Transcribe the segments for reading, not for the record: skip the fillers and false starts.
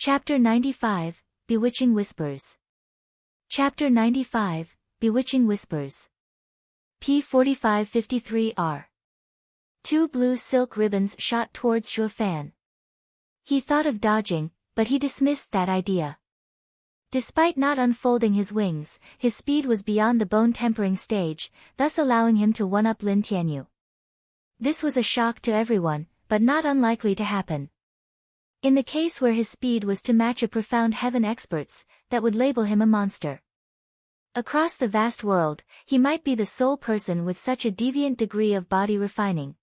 Chapter 95, Bewitching Whispers. Chapter 95, Bewitching Whispers. P4553R. Two blue silk ribbons shot towards Zhuo Fan. He thought of dodging, but he dismissed that idea. Despite not unfolding his wings, his speed was beyond the bone-tempering stage, thus allowing him to one-up Lin Tianyu. This was a shock to everyone, but not unlikely to happen. In the case where his speed was to match a profound heaven expert's, that would label him a monster. Across the vast world, he might be the sole person with such a deviant degree of body refining.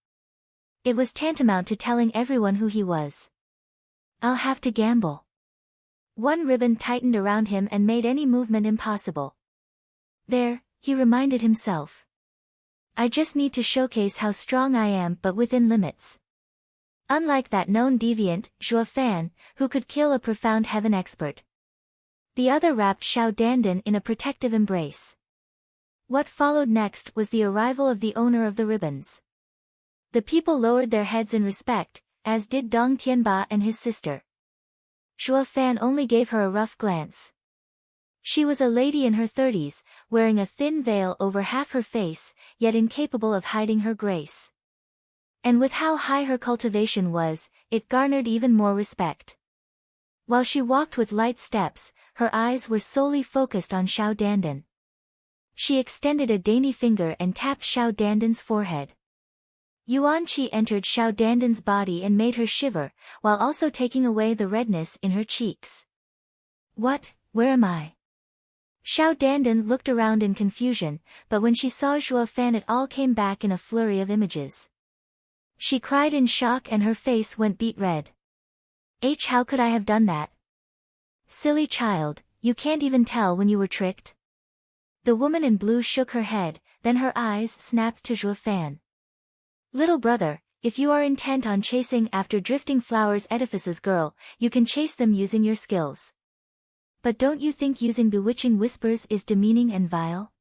It was tantamount to telling everyone who he was. I'll have to gamble. One ribbon tightened around him and made any movement impossible. There, he reminded himself. I just need to showcase how strong I am, but within limits. Unlike that known deviant, Zhuo Fan, who could kill a profound heaven expert. The other wrapped Xiao Dandan in a protective embrace. What followed next was the arrival of the owner of the ribbons. The people lowered their heads in respect, as did Dong Tianba and his sister. Zhuo Fan only gave her a rough glance. She was a lady in her 30s, wearing a thin veil over half her face, yet incapable of hiding her grace. And with how high her cultivation was, it garnered even more respect. While she walked with light steps, her eyes were solely focused on Xiao Dandan. She extended a dainty finger and tapped Xiao Dandan's forehead. Yuan Qi entered Xiao Dandan's body and made her shiver, while also taking away the redness in her cheeks. What, where am I? Xiao Dandan looked around in confusion, but when she saw Zhuo Fan it all came back in a flurry of images. She cried in shock and her face went beet red. How could I have done that? Silly child, you can't even tell when you were tricked? The woman in blue shook her head, then her eyes snapped to Zhuo Fan. Little brother, if you are intent on chasing after Drifting Flowers Edifice's girl, you can chase them using your skills. But don't you think using bewitching whispers is demeaning and vile?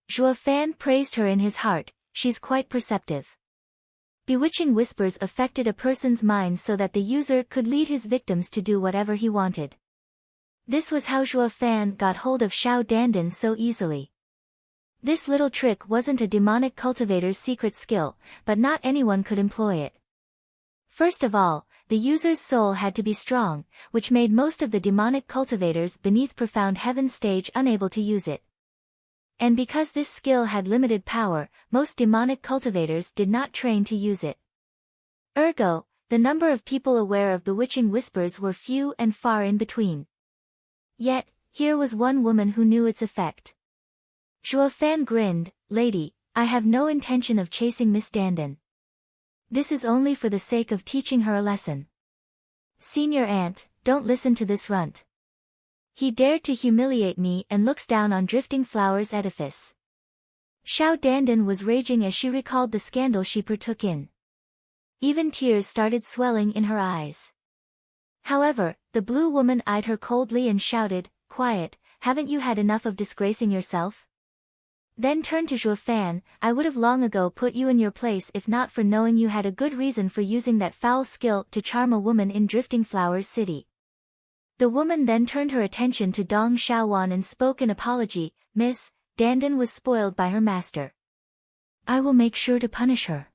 Zhuo Fan praised her in his heart, she's quite perceptive. Bewitching whispers affected a person's mind so that the user could lead his victims to do whatever he wanted. This was how Zhuo Fan got hold of Xiao Dandan so easily. This little trick wasn't a demonic cultivator's secret skill, but not anyone could employ it. First of all, the user's soul had to be strong, which made most of the demonic cultivators beneath Profound Heaven stage unable to use it. And because this skill had limited power, most demonic cultivators did not train to use it. Ergo, the number of people aware of bewitching whispers were few and far in between. Yet, here was one woman who knew its effect. Zhuo Fan grinned, Lady, I have no intention of chasing Miss Dandan. This is only for the sake of teaching her a lesson. Senior aunt, don't listen to this runt. He dared to humiliate me and looks down on Drifting Flowers Edifice. Xiao Dandan was raging as she recalled the scandal she partook in. Even tears started swelling in her eyes. However, the blue woman eyed her coldly and shouted, Quiet, haven't you had enough of disgracing yourself? Then turned to Zhuo Fan, I would have long ago put you in your place if not for knowing you had a good reason for using that foul skill to charm a woman in Drifting Flowers City. The woman then turned her attention to Dong Xiaowan and spoke in apology, Miss, Dandan was spoiled by her master. I will make sure to punish her.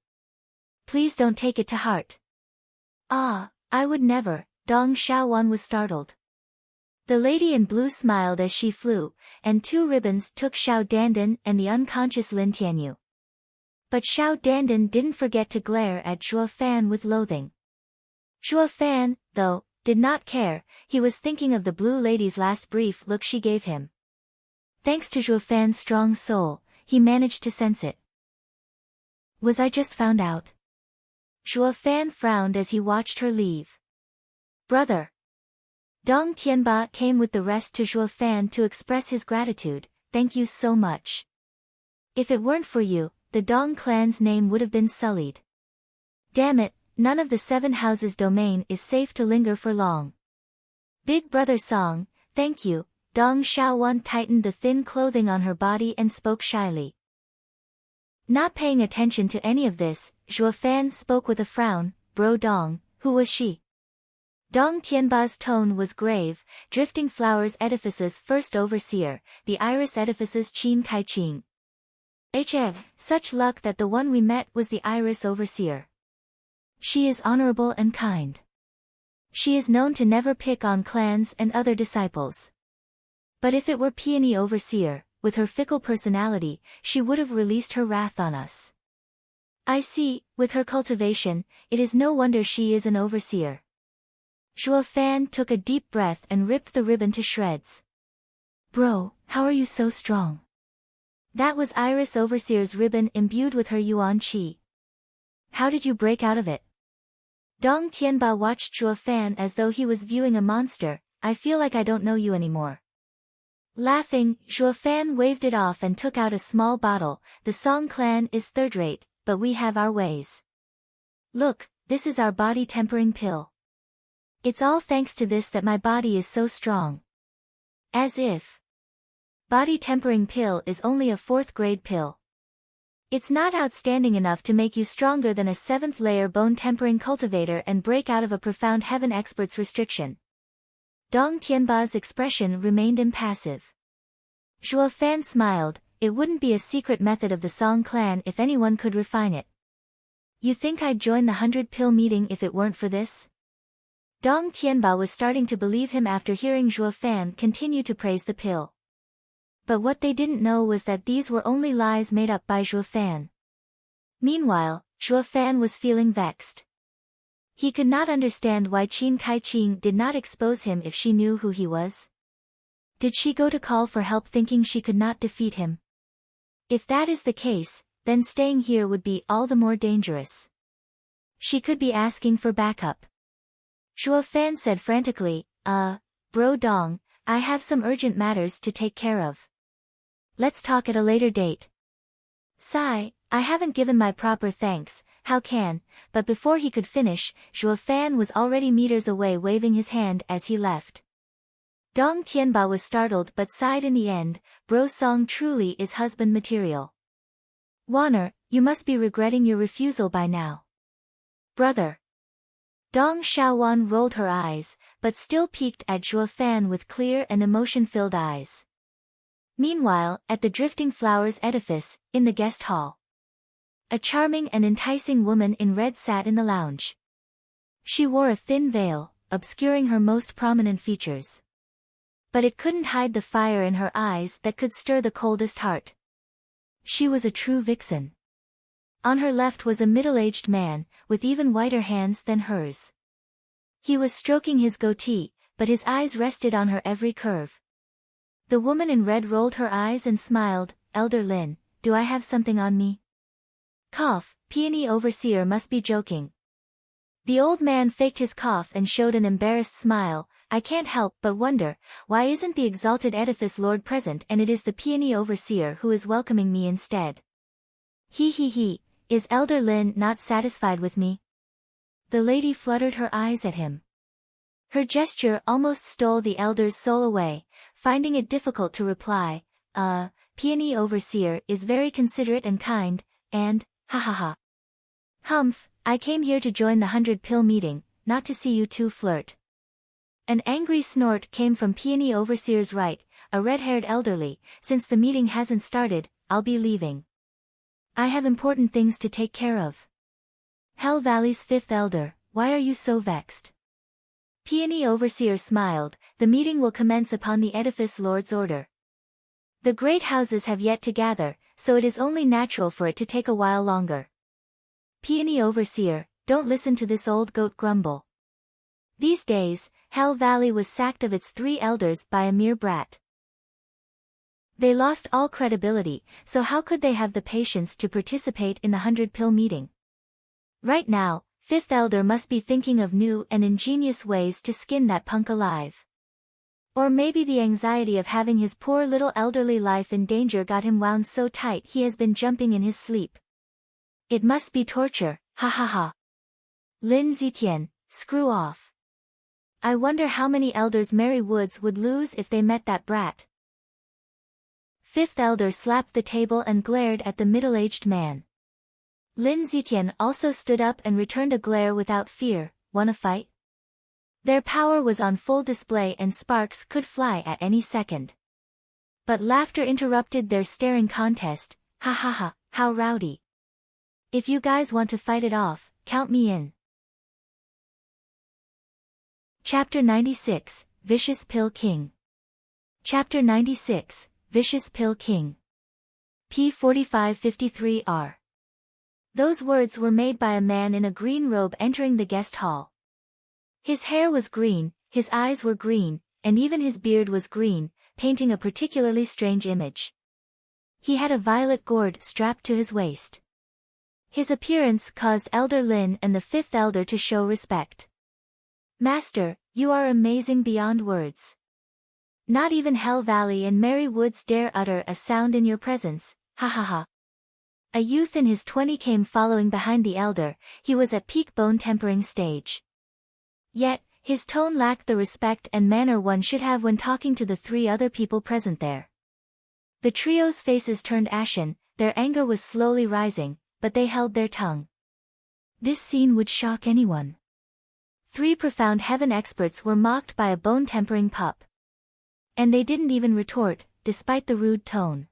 Please don't take it to heart. Ah, I would never, Dong Xiaowan was startled. The lady in blue smiled as she flew, and two ribbons took Xiao Dandan and the unconscious Lin Tianyu. But Xiao Dandan didn't forget to glare at Zhuo Fan with loathing. Zhuo Fan, though, did not care, he was thinking of the blue lady's last brief look she gave him. Thanks to Zhuo Fan's strong soul, he managed to sense it. Was I just found out? Zhuo Fan frowned as he watched her leave. Brother. Dong Tianba came with the rest to Zhuo Fan to express his gratitude, thank you so much. If it weren't for you, the Dong clan's name would have been sullied. Damn it. None of the 7 houses' domain is safe to linger for long. Big brother song, thank you, Dong Xiaowan tightened the thin clothing on her body and spoke shyly. Not paying attention to any of this, Zhuo Fan spoke with a frown, Bro Dong, who was she? Dong Tianba's tone was grave. Drifting Flowers Edifice's first overseer, the Iris Edifice's Qingcheng. Such luck that the one we met was the Iris overseer. She is honorable and kind. She is known to never pick on clans and other disciples. But if it were Peony Overseer, with her fickle personality, she would have released her wrath on us. I see, with her cultivation, it is no wonder she is an overseer. Zhuo Fan took a deep breath and ripped the ribbon to shreds. Bro, how are you so strong? That was Iris Overseer's ribbon imbued with her yuan qi. How did you break out of it? Dong Tianba watched Zhuo Fan as though he was viewing a monster. I feel like I don't know you anymore. Laughing, Zhuo Fan waved it off and took out a small bottle. The Song clan is third-rate, but we have our ways. Look, this is our body tempering pill. It's all thanks to this that my body is so strong. As if. Body tempering pill is only a 4th-grade pill. It's not outstanding enough to make you stronger than a 7th-layer bone-tempering cultivator and break out of a profound heaven expert's restriction. Dong Tianba's expression remained impassive. Zhuo Fan smiled. It wouldn't be a secret method of the Song clan if anyone could refine it. You think I'd join the 100-pill meeting if it weren't for this? Dong Tianba was starting to believe him after hearing Zhuo Fan continue to praise the pill. But what they didn't know was that these were only lies made up by Zhuo Fan. Meanwhile, Zhuo Fan was feeling vexed. He could not understand why Qingcheng did not expose him if she knew who he was. Did she go to call for help thinking she could not defeat him? If that is the case, then staying here would be all the more dangerous. She could be asking for backup. Zhuo Fan said frantically, Bro Dong, I have some urgent matters to take care of. Let's talk at a later date. Sigh, I haven't given my proper thanks, how can, but before he could finish, Zhuo Fan was already meters away waving his hand as he left. Dong Tianba was startled but sighed in the end. Bro Song truly is husband material. Warner, you must be regretting your refusal by now. Brother. Dong Xiaowan rolled her eyes, but still peeked at Zhuo Fan with clear and emotion-filled eyes. Meanwhile, at the Drifting Flowers Edifice, in the guest hall. A charming and enticing woman in red sat in the lounge. She wore a thin veil, obscuring her most prominent features. But it couldn't hide the fire in her eyes that could stir the coldest heart. She was a true vixen. On her left was a middle-aged man, with even whiter hands than hers. He was stroking his goatee, but his eyes rested on her every curve. The woman in red rolled her eyes and smiled. Elder Lin, do I have something on me? Cough, Peony Overseer must be joking. The old man faked his cough and showed an embarrassed smile. I can't help but wonder, why isn't the exalted Edifice Lord present and it is the Peony Overseer who is welcoming me instead? He, is Elder Lin not satisfied with me? The lady fluttered her eyes at him. Her gesture almost stole the elder's soul away, finding it difficult to reply. Peony Overseer is very considerate and kind, and, ha. Humph, I came here to join the 100-pill meeting, not to see you two flirt. An angry snort came from Peony Overseer's right, a red-haired elderly. Since the meeting hasn't started, I'll be leaving. I have important things to take care of. Hell Valley's 5th elder, why are you so vexed? Peony Overseer smiled. The meeting will commence upon the Edifice Lord's order. The great houses have yet to gather, so it is only natural for it to take a while longer. Peony Overseer, don't listen to this old goat grumble. These days, Hell Valley was sacked of its 3 elders by a mere brat. They lost all credibility, so how could they have the patience to participate in the 100-pill meeting? Right now, 5th elder must be thinking of new and ingenious ways to skin that punk alive. Or maybe the anxiety of having his poor little elderly life in danger got him wound so tight he has been jumping in his sleep. It must be torture, ha. Lin Zitian, screw off. I wonder how many elders Mary Woods would lose if they met that brat. 5th elder slapped the table and glared at the middle-aged man. Lin Zitian also stood up and returned a glare without fear. Wanna fight? Their power was on full display and sparks could fly at any second. But laughter interrupted their staring contest. Ha ha ha, how rowdy. If you guys want to fight it off, count me in. Chapter 96, Vicious Pill King. Chapter 96, Vicious Pill King. P4553R. Those words were made by a man in a green robe entering the guest hall. His hair was green, his eyes were green, and even his beard was green, painting a particularly strange image. He had a violet gourd strapped to his waist. His appearance caused Elder Lin and the fifth elder to show respect. Master, you are amazing beyond words. Not even Hell Valley and Merry Woods dare utter a sound in your presence, ha ha ha. A youth in his 20s came following behind the elder. He was at peak bone-tempering stage. Yet, his tone lacked the respect and manner one should have when talking to the 3 other people present there. The trio's faces turned ashen, their anger was slowly rising, but they held their tongue. This scene would shock anyone. 3 profound heaven experts were mocked by a bone-tempering pup. And they didn't even retort, despite the rude tone.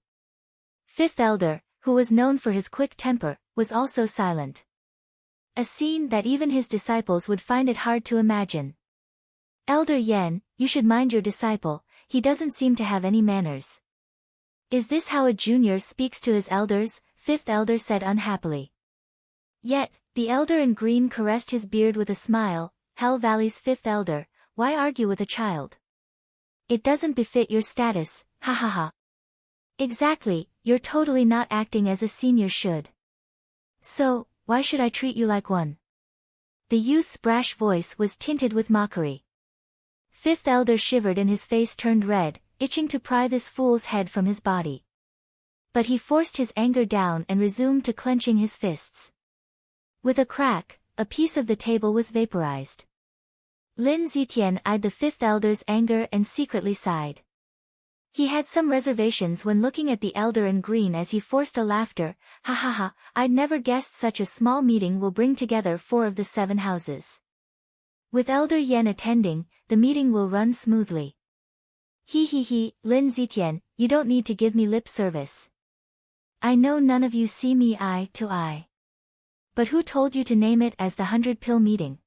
Fifth elder, who was known for his quick temper, was also silent. A scene that even his disciples would find it hard to imagine. Elder Yen, you should mind your disciple, he doesn't seem to have any manners. Is this how a junior speaks to his elders? Fifth elder said unhappily. Yet, the elder in green caressed his beard with a smile. Hell Valley's fifth elder, why argue with a child? It doesn't befit your status, ha ha ha. Exactly, you're totally not acting as a senior should. So, why should I treat you like one? The youth's brash voice was tinted with mockery. Fifth elder shivered and his face turned red, itching to pry this fool's head from his body. But he forced his anger down and resumed to clenching his fists. With a crack, a piece of the table was vaporized. Lin Zitian eyed the fifth elder's anger and secretly sighed. He had some reservations when looking at the elder in green as he forced a laughter. Ha ha ha, I'd never guessed such a small meeting will bring together 4 of the 7 houses. With Elder Yen attending, the meeting will run smoothly. He, Lin Zitian, you don't need to give me lip service. I know none of you see me eye to eye. But who told you to name it as the 100 Pill meeting?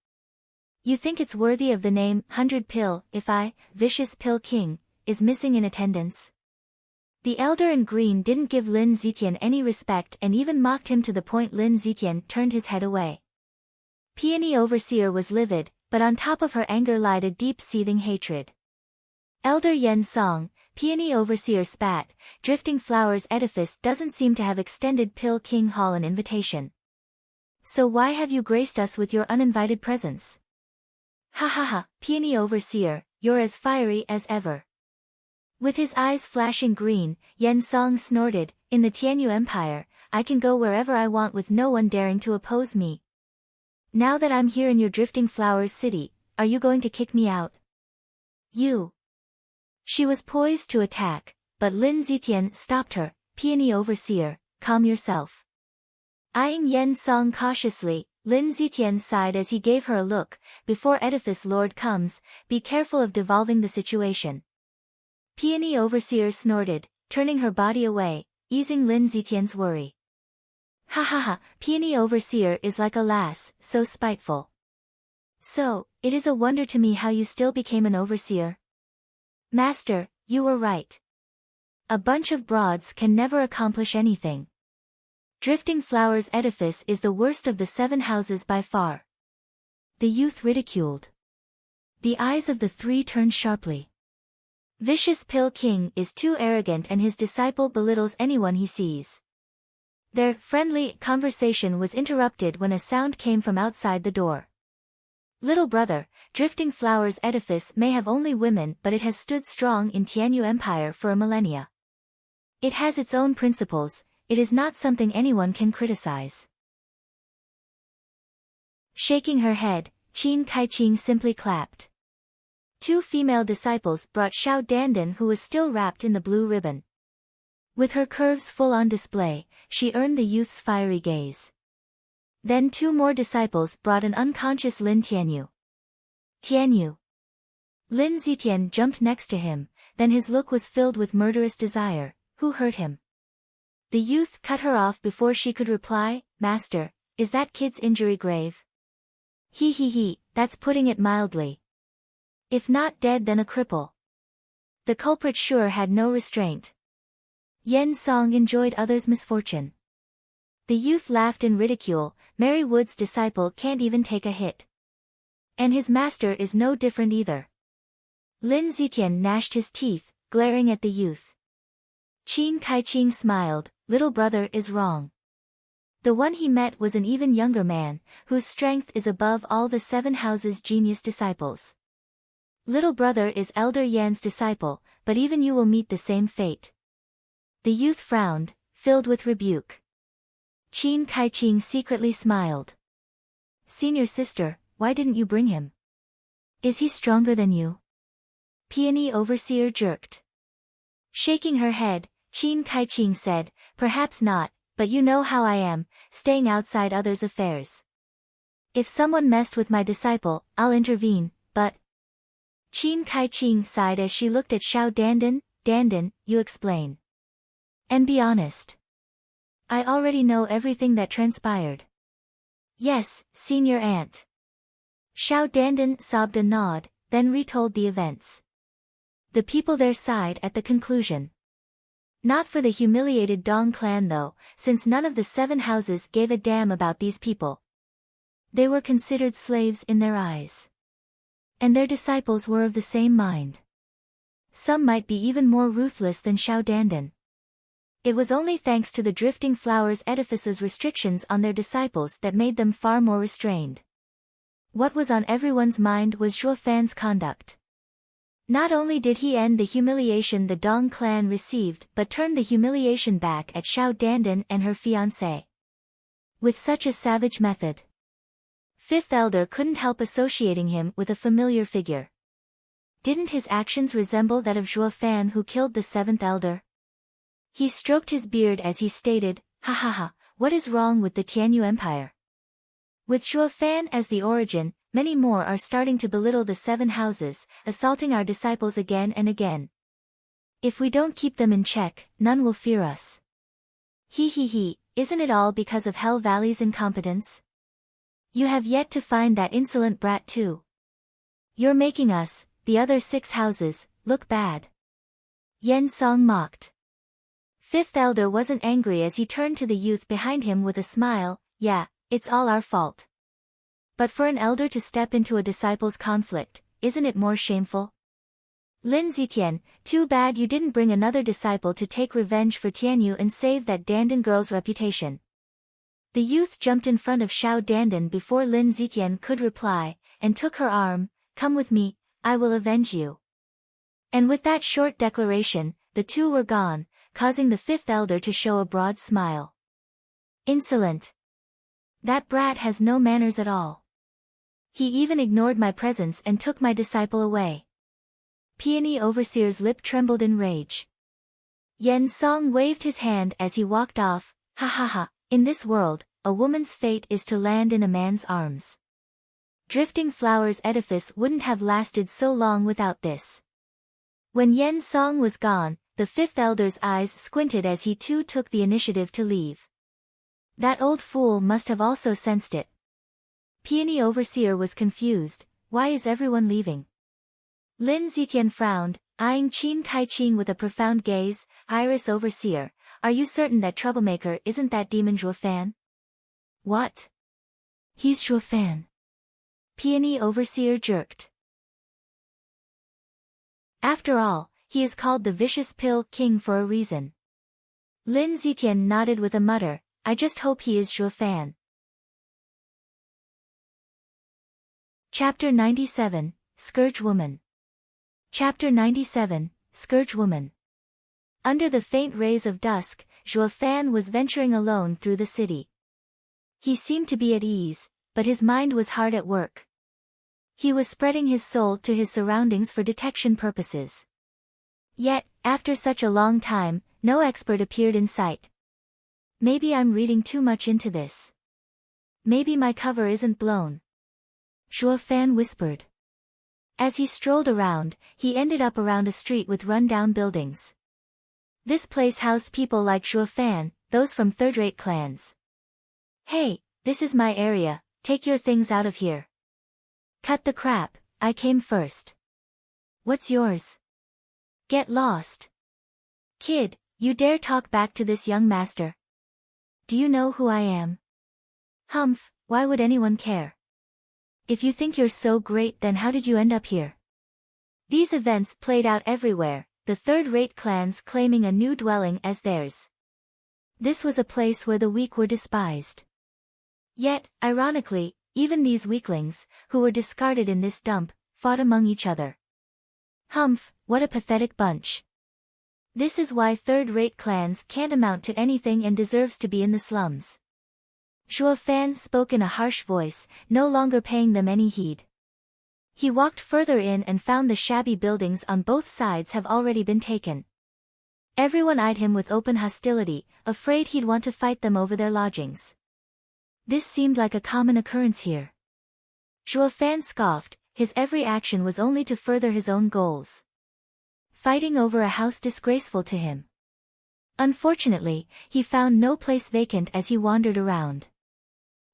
You think it's worthy of the name 100 Pill if I, Vicious Pill King, is missing in attendance? The elder in green didn't give Lin Zitian any respect and even mocked him to the point Lin Zitian turned his head away. Peony Overseer was livid, but on top of her anger lied a deep seething hatred. Elder Yen's song, Peony Overseer spat, Drifting Flowers Edifice doesn't seem to have extended Pill King Hall an invitation. So why have you graced us with your uninvited presence? Ha ha ha, Peony Overseer, you're as fiery as ever. With his eyes flashing green, Yen Song snorted, in the Tianyu Empire, I can go wherever I want with no one daring to oppose me. Now that I'm here in your Drifting Flowers city, are you going to kick me out? You. She was poised to attack, but Lin Zitian stopped her. Peony Overseer, calm yourself. Eyeing Yen Song cautiously, Lin Zitian sighed as he gave her a look. Before Edifice Lord comes, be careful of devolving the situation. Peony Overseer snorted, turning her body away, easing Lin Zitian's worry. Ha ha ha, Peony Overseer is like a lass, so spiteful. So, it is a wonder to me how you still became an overseer. Master, you were right. A bunch of broads can never accomplish anything. Drifting Flowers Edifice is the worst of the 7 houses by far. The youth ridiculed. The eyes of the 3 turned sharply. Vicious Pill King is too arrogant and his disciple belittles anyone he sees. Their friendly conversation was interrupted when a sound came from outside the door. Little brother, Drifting Flowers Edifice may have only women but it has stood strong in Tianyu Empire for a millennia. It has its own principles. It is not something anyone can criticize. Shaking her head, Qingcheng simply clapped. 2 female disciples brought Xiao Dandan who was still wrapped in the blue ribbon. With her curves full on display, she earned the youth's fiery gaze. Then 2 more disciples brought an unconscious Lin Tianyu. Tianyu. Lin Zitian jumped next to him, then his look was filled with murderous desire. Who hurt him? The youth cut her off before she could reply. Master, is that kid's injury grave? He, that's putting it mildly. If not dead then a cripple. The culprit sure had no restraint. Yen Song enjoyed others' misfortune. The youth laughed in ridicule. Mary Wood's disciple can't even take a hit. And his master is no different either. Lin Zitian gnashed his teeth, glaring at the youth. Qingcheng smiled. Little brother is wrong. The one he met was an even younger man, whose strength is above all the 7 houses' genius disciples. Little brother is Elder Yan's disciple, but even you will meet the same fate. The youth frowned, filled with rebuke. Qingcheng secretly smiled. Senior sister, why didn't you bring him? Is he stronger than you? Peony Overseer jerked. Shaking her head, Qingcheng said, perhaps not, but you know how I am, staying outside others' affairs. If someone messed with my disciple, I'll intervene, but... Qingcheng sighed as she looked at Xiao Dandan. Dandan, you explain. And be honest. I already know everything that transpired. Yes, senior aunt. Xiao Dandan sobbed a nod, then retold the events. The people there sighed at the conclusion. Not for the humiliated Dong clan though, since none of the 7 houses gave a damn about these people. They were considered slaves in their eyes. And their disciples were of the same mind. Some might be even more ruthless than Xiao Dandan. It was only thanks to the Drifting Flowers Edifice's restrictions on their disciples that made them far more restrained. What was on everyone's mind was Zhuo Fan's conduct. Not only did he end the humiliation the Dong clan received but turned the humiliation back at Xiao Dandan and her fiancé. With such a savage method. 5th Elder couldn't help associating him with a familiar figure. Didn't his actions resemble that of Zhuo Fan who killed the 7th Elder? He stroked his beard as he stated, ha, what is wrong with the Tianyu Empire? With Zhuo Fan as the origin, many more are starting to belittle the 7 houses, assaulting our disciples again and again. If we don't keep them in check, none will fear us. He, isn't it all because of Hell Valley's incompetence? You have yet to find that insolent brat too. You're making us, the other 6 houses, look bad. Yen Song mocked. 5th Elder wasn't angry as he turned to the youth behind him with a smile. Yeah, it's all our fault. But for an elder to step into a disciple's conflict, isn't it more shameful? Lin Zitian, too bad you didn't bring another disciple to take revenge for Tianyu and save that Dandan girl's reputation. The youth jumped in front of Xiao Dandan before Lin Zitian could reply, and took her arm. Come with me, I will avenge you. And with that short declaration, the two were gone, causing the 5th Elder to show a broad smile. Insolent. That brat has no manners at all. He even ignored my presence and took my disciple away. Peony Overseer's lip trembled in rage. Yen Song waved his hand as he walked off. Ha, in this world, a woman's fate is to land in a man's arms. Drifting Flowers Edifice wouldn't have lasted so long without this. When Yen Song was gone, the 5th Elder's eyes squinted as he too took the initiative to leave. That old fool must have also sensed it. Peony Overseer was confused. Why is everyone leaving? Lin Zitian frowned, eyeing Qingcheng with a profound gaze. Iris Overseer, are you certain that Troublemaker isn't that demon Zhuo Fan? What? He's Zhuo Fan. Peony Overseer jerked. After all, he is called the Vicious Pill King for a reason. Lin Zitian nodded with a mutter. I just hope he is Zhuo Fan. Chapter 97, Scourge Woman. Chapter 97, Scourge Woman. Under the faint rays of dusk, Zhuo Fan was venturing alone through the city. He seemed to be at ease, but his mind was hard at work. He was spreading his soul to his surroundings for detection purposes. Yet, after such a long time, no expert appeared in sight. Maybe I'm reading too much into this. Maybe my cover isn't blown. Zhuo Fan whispered. As he strolled around, he ended up around a street with run-down buildings. This place housed people like Zhuo Fan, those from third-rate clans. Hey, this is my area, take your things out of here. Cut the crap, I came first. What's yours? Get lost. Kid, you dare talk back to this young master? Do you know who I am? Humph, why would anyone care? If you think you're so great, then how did you end up here? These events played out everywhere, the third-rate clans claiming a new dwelling as theirs. This was a place where the weak were despised. Yet, ironically, even these weaklings, who were discarded in this dump, fought among each other. Humph, what a pathetic bunch. This is why third-rate clans can't amount to anything and deserves to be in the slums. Zhuo Fan spoke in a harsh voice, no longer paying them any heed. He walked further in and found the shabby buildings on both sides have already been taken. Everyone eyed him with open hostility, afraid he'd want to fight them over their lodgings. This seemed like a common occurrence here. Zhuo Fan scoffed, his every action was only to further his own goals. Fighting over a house disgraceful to him. Unfortunately, he found no place vacant as he wandered around.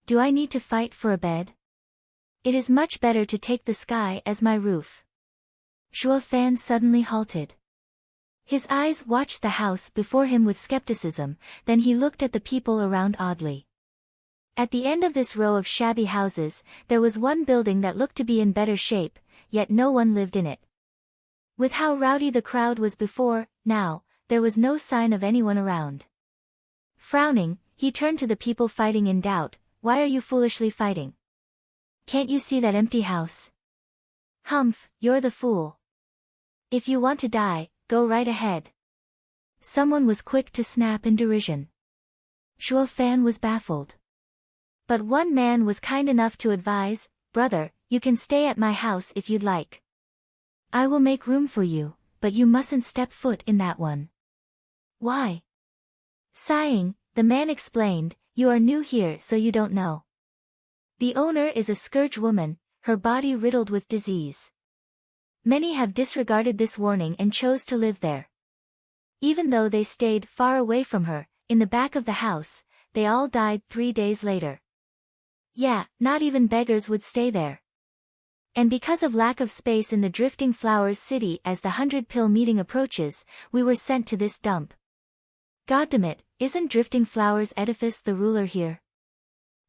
Do I need to fight for a bed? It is much better to take the sky as my roof. Zhuo Fan suddenly halted. His eyes watched the house before him with skepticism, then he looked at the people around oddly. At the end of this row of shabby houses, there was one building that looked to be in better shape, yet no one lived in it. With how rowdy the crowd was before, now, there was no sign of anyone around. Frowning, he turned to the people fighting in doubt, why are you foolishly fighting? Can't you see that empty house? Humph, you're the fool. If you want to die, go right ahead. Someone was quick to snap in derision. Zhuo Fan was baffled. But one man was kind enough to advise, brother, you can stay at my house if you'd like. I will make room for you, but you mustn't step foot in that one. Why? Sighing, the man explained, you are new here so you don't know. The owner is a Scourge woman, her body riddled with disease. Many have disregarded this warning and chose to live there. Even though they stayed far away from her, in the back of the house, they all died 3 days later. Yeah, not even beggars would stay there. And because of lack of space in the Drifting Flowers city as the 100-pill meeting approaches, we were sent to this dump. Goddammit, isn't Drifting Flowers Edifice the ruler here?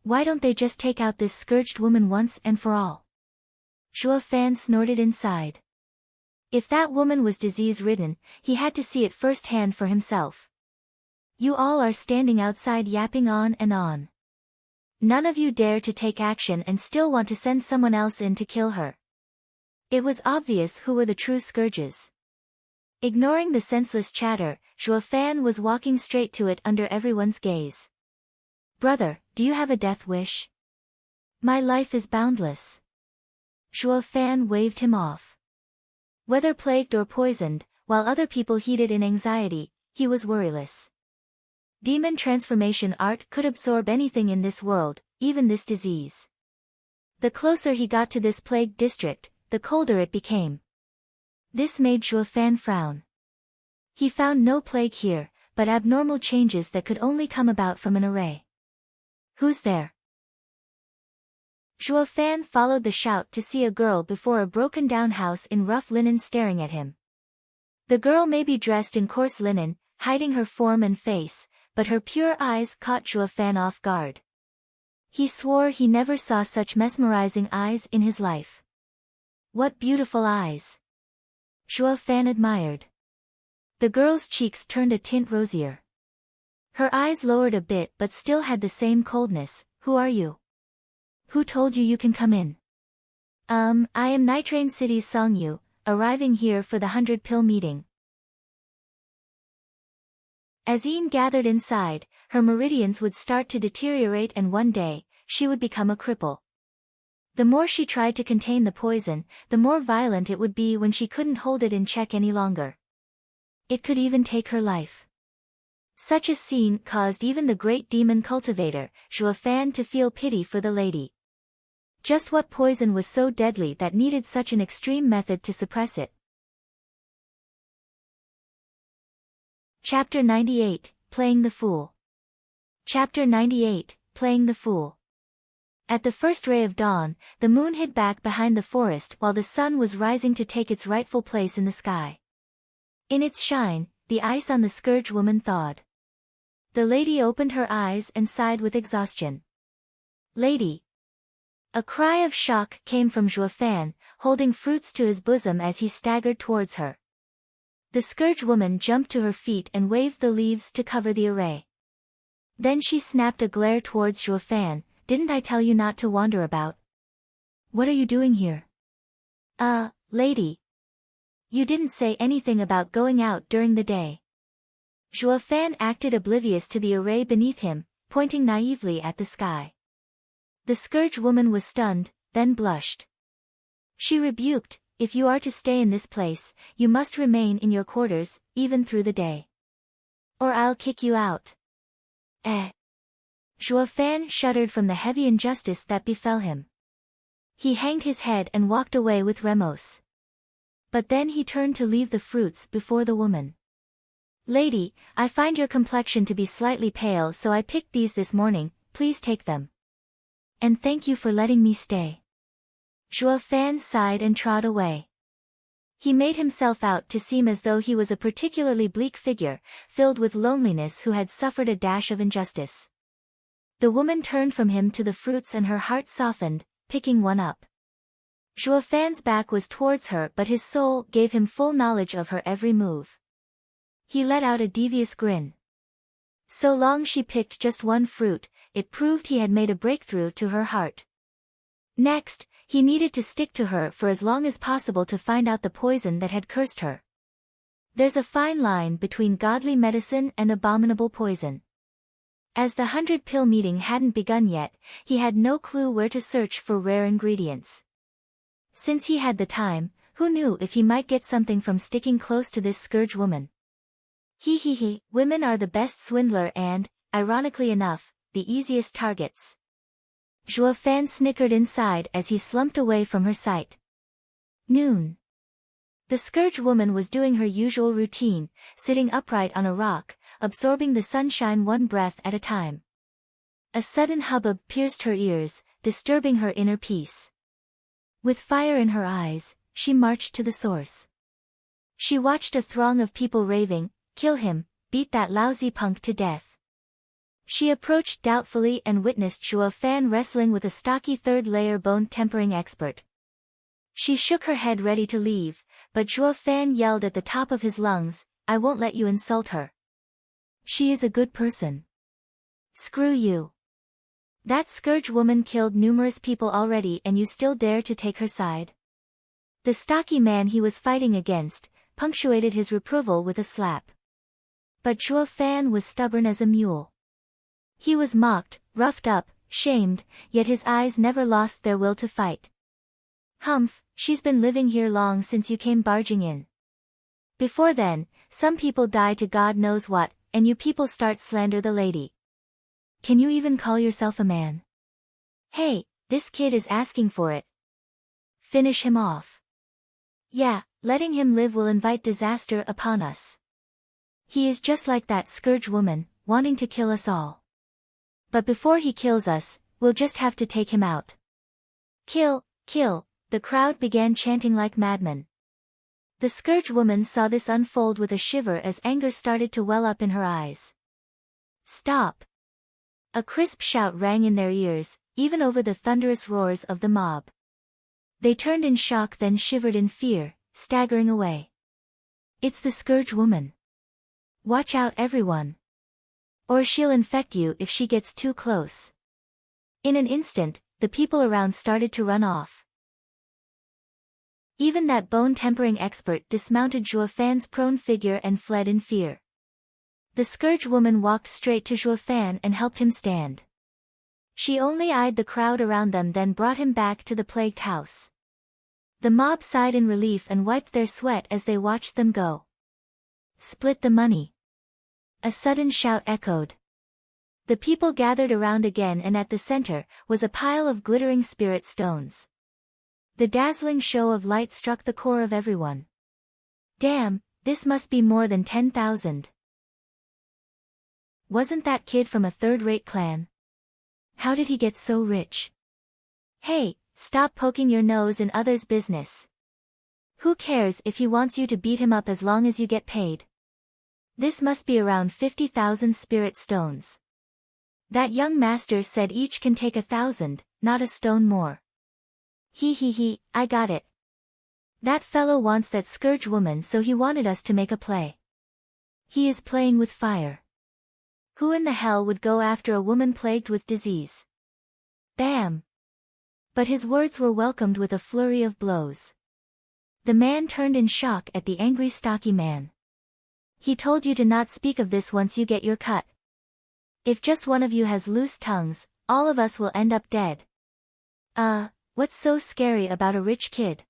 Why don't they just take out this scourged woman once and for all? Zhuo Fan snorted inside. If that woman was disease-ridden, he had to see it firsthand for himself. You all are standing outside yapping on and on. None of you dare to take action and still want to send someone else in to kill her. It was obvious who were the true scourges. Ignoring the senseless chatter, Zhuo Fan was walking straight to it under everyone's gaze. Brother, do you have a death wish? My life is boundless. Zhuo Fan waved him off. Whether plagued or poisoned, while other people heated in anxiety, he was worryless. Demon transformation art could absorb anything in this world, even this disease. The closer he got to this plagued district, the colder it became. This made Zhuo Fan frown. He found no plague here, but abnormal changes that could only come about from an array. Who's there? Zhuo Fan followed the shout to see a girl before a broken-down house in rough linen staring at him. The girl may be dressed in coarse linen, hiding her form and face, but her pure eyes caught Zhuo Fan off guard. He swore he never saw such mesmerizing eyes in his life. What beautiful eyes! Zhuo Fan admired. The girl's cheeks turned a tint rosier. Her eyes lowered a bit but still had the same coldness. Who are you? Who told you you can come in? I am Nitrain City's Songyu, arriving here for the 100-pill meeting. As Yin gathered inside, her meridians would start to deteriorate and one day, she would become a cripple. The more she tried to contain the poison, the more violent it would be when she couldn't hold it in check any longer. It could even take her life. Such a scene caused even the great demon cultivator, Zhuo Fan, to feel pity for the lady. Just what poison was so deadly that needed such an extreme method to suppress it? Chapter 98, Playing the Fool. Chapter 98, Playing the Fool. At the first ray of dawn, the moon hid back behind the forest while the sun was rising to take its rightful place in the sky. In its shine, the ice on the Scourge woman thawed. The lady opened her eyes and sighed with exhaustion. Lady! A cry of shock came from Zhuo Fan, holding fruits to his bosom as he staggered towards her. The Scourge woman jumped to her feet and waved the leaves to cover the array. Then she snapped a glare towards Zhuo Fan. Didn't I tell you not to wander about? What are you doing here? Lady. You didn't say anything about going out during the day. Zhuo Fan acted oblivious to the array beneath him, pointing naively at the sky. The Scourge woman was stunned, then blushed. She rebuked, if you are to stay in this place, you must remain in your quarters, even through the day. Or I'll kick you out. Zhuo Fan shuddered from the heavy injustice that befell him. He hanged his head and walked away with Reemerges. But then he turned to leave the fruits before the woman. Lady, I find your complexion to be slightly pale, so I picked these this morning, please take them. And thank you for letting me stay. Zhuo Fan sighed and trod away. He made himself out to seem as though he was a particularly bleak figure, filled with loneliness who had suffered a dash of injustice. The woman turned from him to the fruits and her heart softened, picking one up. Zhuo Fan's back was towards her, but his soul gave him full knowledge of her every move. He let out a devious grin. So long she picked just one fruit, it proved he had made a breakthrough to her heart. Next, he needed to stick to her for as long as possible to find out the poison that had cursed her. There's a fine line between godly medicine and abominable poison. As the 100-pill meeting hadn't begun yet, he had no clue where to search for rare ingredients. Since he had the time, who knew if he might get something from sticking close to this Scourge woman? Women are the best swindler and, ironically enough, the easiest targets. Zhuo Fan snickered inside as he slumped away from her sight. Noon. The Scourge woman was doing her usual routine, sitting upright on a rock, absorbing the sunshine one breath at a time. A sudden hubbub pierced her ears, disturbing her inner peace. With fire in her eyes, she marched to the source. She watched a throng of people raving, "Kill him, beat that lousy punk to death." She approached doubtfully and witnessed Zhuo Fan wrestling with a stocky third-layer bone-tempering expert. She shook her head ready to leave, but Zhuo Fan yelled at the top of his lungs, "I won't let you insult her. She is a good person. Screw you. That Scourge woman killed numerous people already and you still dare to take her side?" The stocky man he was fighting against punctuated his reproval with a slap. But Zhuo Fan was stubborn as a mule. He was mocked, roughed up, shamed, yet his eyes never lost their will to fight. "Humph, she's been living here long since you came barging in. Before then, some people die to God knows what, and you people start slander the lady. Can you even call yourself a man? Hey, this kid is asking for it. Finish him off. Yeah, letting him live will invite disaster upon us. He is just like that Scourge woman, wanting to kill us all. But before he kills us, we'll just have to take him out. Kill, kill," the crowd began chanting like madmen. The Scourge woman saw this unfold with a shiver as anger started to well up in her eyes. "Stop!" A crisp shout rang in their ears, even over the thunderous roars of the mob. They turned in shock then shivered in fear, staggering away. "It's the Scourge woman. Watch out everyone. Or she'll infect you if she gets too close." In an instant, the people around started to run off. Even that bone-tempering expert dismounted Zhuo Fan's prone figure and fled in fear. The Scourge woman walked straight to Zhuo Fan and helped him stand. She only eyed the crowd around them then brought him back to the plagued house. The mob sighed in relief and wiped their sweat as they watched them go. "Split the money." A sudden shout echoed. The people gathered around again, and at the center was a pile of glittering spirit stones. The dazzling show of light struck the core of everyone. Damn, this must be more than 10,000. Wasn't that kid from a third-rate clan? How did he get so rich? Hey, stop poking your nose in others' business. Who cares if he wants you to beat him up as long as you get paid? This must be around 50,000 spirit stones. That young master said each can take 1,000, not a stone more. He, I got it. That fellow wants that Scourge woman, so he wanted us to make a play. He is playing with fire. Who in the hell would go after a woman plagued with disease? Bam! But his words were welcomed with a flurry of blows. The man turned in shock at the angry stocky man. He told you to not speak of this once you get your cut. If just one of you has loose tongues, all of us will end up dead. What's so scary about a rich kid?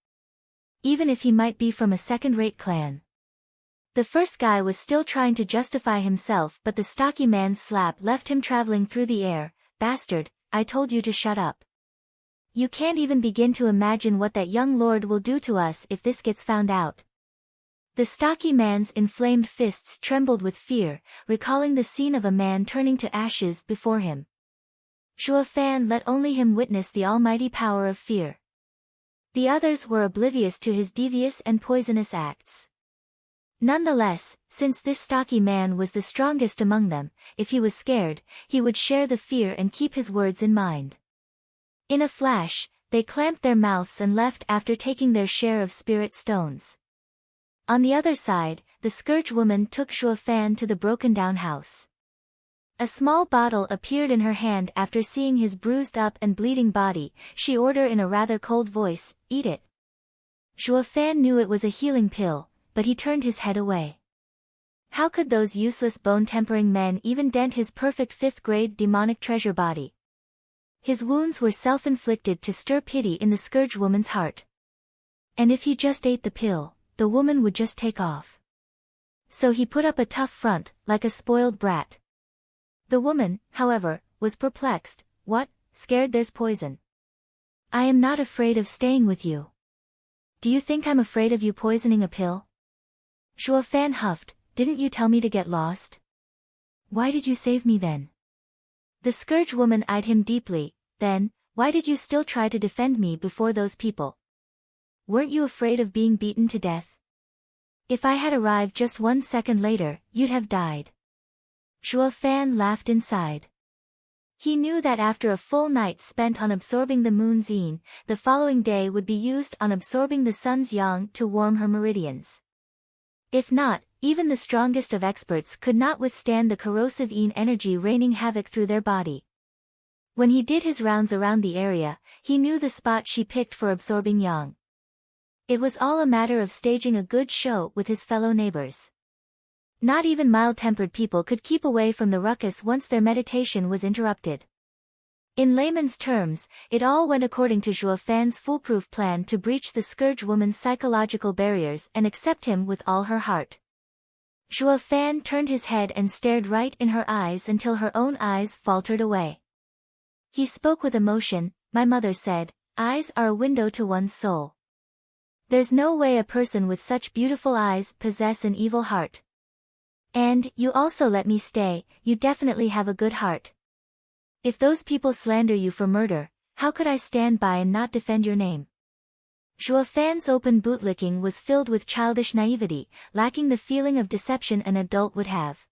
Even if he might be from a second-rate clan. The first guy was still trying to justify himself, but the stocky man's slap left him traveling through the air. Bastard, I told you to shut up. You can't even begin to imagine what that young lord will do to us if this gets found out. The stocky man's inflamed fists trembled with fear, recalling the scene of a man turning to ashes before him. Zhuo Fan let only him witness the almighty power of fear. The others were oblivious to his devious and poisonous acts. Nonetheless, since this stocky man was the strongest among them, if he was scared, he would share the fear and keep his words in mind. In a flash, they clamped their mouths and left after taking their share of spirit stones. On the other side, the Scourge woman took Zhuo Fan to the broken-down house. A small bottle appeared in her hand after seeing his bruised up and bleeding body. She ordered in a rather cold voice, "Eat it." Zhuo Fan knew it was a healing pill, but he turned his head away. How could those useless bone-tempering men even dent his perfect fifth-grade demonic treasure body? His wounds were self-inflicted to stir pity in the Scourge woman's heart. And if he just ate the pill, the woman would just take off. So he put up a tough front, like a spoiled brat. The woman, however, was perplexed. What? Scared there's poison? I am not afraid of staying with you. Do you think I'm afraid of you poisoning a pill? Zhuo Fan huffed. Didn't you tell me to get lost? Why did you save me then? The Scourge woman eyed him deeply. Then, why did you still try to defend me before those people? Weren't you afraid of being beaten to death? If I had arrived just 1 second later, you'd have died. Zhuo Fan laughed inside. He knew that after a full night spent on absorbing the moon's yin, the following day would be used on absorbing the sun's yang to warm her meridians. If not, even the strongest of experts could not withstand the corrosive yin energy raining havoc through their body. When he did his rounds around the area, he knew the spot she picked for absorbing yang. It was all a matter of staging a good show with his fellow neighbors. Not even mild-tempered people could keep away from the ruckus once their meditation was interrupted. In layman's terms, it all went according to Zhuo Fan's foolproof plan to breach the Scourge woman's psychological barriers and accept him with all her heart. Zhuo Fan turned his head and stared right in her eyes until her own eyes faltered away. He spoke with emotion. My mother said, eyes are a window to one's soul. There's no way a person with such beautiful eyes possess an evil heart. And, you also let me stay, you definitely have a good heart. If those people slander you for murder, how could I stand by and not defend your name? Zhuo Fan's open bootlicking was filled with childish naivety, lacking the feeling of deception an adult would have.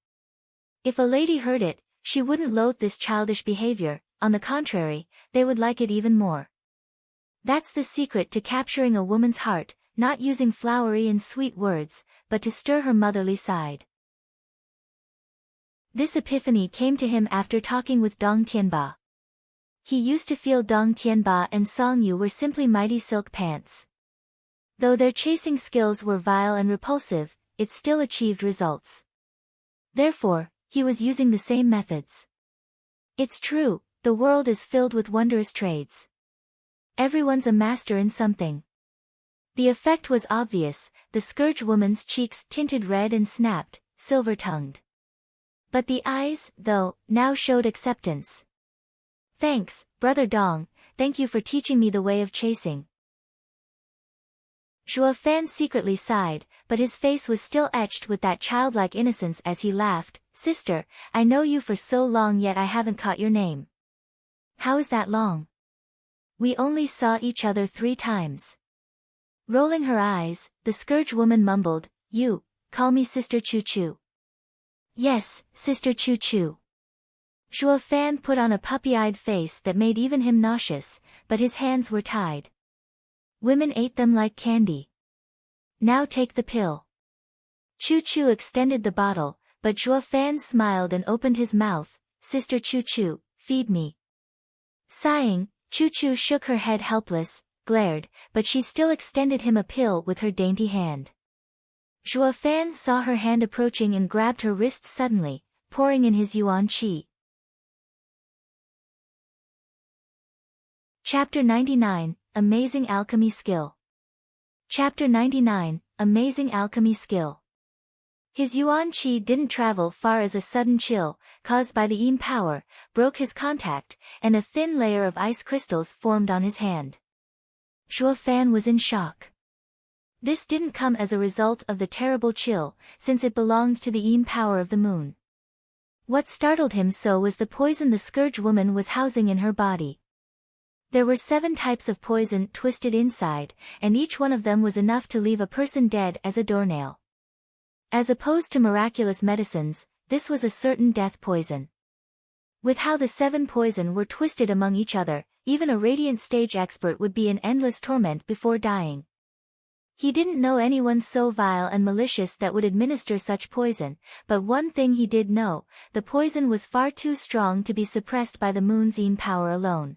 If a lady heard it, she wouldn't loathe this childish behavior, on the contrary, they would like it even more. That's the secret to capturing a woman's heart, not using flowery and sweet words, but to stir her motherly side. This epiphany came to him after talking with Dong Tianba. He used to feel Dong Tianba and Song Yu were simply mighty silk pants. Though their chasing skills were vile and repulsive, it still achieved results. Therefore, he was using the same methods. It's true, the world is filled with wondrous trades. Everyone's a master in something. The effect was obvious. The Scourge woman's cheeks tinted red and snapped, silver-tongued. But the eyes, though, now showed acceptance. Thanks, Brother Dong, thank you for teaching me the way of chasing. Zhuo Fan secretly sighed, but his face was still etched with that childlike innocence as he laughed. Sister, I know you for so long yet I haven't caught your name. How is that long? We only saw each other 3 times. Rolling her eyes, the Scourge woman mumbled, You, call me Sister Chuchu. Yes, Sister Chuchu. Zhuo Fan put on a puppy-eyed face that made even him nauseous, but his hands were tied. Women ate them like candy. Now take the pill. Chuchu extended the bottle, but Zhuo Fan smiled and opened his mouth. Sister Chuchu, feed me. Sighing, Chuchu shook her head helpless, glared, but she still extended him a pill with her dainty hand. Zhuo Fan saw her hand approaching and grabbed her wrist suddenly, pouring in his yuan qi. Chapter 99, Amazing Alchemy Skill. Chapter 99, Amazing Alchemy Skill. His yuan qi didn't travel far as a sudden chill, caused by the yin power, broke his contact, and a thin layer of ice crystals formed on his hand. Zhuo Fan was in shock. This didn't come as a result of the terrible chill, since it belonged to the yin power of the moon. What startled him so was the poison the Scourge woman was housing in her body. There were 7 types of poison twisted inside, and each one of them was enough to leave a person dead as a doornail. As opposed to miraculous medicines, this was a certain death poison. With how the 7 poison were twisted among each other, even a radiant stage expert would be in endless torment before dying. He didn't know anyone so vile and malicious that would administer such poison, but one thing he did know, the poison was far too strong to be suppressed by the moon's yin power alone.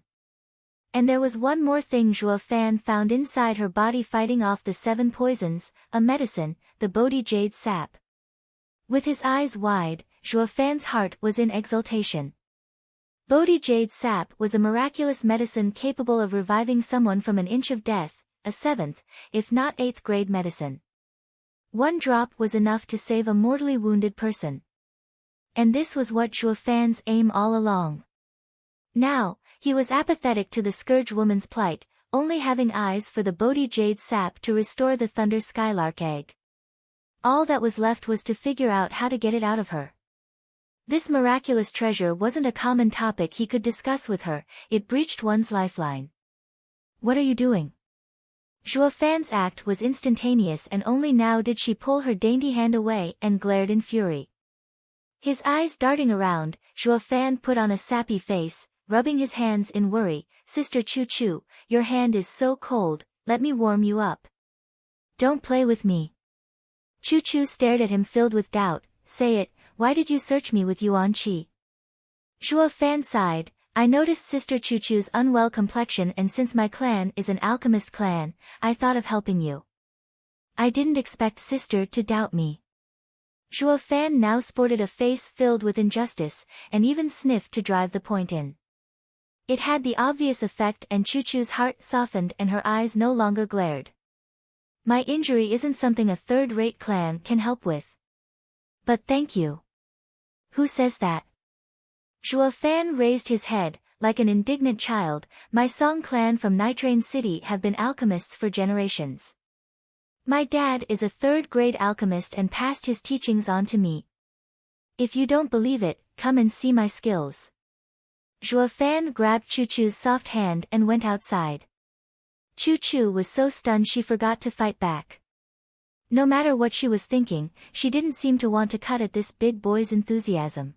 And there was one more thing Zhuo Fan found inside her body fighting off the 7 poisons, a medicine, the Bodhi Jade sap. With his eyes wide, Zhuo Fan's heart was in exultation. Bodhi Jade sap was a miraculous medicine capable of reviving someone from an inch of death, a 7th, if not 8th grade medicine. 1 drop was enough to save a mortally wounded person. And this was what Zhuo Fan's aim all along. Now, he was apathetic to the Scourge woman's plight, only having eyes for the Bodhi Jade sap to restore the Thunder Skylark egg. All that was left was to figure out how to get it out of her. This miraculous treasure wasn't a common topic he could discuss with her, it breached one's lifeline. What are you doing? Zhuo Fan's act was instantaneous and only now did she pull her dainty hand away and glared in fury. His eyes darting around, Zhuo Fan put on a sappy face, rubbing his hands in worry. Sister Chuchu, your hand is so cold, let me warm you up. Don't play with me. Chuchu stared at him filled with doubt. Say it, why did you search me with yuan qi? Zhuo Fan sighed. I noticed Sister Chuchu's unwell complexion and since my clan is an alchemist clan, I thought of helping you. I didn't expect Sister to doubt me. Zhuo Fan now sported a face filled with injustice, and even sniffed to drive the point in. It had the obvious effect and Chuchu's heart softened and her eyes no longer glared. My injury isn't something a 3rd-rate clan can help with. But thank you. Who says that? Zhuo Fan raised his head, like an indignant child. My Song clan from Nitrain City have been alchemists for generations. My dad is a 3rd-grade alchemist and passed his teachings on to me. If you don't believe it, come and see my skills. Zhuo Fan grabbed Chuchu's soft hand and went outside. Chuchu was so stunned she forgot to fight back. No matter what she was thinking, she didn't seem to want to cut at this big boy's enthusiasm.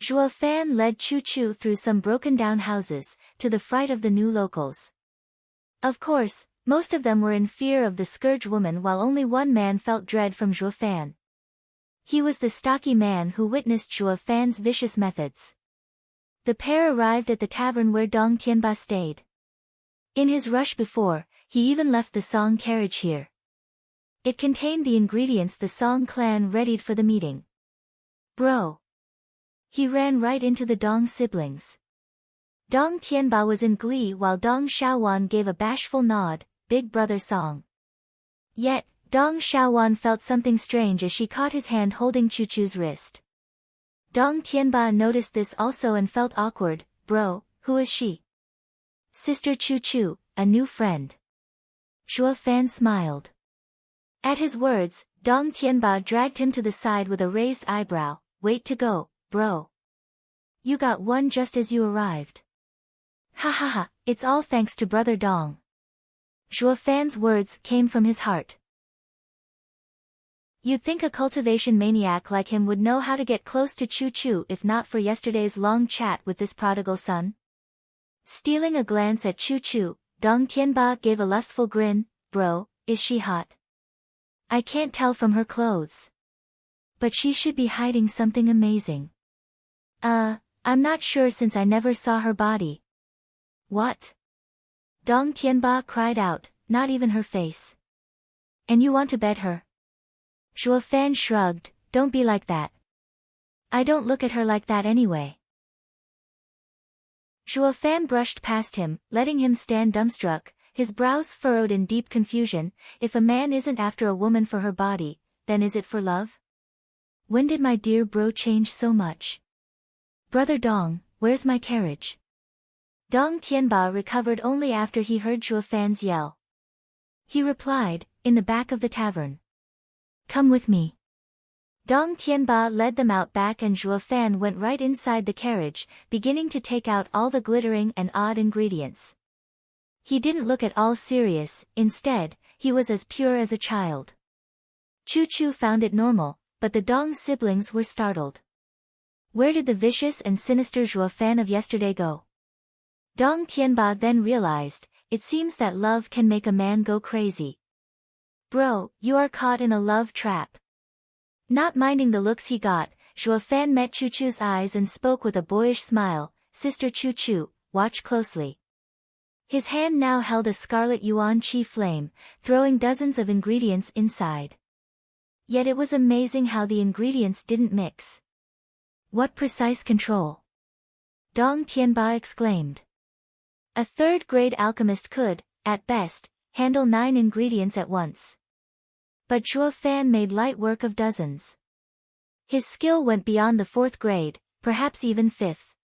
Zhuo Fan led Chuchu through some broken-down houses, to the fright of the new locals. Of course, most of them were in fear of the Scourge woman while only one man felt dread from Zhuo Fan. He was the stocky man who witnessed Zhuo Fan's vicious methods. The pair arrived at the tavern where Dong Tianba stayed. In his rush before, he even left the Song carriage here. It contained the ingredients the Song clan readied for the meeting. Bro! He ran right into the Dong siblings. Dong Tianba was in glee while Dong Xiaowan gave a bashful nod, big brother Song. Yet, Dong Xiaowan felt something strange as she caught his hand holding Chuchu's wrist. Dong Tianba noticed this also and felt awkward. Bro, who is she? Sister Chuchu, a new friend. Zhuo Fan smiled. At his words, Dong Tianba dragged him to the side with a raised eyebrow. Wait to go, bro. You got one just as you arrived. Ha ha ha, it's all thanks to brother Dong. Zhuo Fan's words came from his heart. You'd think a cultivation maniac like him would know how to get close to Chuchu if not for yesterday's long chat with this prodigal son. Stealing a glance at Chuchu, Dong Tianba gave a lustful grin. Bro, is she hot? I can't tell from her clothes. But she should be hiding something amazing. I'm not sure since I never saw her body. What? Dong Tianba cried out, not even her face. And you want to bed her? Zhuo Fan shrugged, don't be like that. I don't look at her like that anyway. Zhuo Fan brushed past him, letting him stand dumbstruck, his brows furrowed in deep confusion. If a man isn't after a woman for her body, then is it for love? When did my dear bro change so much? Brother Dong, where's my carriage? Dong Tianba recovered only after he heard Zhuo Fan's yell. He replied, in the back of the tavern. Come with me. Dong Tianba led them out back and Zhuo Fan went right inside the carriage, beginning to take out all the glittering and odd ingredients. He didn't look at all serious, instead, he was as pure as a child. Chuchu found it normal, but the Dong siblings were startled. Where did the vicious and sinister Zhuo Fan of yesterday go? Dong Tianba then realized, it seems that love can make a man go crazy. Bro, you are caught in a love trap. Not minding the looks he got, Zhuo Fan met Chuchu's eyes and spoke with a boyish smile. Sister Chuchu, watch closely. His hand now held a scarlet yuan qi flame, throwing dozens of ingredients inside. Yet it was amazing how the ingredients didn't mix. What precise control! Dong Tianba exclaimed. A third-grade alchemist could, at best, handle 9 ingredients at once. But Zhuo Fan made light work of dozens. His skill went beyond the 4th grade, perhaps even 5th.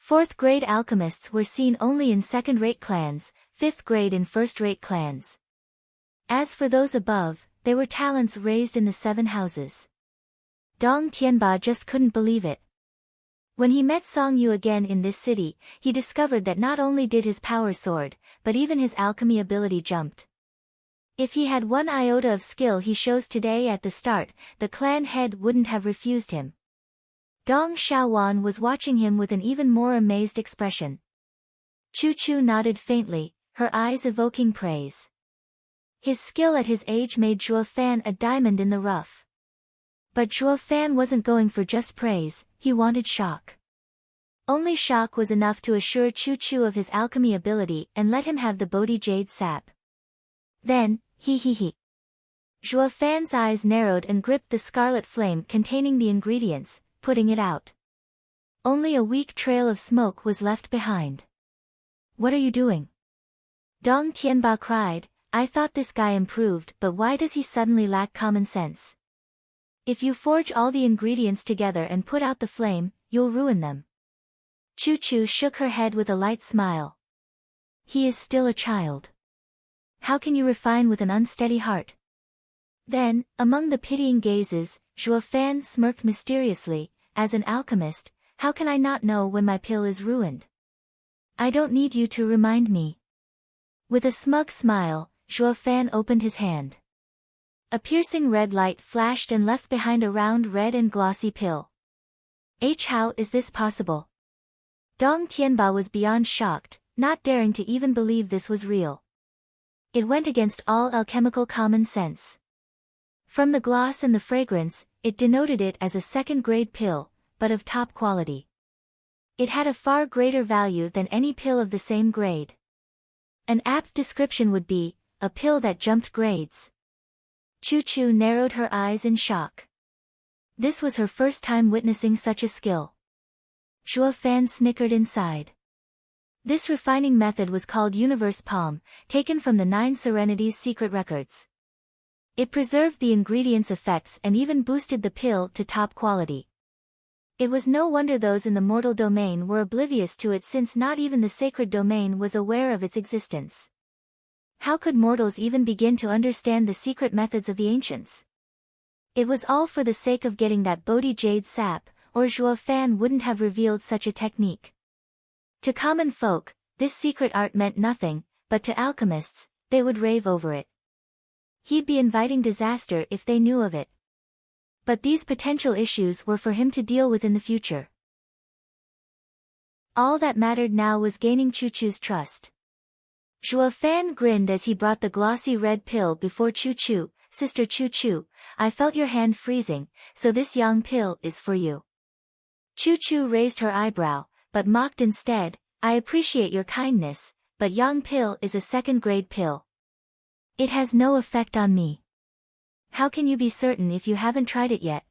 4th-grade alchemists were seen only in second-rate clans, 5th grade in first-rate clans. As for those above, they were talents raised in the 7 houses. Dong Tianba just couldn't believe it. When he met Song Yu again in this city, he discovered that not only did his power soared, but even his alchemy ability jumped. If he had 1 iota of skill he shows today at the start, the clan head wouldn't have refused him. Dong Xiaowan was watching him with an even more amazed expression. Chuchu nodded faintly, her eyes evoking praise. His skill at his age made Zhuo Fan a diamond in the rough. But Zhuo Fan wasn't going for just praise, he wanted shock. Only shock was enough to assure Chuchu of his alchemy ability and let him have the Bodhi Jade sap. Then, he. Zhuo Fan's eyes narrowed and gripped the scarlet flame containing the ingredients, putting it out. Only a weak trail of smoke was left behind. What are you doing? Dong Tianba cried, I thought this guy improved, but why does he suddenly lack common sense? If you forge all the ingredients together and put out the flame, you'll ruin them. Chuchu shook her head with a light smile. He is still a child. How can you refine with an unsteady heart? Then, among the pitying gazes, Zhuo Fan smirked mysteriously, as an alchemist, how can I not know when my pill is ruined? I don't need you to remind me. With a smug smile, Zhuo Fan opened his hand. A piercing red light flashed and left behind a round red and glossy pill. How is this possible? Dong Tianba was beyond shocked, not daring to even believe this was real. It went against all alchemical common sense. From the gloss and the fragrance, it denoted it as a 2nd-grade pill, but of top quality. It had a far greater value than any pill of the same grade. An apt description would be, a pill that jumped grades. Chuchu narrowed her eyes in shock. This was her first time witnessing such a skill. Zhuo Fan snickered inside. This refining method was called Universe Palm, taken from the 9 Serenities secret records. It preserved the ingredients' effects and even boosted the pill to top quality. It was no wonder those in the mortal domain were oblivious to it, since not even the sacred domain was aware of its existence. How could mortals even begin to understand the secret methods of the ancients? It was all for the sake of getting that Bodhi jade sap, or Zhuo Fan wouldn't have revealed such a technique. To common folk, this secret art meant nothing, but to alchemists, they would rave over it. He'd be inviting disaster if they knew of it. But these potential issues were for him to deal with in the future. All that mattered now was gaining Chuchu's trust. Zhuo Fan grinned as he brought the glossy red pill before Chuchu. Sister Chuchu, I felt your hand freezing, so this yang pill is for you. Chuchu raised her eyebrow, but mocked instead. I appreciate your kindness, but yang pill is a second-grade pill. It has no effect on me. How can you be certain if you haven't tried it yet?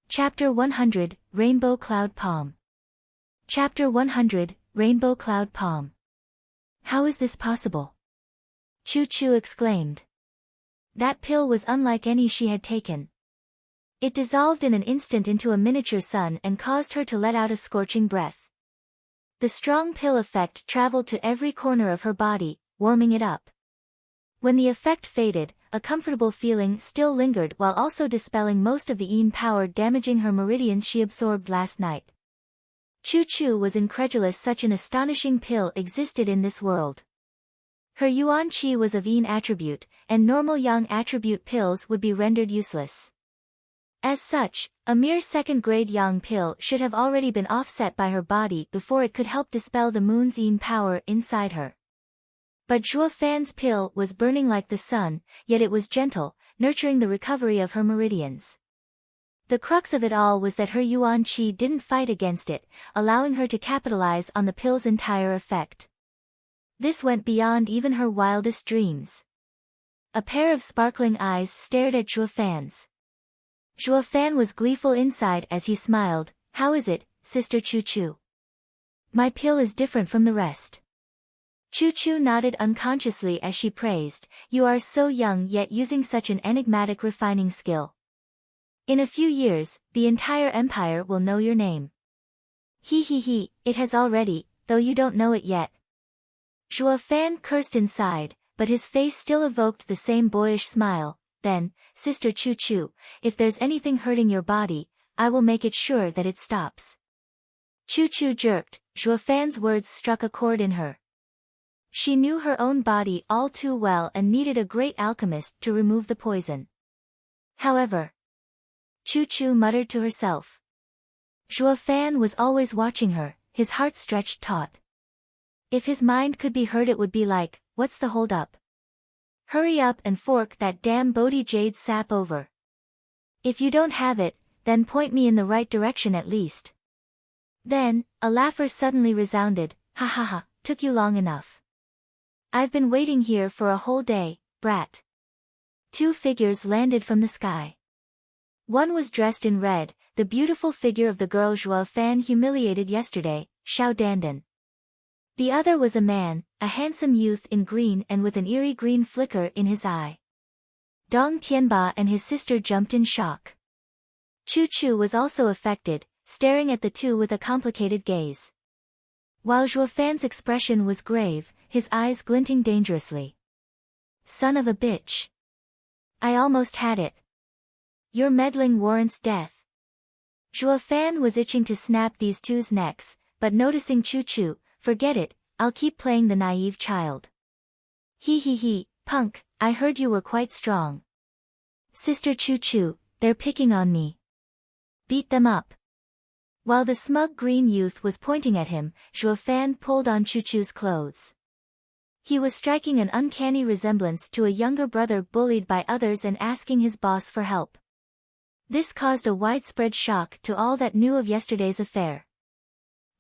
Chapter 100, Rainbow Cloud Palm. Chapter 100, Rainbow Cloud Palm. How is this possible? Chuchu exclaimed. That pill was unlike any she had taken. It dissolved in an instant into a miniature sun and caused her to let out a scorching breath. The strong pill effect traveled to every corner of her body, warming it up. When the effect faded, a comfortable feeling still lingered while also dispelling most of the yin power damaging her meridians she absorbed last night. Chuchu was incredulous such an astonishing pill existed in this world. Her yuan qi was of yin attribute, and normal yang attribute pills would be rendered useless. As such, a mere second-grade yang pill should have already been offset by her body before it could help dispel the moon's yin power inside her. But Zhuo Fan's pill was burning like the sun, yet it was gentle, nurturing the recovery of her meridians. The crux of it all was that her yuan qi didn't fight against it, allowing her to capitalize on the pill's entire effect. This went beyond even her wildest dreams. A pair of sparkling eyes stared at Zhuo Fan's. Zhuo Fan was gleeful inside as he smiled. How is it, Sister Chuchu? My pill is different from the rest. Chuchu nodded unconsciously as she praised, you are so young yet using such an enigmatic refining skill. In a few years, the entire empire will know your name. He, it has already, though you don't know it yet. Zhuo Fan cursed inside, but his face still evoked the same boyish smile. Then, Sister Chuchu, if there's anything hurting your body, I will make it sure that it stops. Chuchu jerked. Zhuo Fan's words struck a chord in her. She knew her own body all too well and needed a great alchemist to remove the poison. However, Chuchu muttered to herself. Zhuo Fan was always watching her, his heart stretched taut. If his mind could be heard it would be like, what's the hold up? Hurry up and fork that damn Bodhi jade sap over. If you don't have it, then point me in the right direction at least. Then, a laugher suddenly resounded. Ha ha ha, took you long enough. I've been waiting here for a whole day, brat. Two figures landed from the sky. One was dressed in red, the beautiful figure of the girl Zhuo Fan humiliated yesterday, Xiao Dandan. The other was a man, a handsome youth in green and with an eerie green flicker in his eye. Dong Tianba and his sister jumped in shock. Chuchu was also affected, staring at the two with a complicated gaze. While Zhuo Fan's expression was grave, his eyes glinting dangerously. Son of a bitch. I almost had it. Your meddling warrants death. Zhuo Fan was itching to snap these two's necks, but noticing Chuchu, forget it, I'll keep playing the naive child. He, punk, I heard you were quite strong. Sister Chuchu, they're picking on me. Beat them up. While the smug green youth was pointing at him, Zhuo Fan pulled on Chuchu's clothes. He was striking an uncanny resemblance to a younger brother bullied by others and asking his boss for help. This caused a widespread shock to all that knew of yesterday's affair.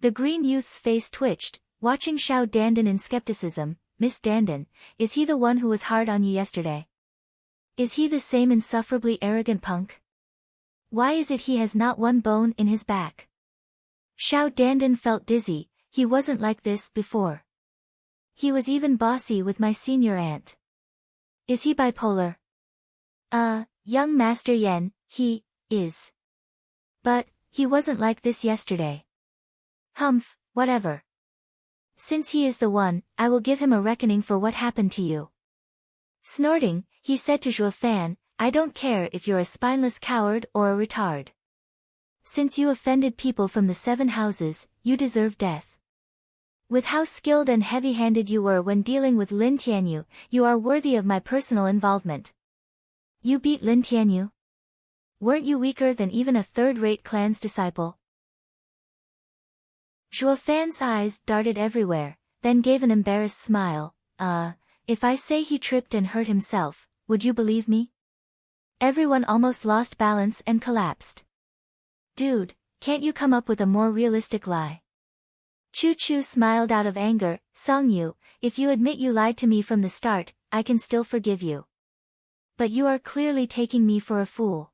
The green youth's face twitched, watching Xiao Dandan in skepticism. Miss Dandan, is he the one who was hard on you yesterday? Is he the same insufferably arrogant punk? Why is it he has not one bone in his back? Xiao Dandan felt dizzy, he wasn't like this before. He was even bossy with my senior aunt. Is he bipolar? Young Master Yan, he is. But he wasn't like this yesterday. Humph, whatever. Since he is the one, I will give him a reckoning for what happened to you. Snorting, he said to Zhuo Fan, I don't care if you're a spineless coward or a retard. Since you offended people from the 7 houses, you deserve death. With how skilled and heavy-handed you were when dealing with Lin Tianyu, you are worthy of my personal involvement. You beat Lin Tianyu? Weren't you weaker than even a third-rate clan's disciple? Zhuo Fan's eyes darted everywhere, then gave an embarrassed smile. If I say he tripped and hurt himself, would you believe me? Everyone almost lost balance and collapsed. Dude, can't you come up with a more realistic lie? Chuchu smiled out of anger. Songyu, if you admit you lied to me from the start, I can still forgive you. But you are clearly taking me for a fool.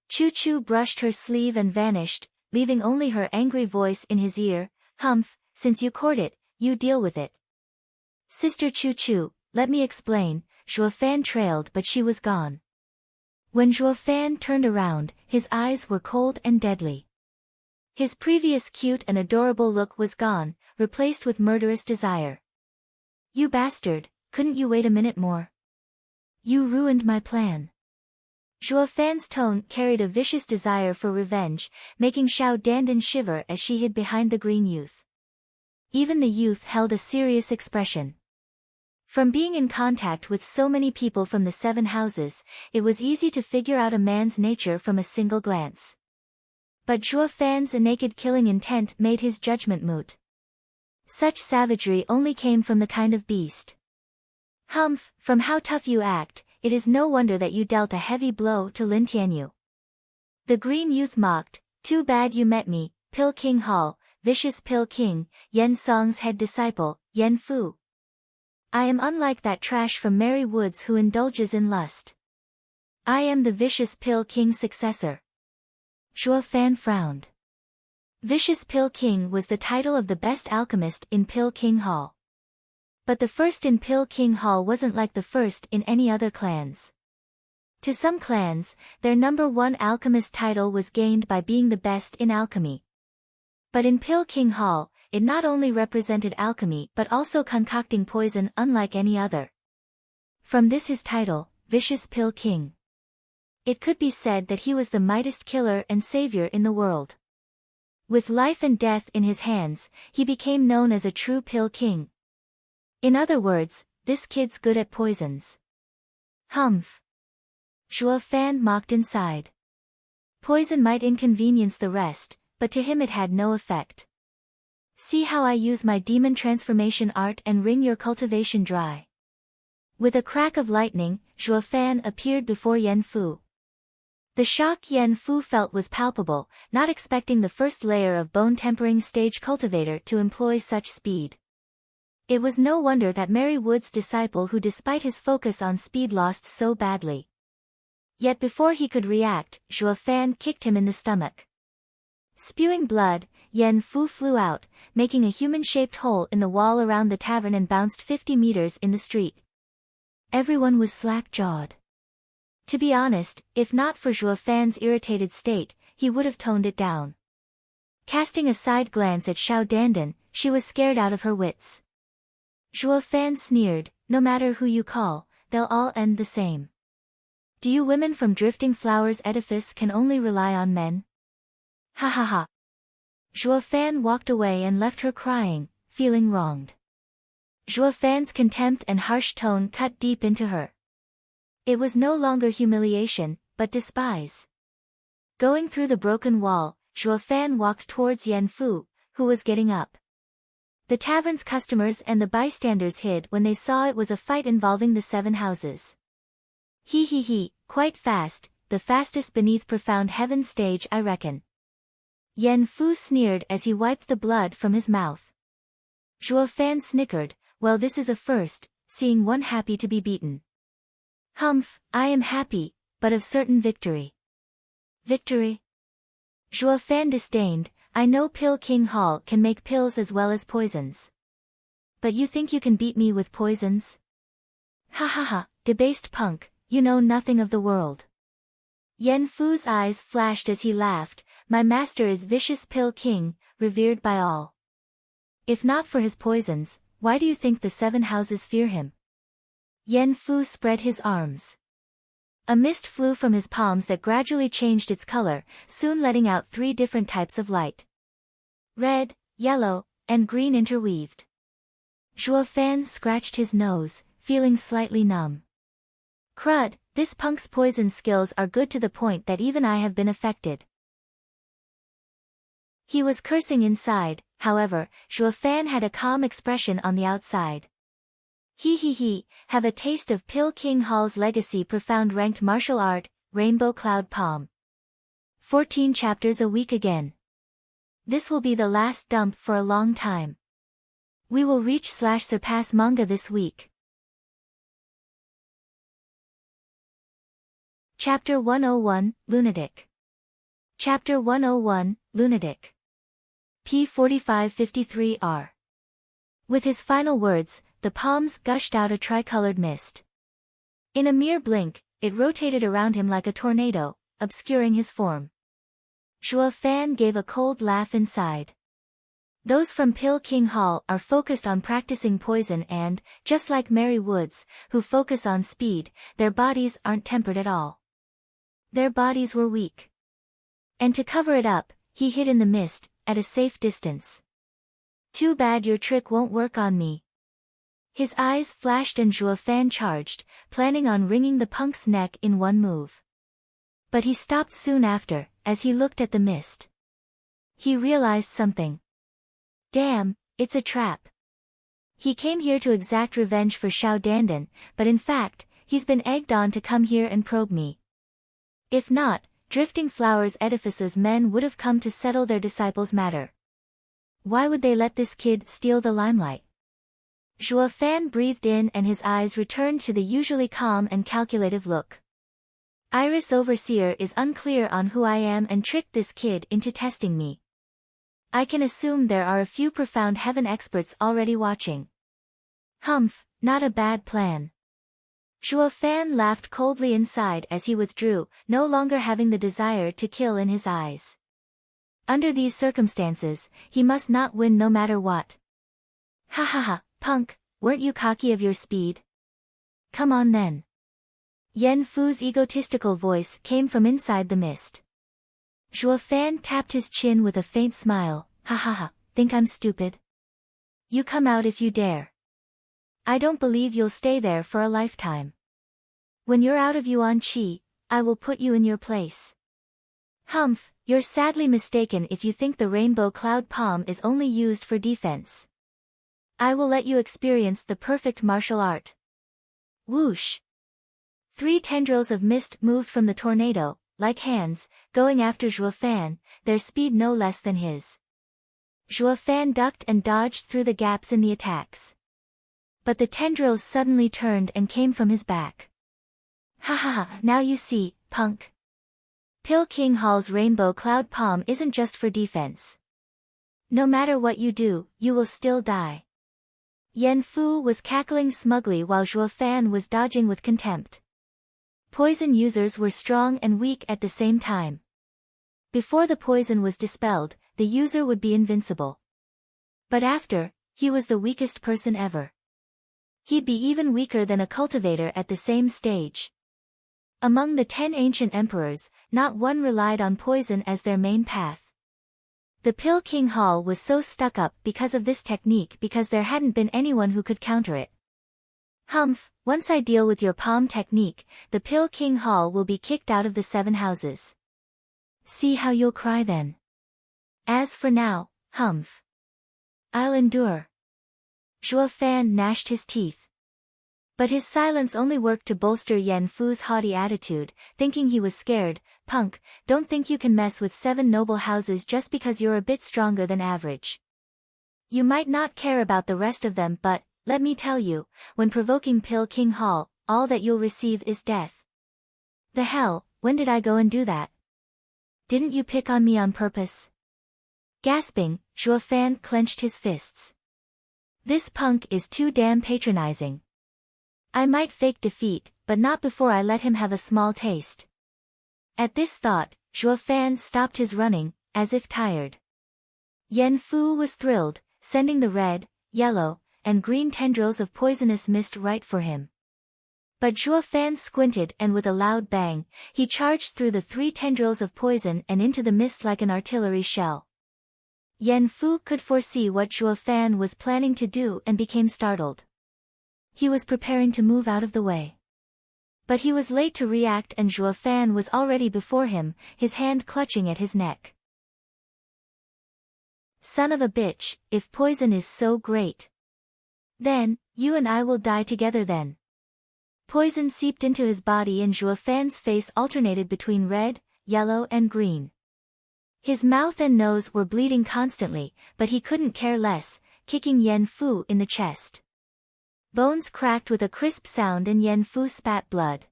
Chuchu brushed her sleeve and vanished, leaving only her angry voice in his ear. Humph, since you court it, you deal with it. Sister Chuchu, let me explain. Zhuo Fan trailed but she was gone. When Zhuo Fan turned around, his eyes were cold and deadly. His previous cute and adorable look was gone, replaced with murderous desire. You bastard, couldn't you wait a minute more? You ruined my plan. Zhuo Fan's tone carried a vicious desire for revenge, making Xiao Dandan shiver as she hid behind the green youth. Even the youth held a serious expression. From being in contact with so many people from the 7 houses, it was easy to figure out a man's nature from a single glance. But Zhuo Fan's naked killing intent made his judgment moot. Such savagery only came from the kind of beast. Humph, from how tough you act, it is no wonder that you dealt a heavy blow to Lin Tianyu. The green youth mocked, too bad you met me, Pill King Hall, vicious Pill King, Yen Song's head disciple, Yen Fu. I am unlike that trash from Merry Woods who indulges in lust. I am the vicious Pill King's successor. Zhuo Fan frowned. Vicious Pill King was the title of the best alchemist in Pill King Hall. But the first in Pill King Hall wasn't like the first in any other clans. To some clans, their #1 alchemist title was gained by being the best in alchemy. But in Pill King Hall, it not only represented alchemy but also concocting poison unlike any other. From this his title, Vicious Pill King. It could be said that he was the mightiest killer and savior in the world. With life and death in his hands, he became known as a true Pill King. In other words, this kid's good at poisons. Humph. Zhuo Fan mocked inside. Poison might inconvenience the rest, but to him it had no effect. See how I use my demon transformation art and wring your cultivation dry. With a crack of lightning, Zhuo Fan appeared before Yen Fu. The shock Yen Fu felt was palpable, not expecting the first layer of bone-tempering stage cultivator to employ such speed. It was no wonder that Merry Wood's disciple who despite his focus on speed lost so badly. Yet before he could react, Zhuo Fan kicked him in the stomach. Spewing blood, Yen Fu flew out, making a human-shaped hole in the wall around the tavern and bounced 50 meters in the street. Everyone was slack-jawed. To be honest, if not for Zhuo Fan's irritated state, he would have toned it down. Casting a side glance at Xiao Dandan, she was scared out of her wits. Zhuo Fan sneered, no matter who you call, they'll all end the same. Do you women from Drifting Flowers Edifice can only rely on men? Ha ha ha. Zhuo Fan walked away and left her crying, feeling wronged. Zhuo Fan's contempt and harsh tone cut deep into her. It was no longer humiliation, but despise. Going through the broken wall, Zhuo Fan walked towards Yen Fu, who was getting up. The tavern's customers and the bystanders hid when they saw it was a fight involving the 7 houses. He, quite fast, the fastest beneath profound heaven's stage I reckon. Yen Fu sneered as he wiped the blood from his mouth. Zhuo Fan snickered, well this is a first, seeing one happy to be beaten. Humph, I am happy, but of certain victory. Victory? Zhuo Fan disdained, I know Pill King Hall can make pills as well as poisons. But you think you can beat me with poisons? Ha ha ha, debased punk, you know nothing of the world. Yen Fu's eyes flashed as he laughed. My master is vicious Pill King, revered by all. If not for his poisons, why do you think the 7 houses fear him? Yen Fu spread his arms. A mist flew from his palms that gradually changed its color, soon letting out 3 different types of light. Red, yellow, and green interweaved. Zhuo Fan scratched his nose, feeling slightly numb. Crud, this punk's poison skills are good to the point that even I have been affected. He was cursing inside, however, Zhuo Fan had a calm expression on the outside. He, have a taste of Pill King Hall's legacy. Profound ranked martial art, Rainbow Cloud Palm. 14 chapters a week again. This will be the last dump for a long time. We will reach/surpass manga this week. Chapter 101, Lunatic. Chapter 101, Lunatic. P 4553R. With his final words, the palms gushed out a tricolored mist. In a mere blink, it rotated around him like a tornado, obscuring his form. Zhuo Fan gave a cold laugh inside. Those from Pill King Hall are focused on practicing poison and, just like Mary Woods, who focus on speed, their bodies aren't tempered at all. Their bodies were weak. And to cover it up, he hid in the mist, at a safe distance. Too bad your trick won't work on me. His eyes flashed and Zhuo Fan charged, planning on wringing the punk's neck in one move. But he stopped soon after, as he looked at the mist. He realized something. Damn, it's a trap. He came here to exact revenge for Xiao Dandan, but in fact, he's been egged on to come here and probe me. If not, Drifting Flowers Edifice's men would have come to settle their disciples' matter. Why would they let this kid steal the limelight? Zhuo Fan breathed in and his eyes returned to the usually calm and calculative look. Iris Overseer is unclear on who I am and tricked this kid into testing me. I can assume there are a few profound heaven experts already watching. Humph, not a bad plan. Zhuo Fan laughed coldly inside as he withdrew, no longer having the desire to kill in his eyes. Under these circumstances, he must not win no matter what. Ha ha ha, punk, weren't you cocky of your speed? Come on then. Yen Fu's egotistical voice came from inside the mist. Zhuo Fan tapped his chin with a faint smile. Ha ha ha, think I'm stupid? You come out if you dare. I don't believe you'll stay there for a lifetime. When you're out of Yuan Qi, I will put you in your place. Humph, you're sadly mistaken if you think the Rainbow Cloud Palm is only used for defense. I will let you experience the perfect martial art. Whoosh! 3 tendrils of mist moved from the tornado, like hands, going after Zhuo Fan, their speed no less than his. Zhuo Fan ducked and dodged through the gaps in the attacks. But the tendrils suddenly turned and came from his back. Ha ha ha, now you see, punk. Pill King Hall's Rainbow Cloud Palm isn't just for defense. No matter what you do, you will still die. Yen Fu was cackling smugly while Zhuo Fan was dodging with contempt. Poison users were strong and weak at the same time. Before the poison was dispelled, the user would be invincible. But after, he was the weakest person ever. He'd be even weaker than a cultivator at the same stage. Among the 10 ancient emperors, not one relied on poison as their main path. The Pill King Hall was so stuck up because of this technique because there hadn't been anyone who could counter it. Humph, once I deal with your palm technique, the Pill King Hall will be kicked out of the 7 houses. See how you'll cry then. As for now, humph. I'll endure. Zhuo Fan gnashed his teeth. But his silence only worked to bolster Yen Fu's haughty attitude, thinking he was scared. Punk, don't think you can mess with 7 noble houses just because you're a bit stronger than average. You might not care about the rest of them but, let me tell you, when provoking Pill King Hall, all that you'll receive is death. The hell, when did I go and do that? Didn't you pick on me on purpose? Gasping, Zhuo Fan clenched his fists. This punk is too damn patronizing. I might fake defeat, but not before I let him have a small taste. At this thought, Zhuo Fan stopped his running, as if tired. Yan Fu was thrilled, sending the red, yellow, and green tendrils of poisonous mist right for him. But Zhuo Fan squinted and with a loud bang, he charged through the 3 tendrils of poison and into the mist like an artillery shell. Yan Fu could foresee what Zhuo Fan was planning to do and became startled. He was preparing to move out of the way. But he was late to react and Zhuo Fan was already before him, his hand clutching at his neck. Son of a bitch, if poison is so great. Then, you and I will die together then. Poison seeped into his body and Zhuo Fan's face alternated between red, yellow and green. His mouth and nose were bleeding constantly, but he couldn't care less, kicking Yan Fu in the chest. Bones cracked with a crisp sound and Yan Fu spat blood.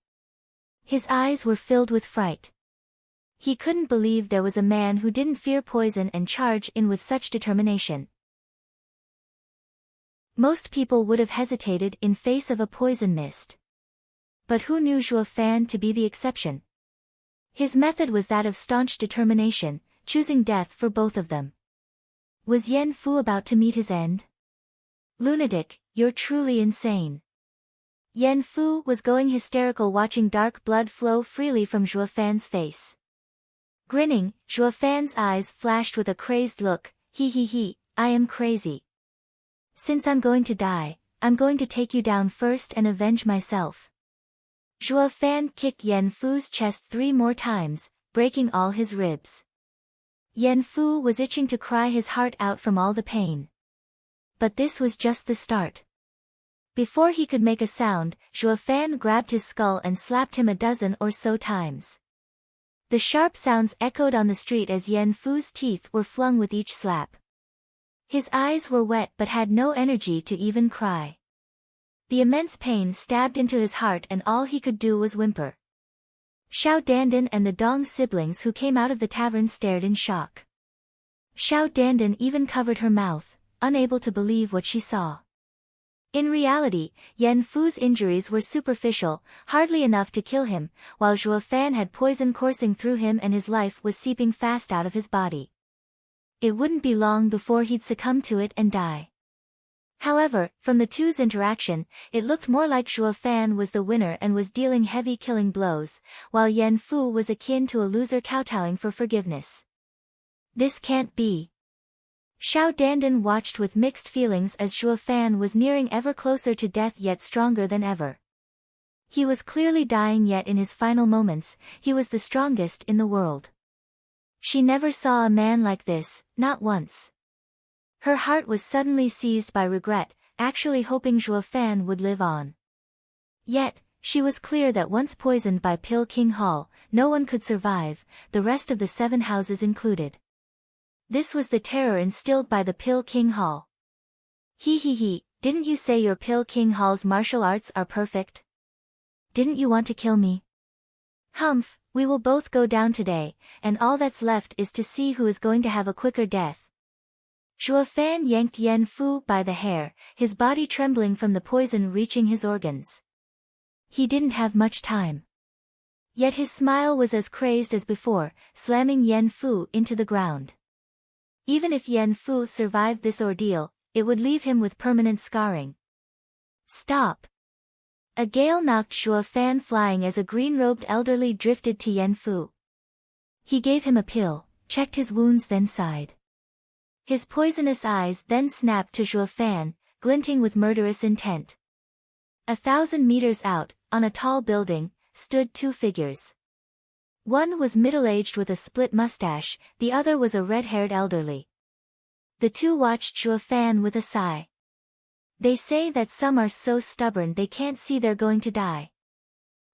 His eyes were filled with fright. He couldn't believe there was a man who didn't fear poison and charge in with such determination. Most people would have hesitated in face of a poison mist. But who knew Zhuo Fan to be the exception? His method was that of staunch determination, choosing death for both of them. Was Yan Fu about to meet his end? Lunatic, you're truly insane. Yan Fu was going hysterical watching dark blood flow freely from Zhuo Fan's face. Grinning, Zhuo Fan's eyes flashed with a crazed look, he, I am crazy. Since I'm going to die, I'm going to take you down first and avenge myself. Zhuo Fan kicked Yan Fu's chest 3 more times, breaking all his ribs. Yan Fu was itching to cry his heart out from all the pain. But this was just the start. Before he could make a sound, Zhuo Fan grabbed his skull and slapped him a dozen or so times. The sharp sounds echoed on the street as Yan Fu's teeth were flung with each slap. His eyes were wet but had no energy to even cry. The immense pain stabbed into his heart and all he could do was whimper. Xiao Dandan and the Dong siblings who came out of the tavern stared in shock. Xiao Dandan even covered her mouth, unable to believe what she saw. In reality, Yan Fu's injuries were superficial, hardly enough to kill him, while Zhuo Fan had poison coursing through him and his life was seeping fast out of his body. It wouldn't be long before he'd succumb to it and die. However, from the two's interaction, it looked more like Zhuo Fan was the winner and was dealing heavy killing blows, while Yan Fu was akin to a loser kowtowing for forgiveness. This can't be. Xiao Dandan watched with mixed feelings as Zhuo Fan was nearing ever closer to death yet stronger than ever. He was clearly dying yet in his final moments, he was the strongest in the world. She never saw a man like this, not once. Her heart was suddenly seized by regret, actually hoping Zhuo Fan would live on. Yet, she was clear that once poisoned by Qingcheng Hall, no one could survive, the rest of the 7 houses included. This was the terror instilled by the Qingcheng Hall. He, didn't you say your Qingcheng Hall's martial arts are perfect? Didn't you want to kill me? Humph, we will both go down today, and all that's left is to see who is going to have a quicker death. Zhuo Fan yanked Yan Fu by the hair, his body trembling from the poison reaching his organs. He didn't have much time. Yet his smile was as crazed as before, slamming Yan Fu into the ground. Even if Yan Fu survived this ordeal, it would leave him with permanent scarring. Stop! A gale knocked Zhuo Fan flying as a green-robed elderly drifted to Yan Fu. He gave him a pill, checked his wounds then sighed. His poisonous eyes then snapped to Zhuo Fan, glinting with murderous intent. 1,000 meters out, on a tall building, stood 2 figures. One was middle-aged with a split mustache, the other was a red-haired elderly. The two watched Zhuo Fan with a sigh. They say that some are so stubborn they can't see they're going to die.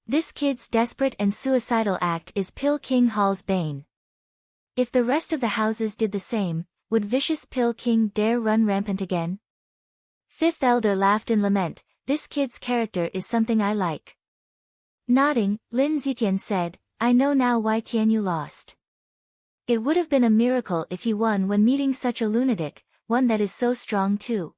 This kid's desperate and suicidal act is Qingcheng Hall's bane. If the rest of the houses did the same, would vicious Qingcheng dare run rampant again? 5th elder laughed in lament, this kid's character is something I like. Nodding, Lin Zitian said, I know now why Tianyu lost. It would have been a miracle if he won when meeting such a lunatic, one that is so strong too.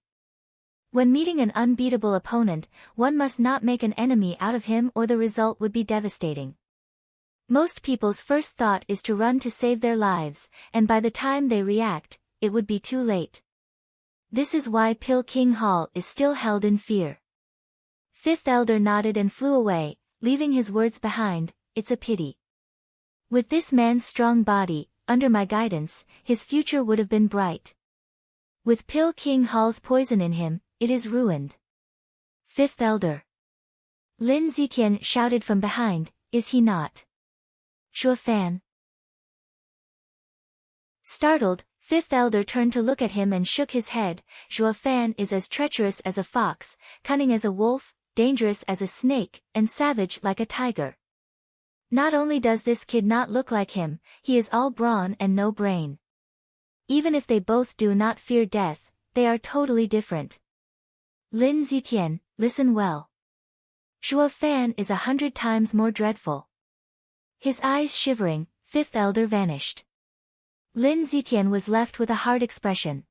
When meeting an unbeatable opponent, one must not make an enemy out of him or the result would be devastating. Most people's first thought is to run to save their lives, and by the time they react, it would be too late. This is why Qingcheng Hall is still held in fear. Fifth Elder nodded and flew away, leaving his words behind. It's a pity. With this man's strong body, under my guidance, his future would have been bright. With Qingcheng Hall's poison in him, it is ruined. Fifth Elder. Lin Zitian shouted from behind, is he not? Fan. Startled, Fifth Elder turned to look at him and shook his head. Fan is as treacherous as a fox, cunning as a wolf, dangerous as a snake, and savage like a tiger. Not only does this kid not look like him, he is all brawn and no brain. Even if they both do not fear death, they are totally different. Lin Zitian, listen well. Fan is 100 times more dreadful. His eyes shivering, Fifth Elder vanished. Lin Zitian was left with a hard expression.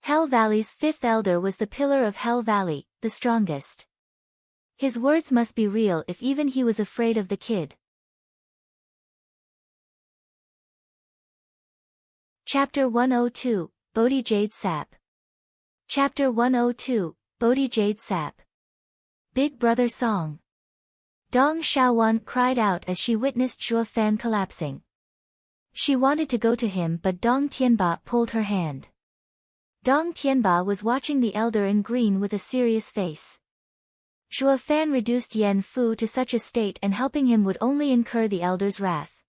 Hell Valley's Fifth Elder was the pillar of Hell Valley, the strongest. His words must be real if even he was afraid of the kid. Chapter 102, Bodhi Jade Sap. Chapter 102, Bodhi Jade Sap. Big Brother Song. Dong Xiaowan cried out as she witnessed Fan collapsing. She wanted to go to him but Dong Tianba pulled her hand. Dong Tianba was watching the elder in green with a serious face. Fan reduced Yan Fu to such a state and helping him would only incur the elder's wrath.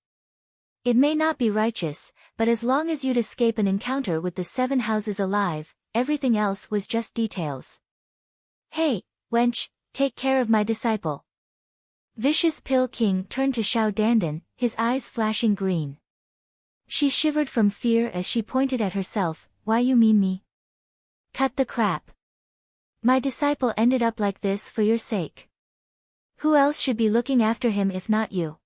It may not be righteous, but as long as you'd escape an encounter with the 7 houses alive, everything else was just details. Hey, wench, take care of my disciple. Vicious Qingcheng turned to Xiao Dandan, his eyes flashing green. She shivered from fear as she pointed at herself, why you mean me? Cut the crap. My disciple ended up like this for your sake. Who else should be looking after him if not you?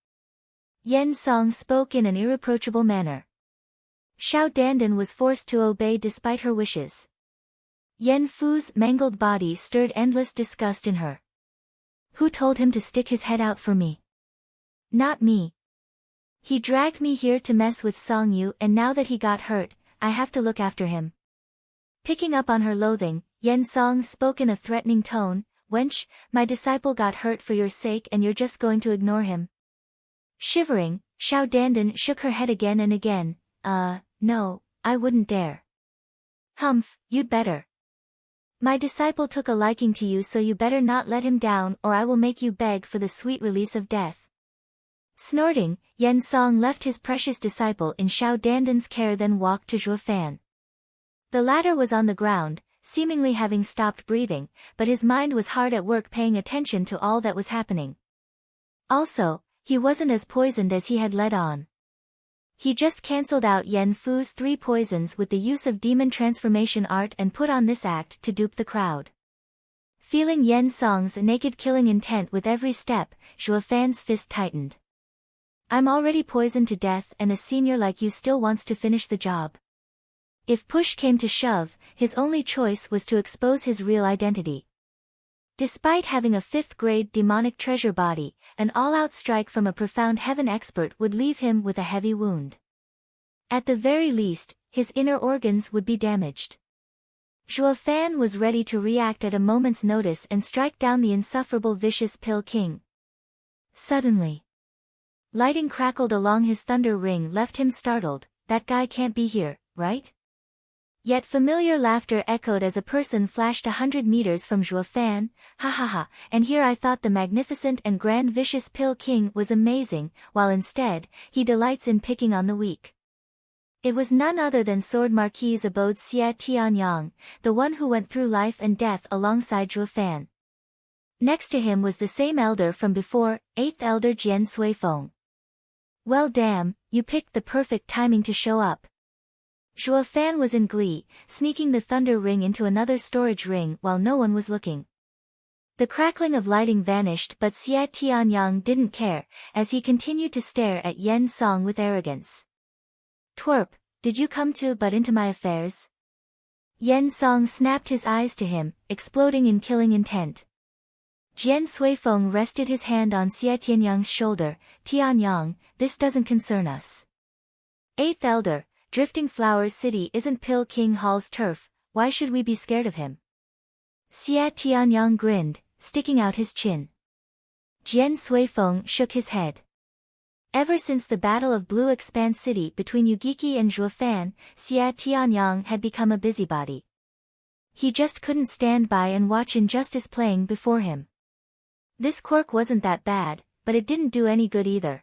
Yen Song spoke in an irreproachable manner. Xiao Dandan was forced to obey despite her wishes. Yen Fu's mangled body stirred endless disgust in her. Who told him to stick his head out for me? Not me. He dragged me here to mess with Song Yu and now that he got hurt, I have to look after him. Picking up on her loathing, Yen Song spoke in a threatening tone, wench, my disciple got hurt for your sake and you're just going to ignore him. Shivering, Xiao Dandan shook her head again and again, no, I wouldn't dare. Humph, you'd better. My disciple took a liking to you so you better not let him down or I will make you beg for the sweet release of death. Snorting, Yen Song left his precious disciple in Xiao Dandan's care then walked to Fan. The latter was on the ground, seemingly having stopped breathing, but his mind was hard at work paying attention to all that was happening. Also, he wasn't as poisoned as he had let on. He just cancelled out Yen Fu's 3 poisons with the use of demon transformation art and put on this act to dupe the crowd. Feeling Yen Song's naked killing intent with every step, Fan's fist tightened. I'm already poisoned to death and a senior like you still wants to finish the job. If push came to shove, his only choice was to expose his real identity. Despite having a 5th-grade demonic treasure body, an all-out strike from a profound heaven expert would leave him with a heavy wound. At the very least, his inner organs would be damaged. Fan was ready to react at a moment's notice and strike down the insufferable vicious Qingcheng. Suddenly, lighting crackled along his thunder ring left him startled, that guy can't be here, right? Yet familiar laughter echoed as a person flashed 100 meters from Fan, ha ha ha, and here I thought the magnificent and grand vicious Qingcheng was amazing, while instead, he delights in picking on the weak. It was none other than Sword Marquis Abode Xie Tianyang, the one who went through life and death alongside Fan. Next to him was the same elder from before, 8th Elder Jian Suifeng. Well damn, you picked the perfect timing to show up. Fan was in glee, sneaking the thunder ring into another storage ring while no one was looking. The crackling of lighting vanished but Xie Tianyang didn't care, as he continued to stare at Yen Song with arrogance. Twerp, did you come to butt into my affairs? Yen Song snapped his eyes to him, exploding in killing intent. Jian Suifeng rested his hand on Xie Tianyang's shoulder. Tianyang, this doesn't concern us. 8th Elder, Drifting Flowers City isn't Pill King Hall's turf, why should we be scared of him? Xie Tianyang grinned, sticking out his chin. Jian Suifeng shook his head. Ever since the Battle of Blue Expanse City between Yugiki and Zhuofan, Xie Tianyang had become a busybody. He just couldn't stand by and watch injustice playing before him. This quirk wasn't that bad, but it didn't do any good either.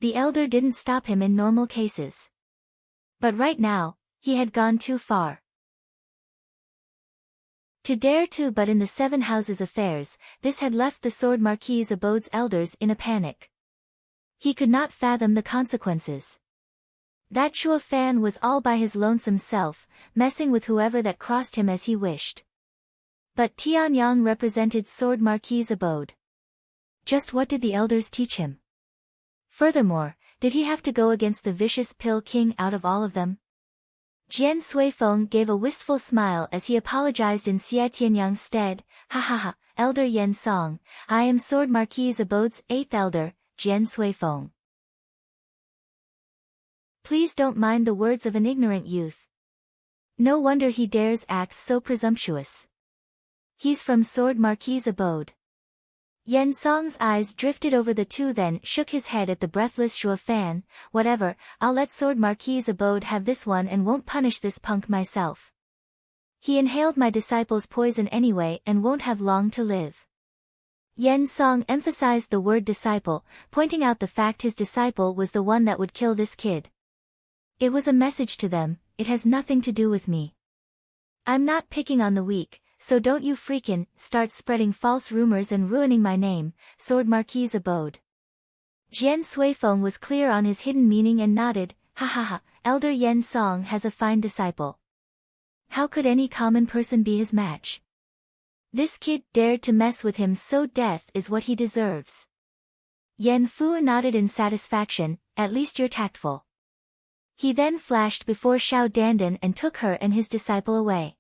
The elder didn't stop him in normal cases. But right now, he had gone too far. To dare to but in the Seven Houses affairs, this had left the Sword Marquis Abode's elders in a panic. He could not fathom the consequences. That Zhuofan was all by his lonesome self, messing with whoever that crossed him as he wished. But Tianyang represented Sword Marquis Abode. Just what did the elders teach him? Furthermore, did he have to go against the vicious Pill King out of all of them? Jian Suifeng gave a wistful smile as he apologized in Xie Tianyang's stead. Ha ha ha, Elder Yen Song, I am Sword Marquis Abode's 8th Elder, Jian Suifeng. Please don't mind the words of an ignorant youth. No wonder he dares act so presumptuous. He's from Sword Marquis Abode. Yen Song's eyes drifted over the two, then shook his head at the breathless Zhuofan. Whatever, I'll let Sword Marquis Abode have this one and won't punish this punk myself. He inhaled my disciple's poison anyway and won't have long to live. Yen Song emphasized the word disciple, pointing out the fact his disciple was the one that would kill this kid. It was a message to them, it has nothing to do with me. I'm not picking on the weak, so don't you freakin' start spreading false rumors and ruining my name, Sword Marquis Abode. Jian Suifeng was clear on his hidden meaning and nodded. Ha ha ha, Elder Yen Song has a fine disciple. How could any common person be his match? This kid dared to mess with him, so death is what he deserves. Yen Fu nodded in satisfaction, at least you're tactful. He then flashed before Xiao Dandan and took her and his disciple away.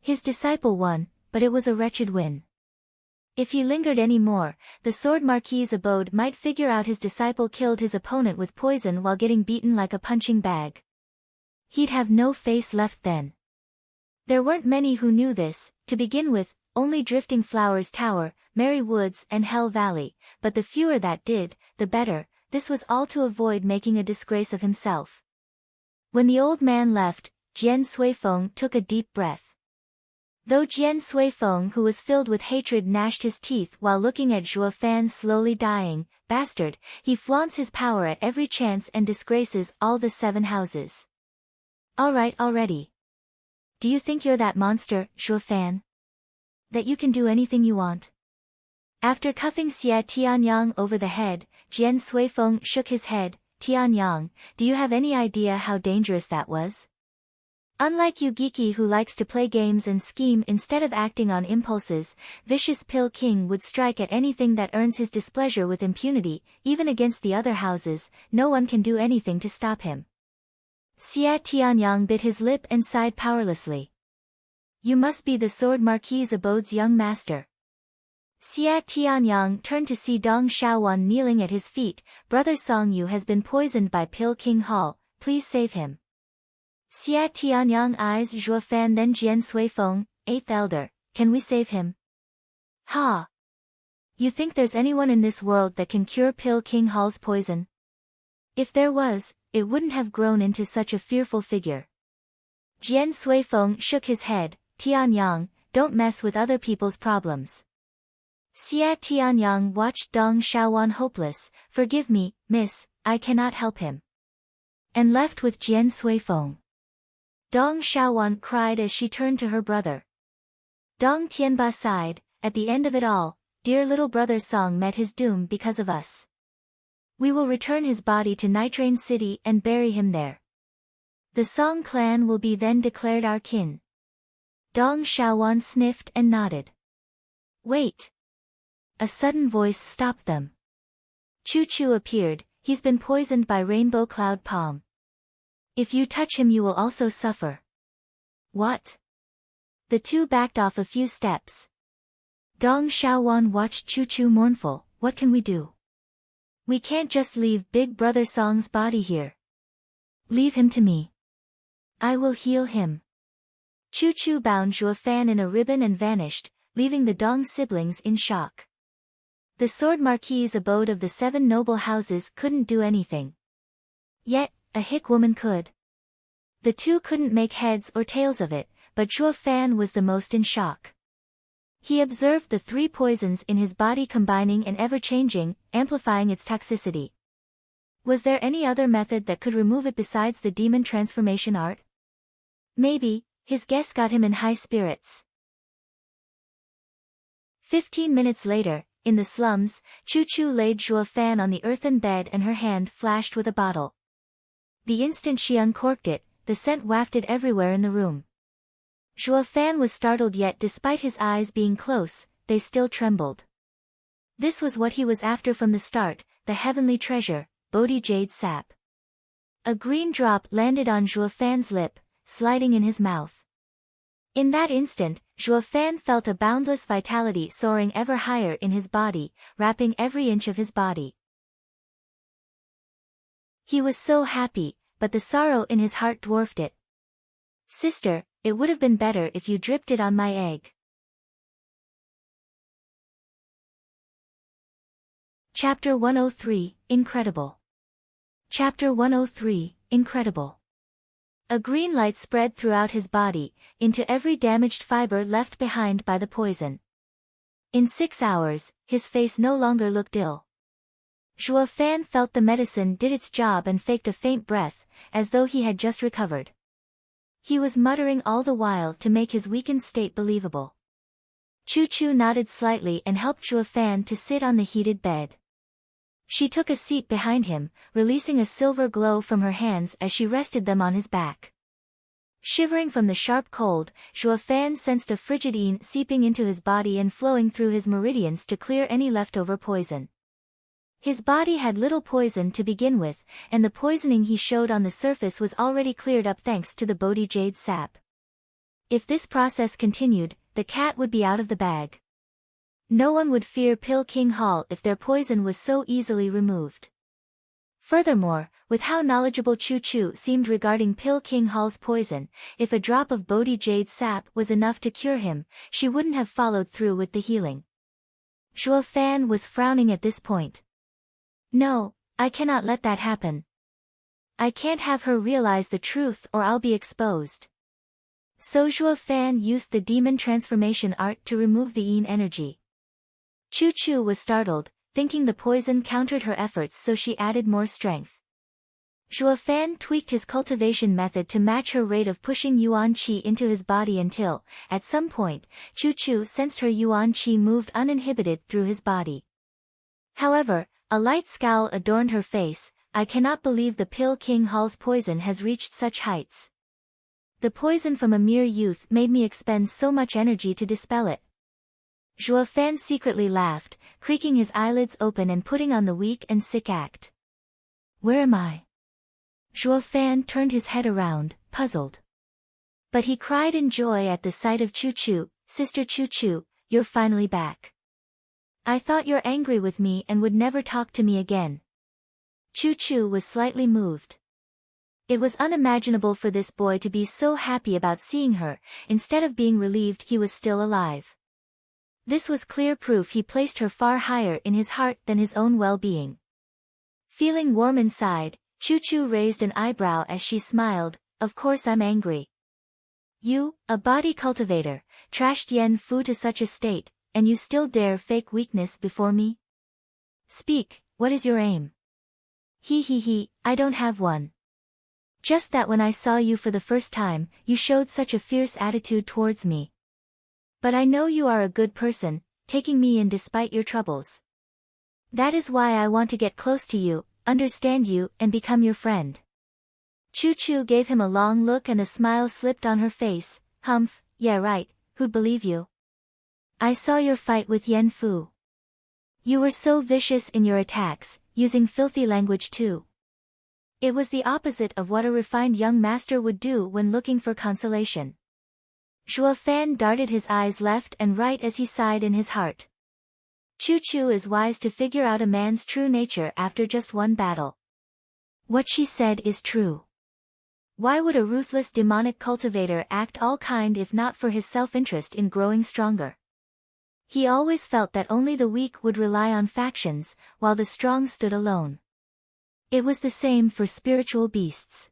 His disciple won, but it was a wretched win. If he lingered any more, the Sword Marquis Abode might figure out his disciple killed his opponent with poison while getting beaten like a punching bag. He'd have no face left then. There weren't many who knew this, to begin with, only Drifting Flowers Tower, Merry Woods and Hell Valley, but the fewer that did, the better. This was all to avoid making a disgrace of himself. When the old man left, Jian Suifeng took a deep breath. Though Jian Suifeng, who was filled with hatred, gnashed his teeth while looking at Zhuofan slowly dying, bastard, he flaunts his power at every chance and disgraces all the 7 houses. Alright already. Do you think you're that monster, Zhuofan? That you can do anything you want? After cuffing Xie Tianyang over the head, Jian Suifeng shook his head. Tianyang, do you have any idea how dangerous that was? Unlike Yugiki, who likes to play games and scheme instead of acting on impulses, vicious Pill King would strike at anything that earns his displeasure with impunity, even against the other houses. No one can do anything to stop him. Xie Tianyang bit his lip and sighed powerlessly. You must be the Sword Marquis Abode's young master. Xie Tianyang turned to see Dong Xiaowan kneeling at his feet. Brother Songyu has been poisoned by Pill King Hall, please save him. Xie Tianyang eyes Zhuofan, then Jian Suifeng, 8th Elder, can we save him? Ha! You think there's anyone in this world that can cure Pill King Hall's poison? If there was, it wouldn't have grown into such a fearful figure. Jian Suifeng shook his head. Tianyang, don't mess with other people's problems. Xie Tianyang watched Dong Xiaowan hopeless. Forgive me, miss, I cannot help him. And left with Jian Suifeng. Dong Xiaowan cried as she turned to her brother. Dong Tianba sighed. At the end of it all, dear little brother Song met his doom because of us. We will return his body to Nitrain City and bury him there. The Song clan will be then declared our kin. Dong Xiaowan sniffed and nodded. Wait. A sudden voice stopped them. Chuchu appeared. He's been poisoned by Rainbow Cloud Palm. If you touch him you will also suffer. What? The two backed off a few steps. Dong Xiaowan watched Chuchu mournful. What can we do? We can't just leave Big Brother Song's body here. Leave him to me. I will heal him. Chuchu bound Zhuofan in a ribbon and vanished, leaving the Dong siblings in shock. The Sword Marquis's abode of the 7 noble houses couldn't do anything. Yet, a hick woman could. The two couldn't make heads or tails of it, but Zhuofan was the most in shock. He observed the 3 poisons in his body combining and ever-changing, amplifying its toxicity. Was there any other method that could remove it besides the demon transformation art? Maybe. His guess got him in high spirits. 15 minutes later, in the slums, Chuchu laid Zhuofan on the earthen bed and her hand flashed with a bottle. The instant she uncorked it, the scent wafted everywhere in the room. Zhuofan was startled, yet despite his eyes being close, they still trembled. This was what he was after from the start, the heavenly treasure, Bodhi Jade sap. A green drop landed on Zhuofan's lip, sliding in his mouth. In that instant, Zhuofan felt a boundless vitality soaring ever higher in his body, wrapping every inch of his body. He was so happy, but the sorrow in his heart dwarfed it. Sister, it would have been better if you dripped it on my egg. Chapter 103, Incredible. Chapter 103, Incredible. A green light spread throughout his body, into every damaged fiber left behind by the poison. In 6 hours, his face no longer looked ill. Zhuofan felt the medicine did its job and faked a faint breath, as though he had just recovered. He was muttering all the while to make his weakened state believable. Chuchu nodded slightly and helped Zhuofan to sit on the heated bed. She took a seat behind him, releasing a silver glow from her hands as she rested them on his back. Shivering from the sharp cold, Zhuofan sensed a frigidine seeping into his body and flowing through his meridians to clear any leftover poison. His body had little poison to begin with, and the poisoning he showed on the surface was already cleared up thanks to the Bodhi Jade sap. If this process continued, the cat would be out of the bag. No one would fear Qingcheng Hall if their poison was so easily removed. Furthermore, with how knowledgeable Chuchu seemed regarding Qingcheng Hall's poison, if a drop of Bodhi Jade sap was enough to cure him, she wouldn't have followed through with the healing. Zhuofan was frowning at this point. No, I cannot let that happen. I can't have her realize the truth or I'll be exposed. So Zhuofan used the demon transformation art to remove the yin energy. Chuchu was startled, thinking the poison countered her efforts, so she added more strength. Zhuofan tweaked his cultivation method to match her rate of pushing yuan qi into his body until, at some point, Chuchu sensed her yuan qi moved uninhibited through his body. However, a light scowl adorned her face. I cannot believe the Qingcheng Hall's poison has reached such heights. The poison from a mere youth made me expend so much energy to dispel it. Zhuofan secretly laughed, creaking his eyelids open and putting on the weak and sick act. Where am I? Zhuofan turned his head around, puzzled. But he cried in joy at the sight of Chuchu. Sister Chuchu, you're finally back. I thought you're angry with me and would never talk to me again. Chuchu was slightly moved. It was unimaginable for this boy to be so happy about seeing her. Instead of being relieved he was still alive. This was clear proof he placed her far higher in his heart than his own well-being. Feeling warm inside, Chuchu raised an eyebrow as she smiled. Of course I'm angry. You, a body cultivator, trashed Yen Fu to such a state, and you still dare fake weakness before me? Speak, what is your aim? He, I don't have one. Just that when I saw you for the first time, you showed such a fierce attitude towards me. But I know you are a good person, taking me in despite your troubles. That is why I want to get close to you, understand you, and become your friend. Chuchu gave him a long look and a smile slipped on her face. Humph, yeah right, who'd believe you? I saw your fight with Yen Fu. You were so vicious in your attacks, using filthy language too. It was the opposite of what a refined young master would do when looking for consolation. Zhuo Fan darted his eyes left and right as he sighed in his heart. Chuchu is wise to figure out a man's true nature after just one battle. What she said is true. Why would a ruthless demonic cultivator act all kind if not for his self-interest in growing stronger? He always felt that only the weak would rely on factions, while the strong stood alone. It was the same for spiritual beasts.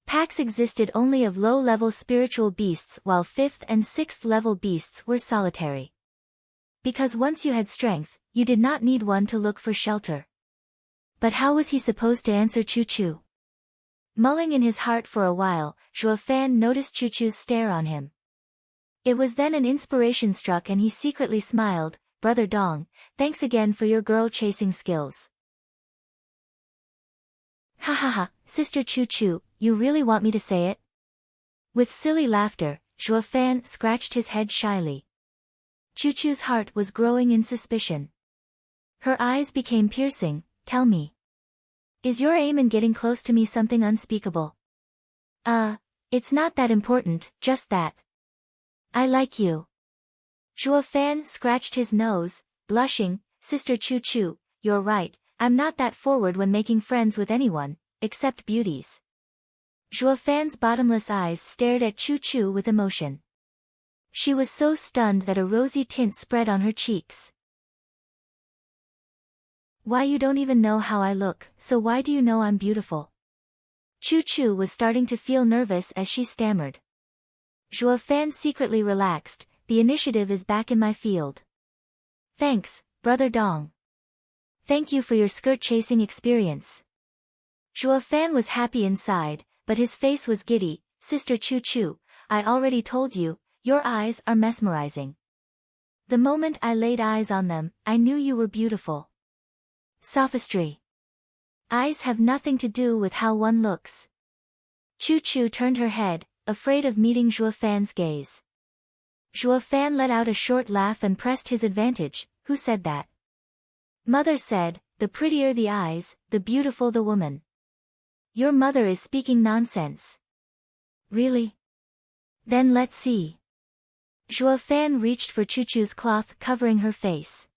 Packs existed only of low-level spiritual beasts while 5th and 6th level beasts were solitary. Because once you had strength, you did not need one to look for shelter. But how was he supposed to answer Chuchu? Mulling in his heart for a while, Zhuo Fan noticed Chuchu's stare on him. It was then an inspiration struck and he secretly smiled. Brother Dong, thanks again for your girl-chasing skills. Ha ha ha, Sister Chuchu, you really want me to say it? With silly laughter, Zhuo Fan scratched his head shyly. Chuchu's heart was growing in suspicion. Her eyes became piercing. Tell me. Is your aim in getting close to me something unspeakable? It's not that important, just that. I like you. Zhuo Fan scratched his nose, blushing. Sister Chuchu, you're right, I'm not that forward when making friends with anyone, except beauties. Zhuo Fan's bottomless eyes stared at Chuchu with emotion. She was so stunned that a rosy tint spread on her cheeks. Why, you don't even know how I look, so why do you know I'm beautiful? Chuchu was starting to feel nervous as she stammered. Zhuo Fan secretly relaxed. The initiative is back in my field. Thanks, Brother Dong. Thank you for your skirt-chasing experience. Zhuo Fan was happy inside, but his face was giddy. Sister Chuchu, I already told you, your eyes are mesmerizing. The moment I laid eyes on them, I knew you were beautiful. Sophistry. Eyes have nothing to do with how one looks. Chuchu turned her head, afraid of meeting Zhuo Fan's gaze. Zhuo Fan let out a short laugh and pressed his advantage. Who said that? Mother said, the prettier the eyes, the beautiful the woman. Your mother is speaking nonsense. Really? Then let's see. Zhuo Fan reached for Chuchu's cloth covering her face.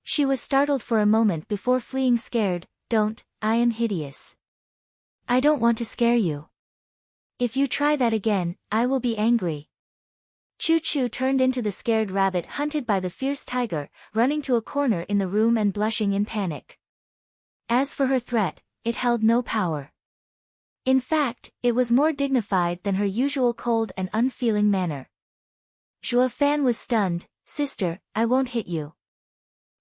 She was startled for a moment before fleeing scared. Don't, I am hideous. I don't want to scare you. If you try that again, I will be angry. Chuchu turned into the scared rabbit hunted by the fierce tiger, running to a corner in the room and blushing in panic. As for her threat, it held no power. In fact, it was more dignified than her usual cold and unfeeling manner. Zhuo Fan was stunned. Sister, I won't hit you.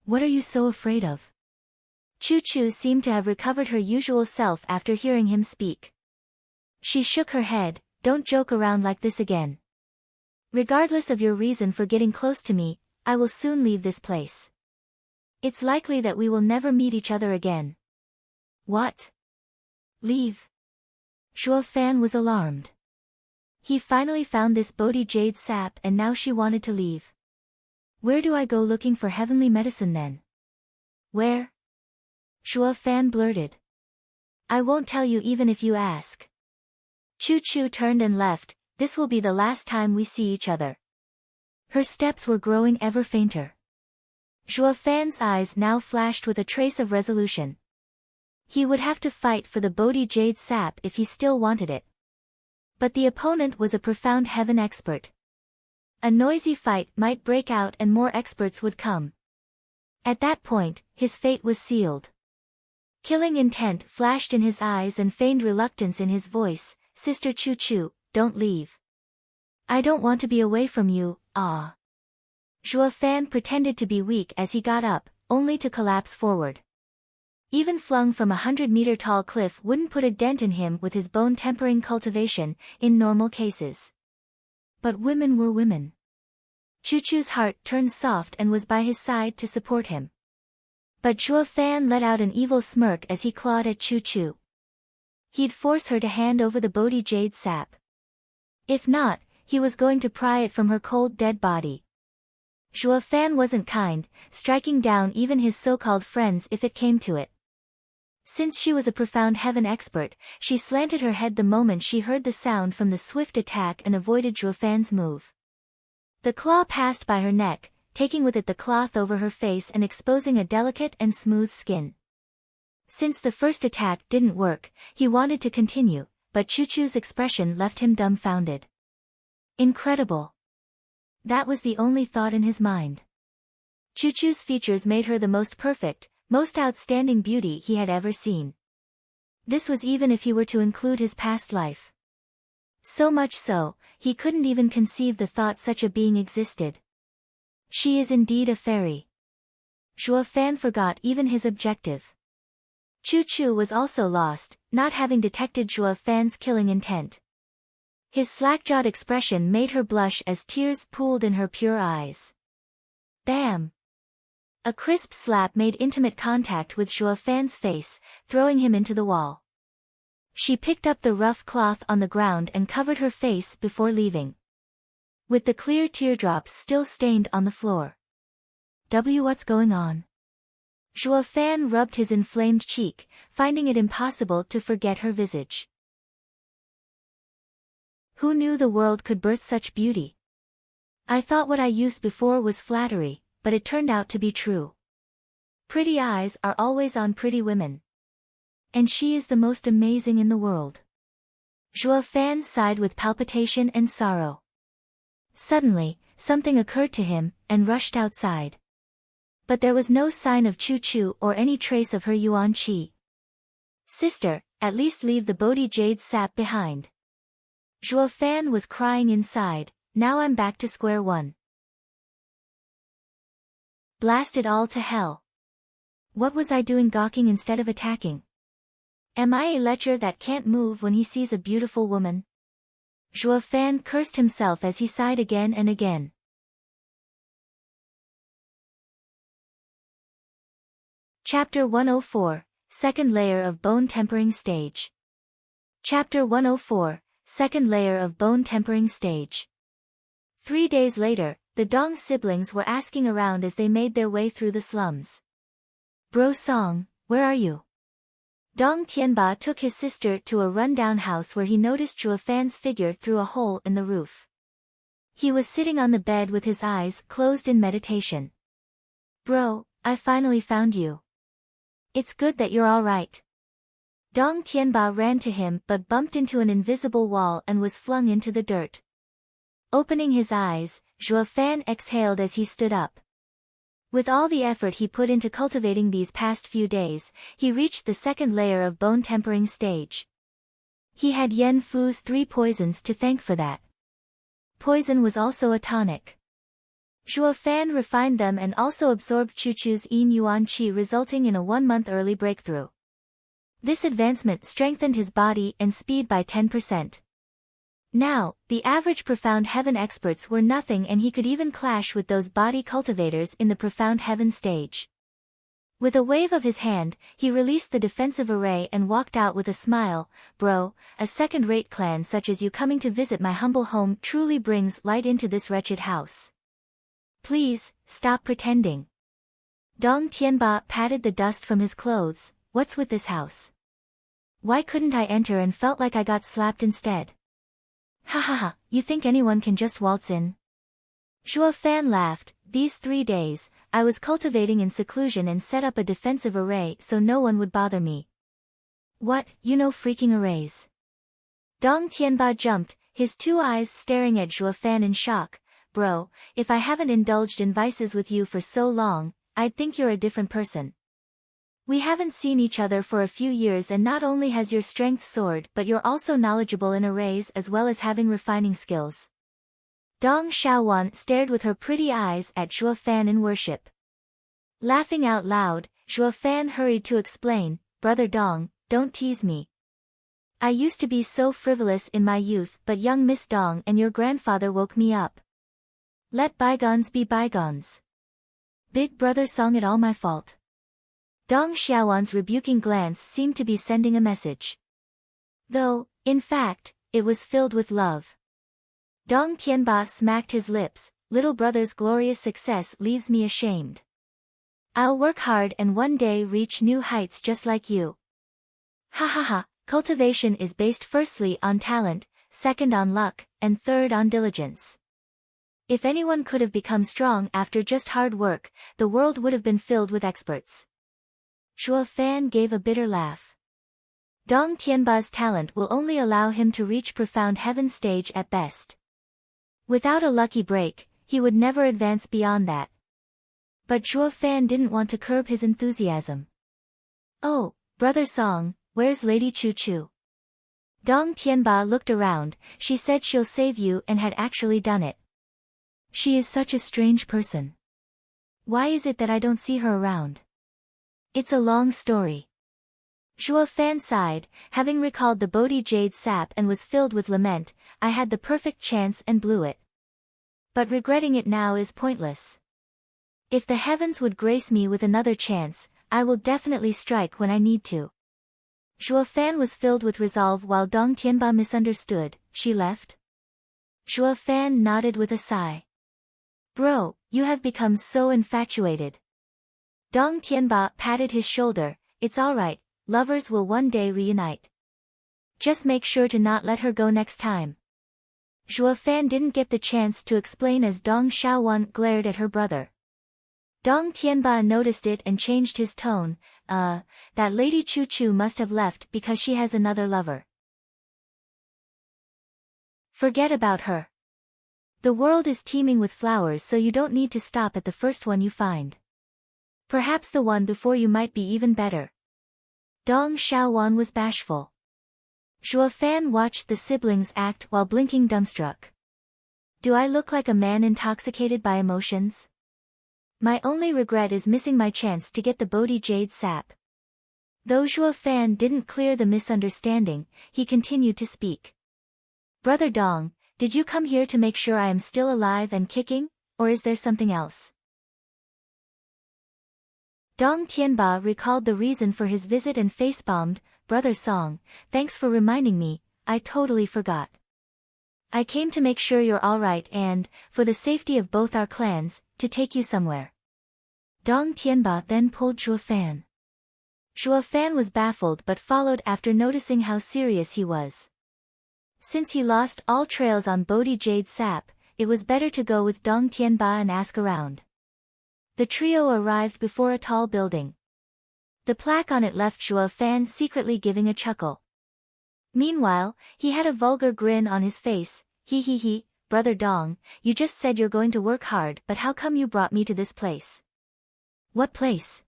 What are you so afraid of? Chuchu seemed to have recovered her usual self after hearing him speak. She shook her head. Don't joke around like this again. Regardless of your reason for getting close to me, I will soon leave this place. It's likely that we will never meet each other again. What? Leave? Zhuo Fan was alarmed. He finally found this Bodhi Jade sap and now she wanted to leave. Where do I go looking for heavenly medicine then? Where? Zhuo Fan blurted. I won't tell you even if you ask. Chuchu turned and left. This will be the last time we see each other. Her steps were growing ever fainter. Zhuo Fan's eyes now flashed with a trace of resolution. He would have to fight for the Bodhi Jade sap if he still wanted it. But the opponent was a profound heaven expert. A noisy fight might break out and more experts would come. At that point, his fate was sealed. Killing intent flashed in his eyes and feigned reluctance in his voice. Sister Chuchu, don't leave. I don't want to be away from you, ah. Zhuo Fan pretended to be weak as he got up, only to collapse forward. Even flung from 100-meter tall cliff wouldn't put a dent in him with his bone-tempering cultivation, in normal cases. But women were women. Chuchu's heart turned soft and was by his side to support him. But Zhuo Fan let out an evil smirk as he clawed at Chuchu. He'd force her to hand over the Bodhi Jade sap. If not, he was going to pry it from her cold dead body. Zhuo Fan wasn't kind, striking down even his so-called friends if it came to it. Since she was a profound heaven expert, she slanted her head the moment she heard the sound from the swift attack and avoided Zhuofan's move. The claw passed by her neck, taking with it the cloth over her face and exposing a delicate and smooth skin. Since the first attack didn't work, he wanted to continue, but Chuchu's expression left him dumbfounded. Incredible. That was the only thought in his mind. Chuchu's features made her the most perfect, most outstanding beauty he had ever seen. This was even if he were to include his past life. So much so, he couldn't even conceive the thought such a being existed. She is indeed a fairy. Zhuofan forgot even his objective. Chuchu was also lost, not having detected Zhuofan's killing intent. His slack-jawed expression made her blush as tears pooled in her pure eyes. Bam! A crisp slap made intimate contact with Zhuofan's face, throwing him into the wall. She picked up the rough cloth on the ground and covered her face before leaving. With the clear teardrops still stained on the floor. What's going on? Zhuofan rubbed his inflamed cheek, finding it impossible to forget her visage. Who knew the world could birth such beauty? I thought what I used before was flattery, but it turned out to be true. Pretty eyes are always on pretty women. And she is the most amazing in the world. Zhuofan sighed with palpitation and sorrow. Suddenly, something occurred to him, and rushed outside. But there was no sign of Chuchu or any trace of her Yuan Qi. Sister, at least leave the Bodhi Jade sap behind. Zhuofan was crying inside, now I'm back to square one. Blast it all to hell. What was I doing gawking instead of attacking? Am I a lecher that can't move when he sees a beautiful woman? Zhuofan cursed himself as he sighed again and again. Chapter 104, Second Layer of Bone Tempering Stage. Chapter 104, Second Layer of Bone Tempering Stage. 3 days later, the Dong siblings were asking around as they made their way through the slums. Bro Song, where are you? Dong Tianba took his sister to a run-down house where he noticed Zhuofan's figure through a hole in the roof. He was sitting on the bed with his eyes closed in meditation. Bro, I finally found you. It's good that you're all right. Dong Tianba ran to him but bumped into an invisible wall and was flung into the dirt. Opening his eyes, Zhuofan exhaled as he stood up. With all the effort he put into cultivating these past few days, he reached the second layer of bone tempering stage. He had Yen Fu's 3 poisons to thank for that. Poison was also a tonic. Zhuofan refined them and also absorbed Chuchu's Yin Yuan Qi, resulting in a 1-month early breakthrough. This advancement strengthened his body and speed by 10%. Now, the average profound heaven experts were nothing, and he could even clash with those body cultivators in the profound heaven stage. With a wave of his hand, he released the defensive array and walked out with a smile. Bro, a second-rate clan such as you coming to visit my humble home truly brings light into this wretched house. Please, stop pretending. Dong Tianba patted the dust from his clothes. What's with this house? Why couldn't I enter and felt like I got slapped instead? Ha ha ha, you think anyone can just waltz in? Zhuofan laughed. These 3 days, I was cultivating in seclusion and set up a defensive array so no one would bother me. What, you know freaking arrays? Dong Tianba jumped, his 2 eyes staring at Zhuofan in shock. Bro, if I haven't indulged in vices with you for so long, I'd think you're a different person. We haven't seen each other for a few years, and not only has your strength soared, but you're also knowledgeable in arrays as well as having refining skills. Dong Xiaowan stared with her pretty eyes at Zhuofan in worship. Laughing out loud, Zhuofan hurried to explain, Brother Dong, don't tease me. I used to be so frivolous in my youth, but young Miss Dong and your grandfather woke me up. Let bygones be bygones. Big brother Song, it all my fault. Dong Xiaowan's rebuking glance seemed to be sending a message. Though, in fact, it was filled with love. Dong Tianba smacked his lips. Little brother's glorious success leaves me ashamed. I'll work hard and one day reach new heights just like you. Ha ha ha, cultivation is based firstly on talent, second on luck, and third on diligence. If anyone could have become strong after just hard work, the world would have been filled with experts. Zhuo Fan gave a bitter laugh. Dong Tianba's talent will only allow him to reach profound heaven stage at best. Without a lucky break, he would never advance beyond that. But Zhuo Fan didn't want to curb his enthusiasm. Oh, Brother Song, where's Lady Chuchu? Dong Tianba looked around. She said she'll save you and had actually done it. She is such a strange person. Why is it that I don't see her around? It's a long story. Zhuo Fan sighed, having recalled the Bodhi Jade sap and was filled with lament. I had the perfect chance and blew it. But regretting it now is pointless. If the heavens would grace me with another chance, I will definitely strike when I need to. Zhuo Fan was filled with resolve while Dong Tianba misunderstood. She left? Zhuo Fan nodded with a sigh. Bro, you have become so infatuated. Dong Tianba patted his shoulder. It's alright, lovers will one day reunite. Just make sure to not let her go next time. Zhuo Fan didn't get the chance to explain as Dong Xiaowan glared at her brother. Dong Tianba noticed it and changed his tone. That Lady Chuchu must have left because she has another lover. Forget about her. The world is teeming with flowers, so you don't need to stop at the first one you find. Perhaps the one before you might be even better. Dong Xiaowan was bashful. Zhuo Fan watched the siblings act while blinking dumbstruck. Do I look like a man intoxicated by emotions? My only regret is missing my chance to get the Bodhi Jade sap. Though Zhuo Fan didn't clear the misunderstanding, he continued to speak. Brother Dong, did you come here to make sure I am still alive and kicking, or is there something else? Dong Tianba recalled the reason for his visit and facepalmed. Brother Song, thanks for reminding me, I totally forgot. I came to make sure you're alright and, for the safety of both our clans, to take you somewhere. Dong Tianba then pulled Zhuo Fan. Zhuo Fan was baffled but followed after noticing how serious he was. Since he lost all trails on Bodhi Jade sap, it was better to go with Dong Tianba and ask around. The trio arrived before a tall building. The plaque on it left Zhuo Fan secretly giving a chuckle. Meanwhile, he had a vulgar grin on his face. He, Brother Dong, you just said you're going to work hard, but how come you brought me to this place? What place?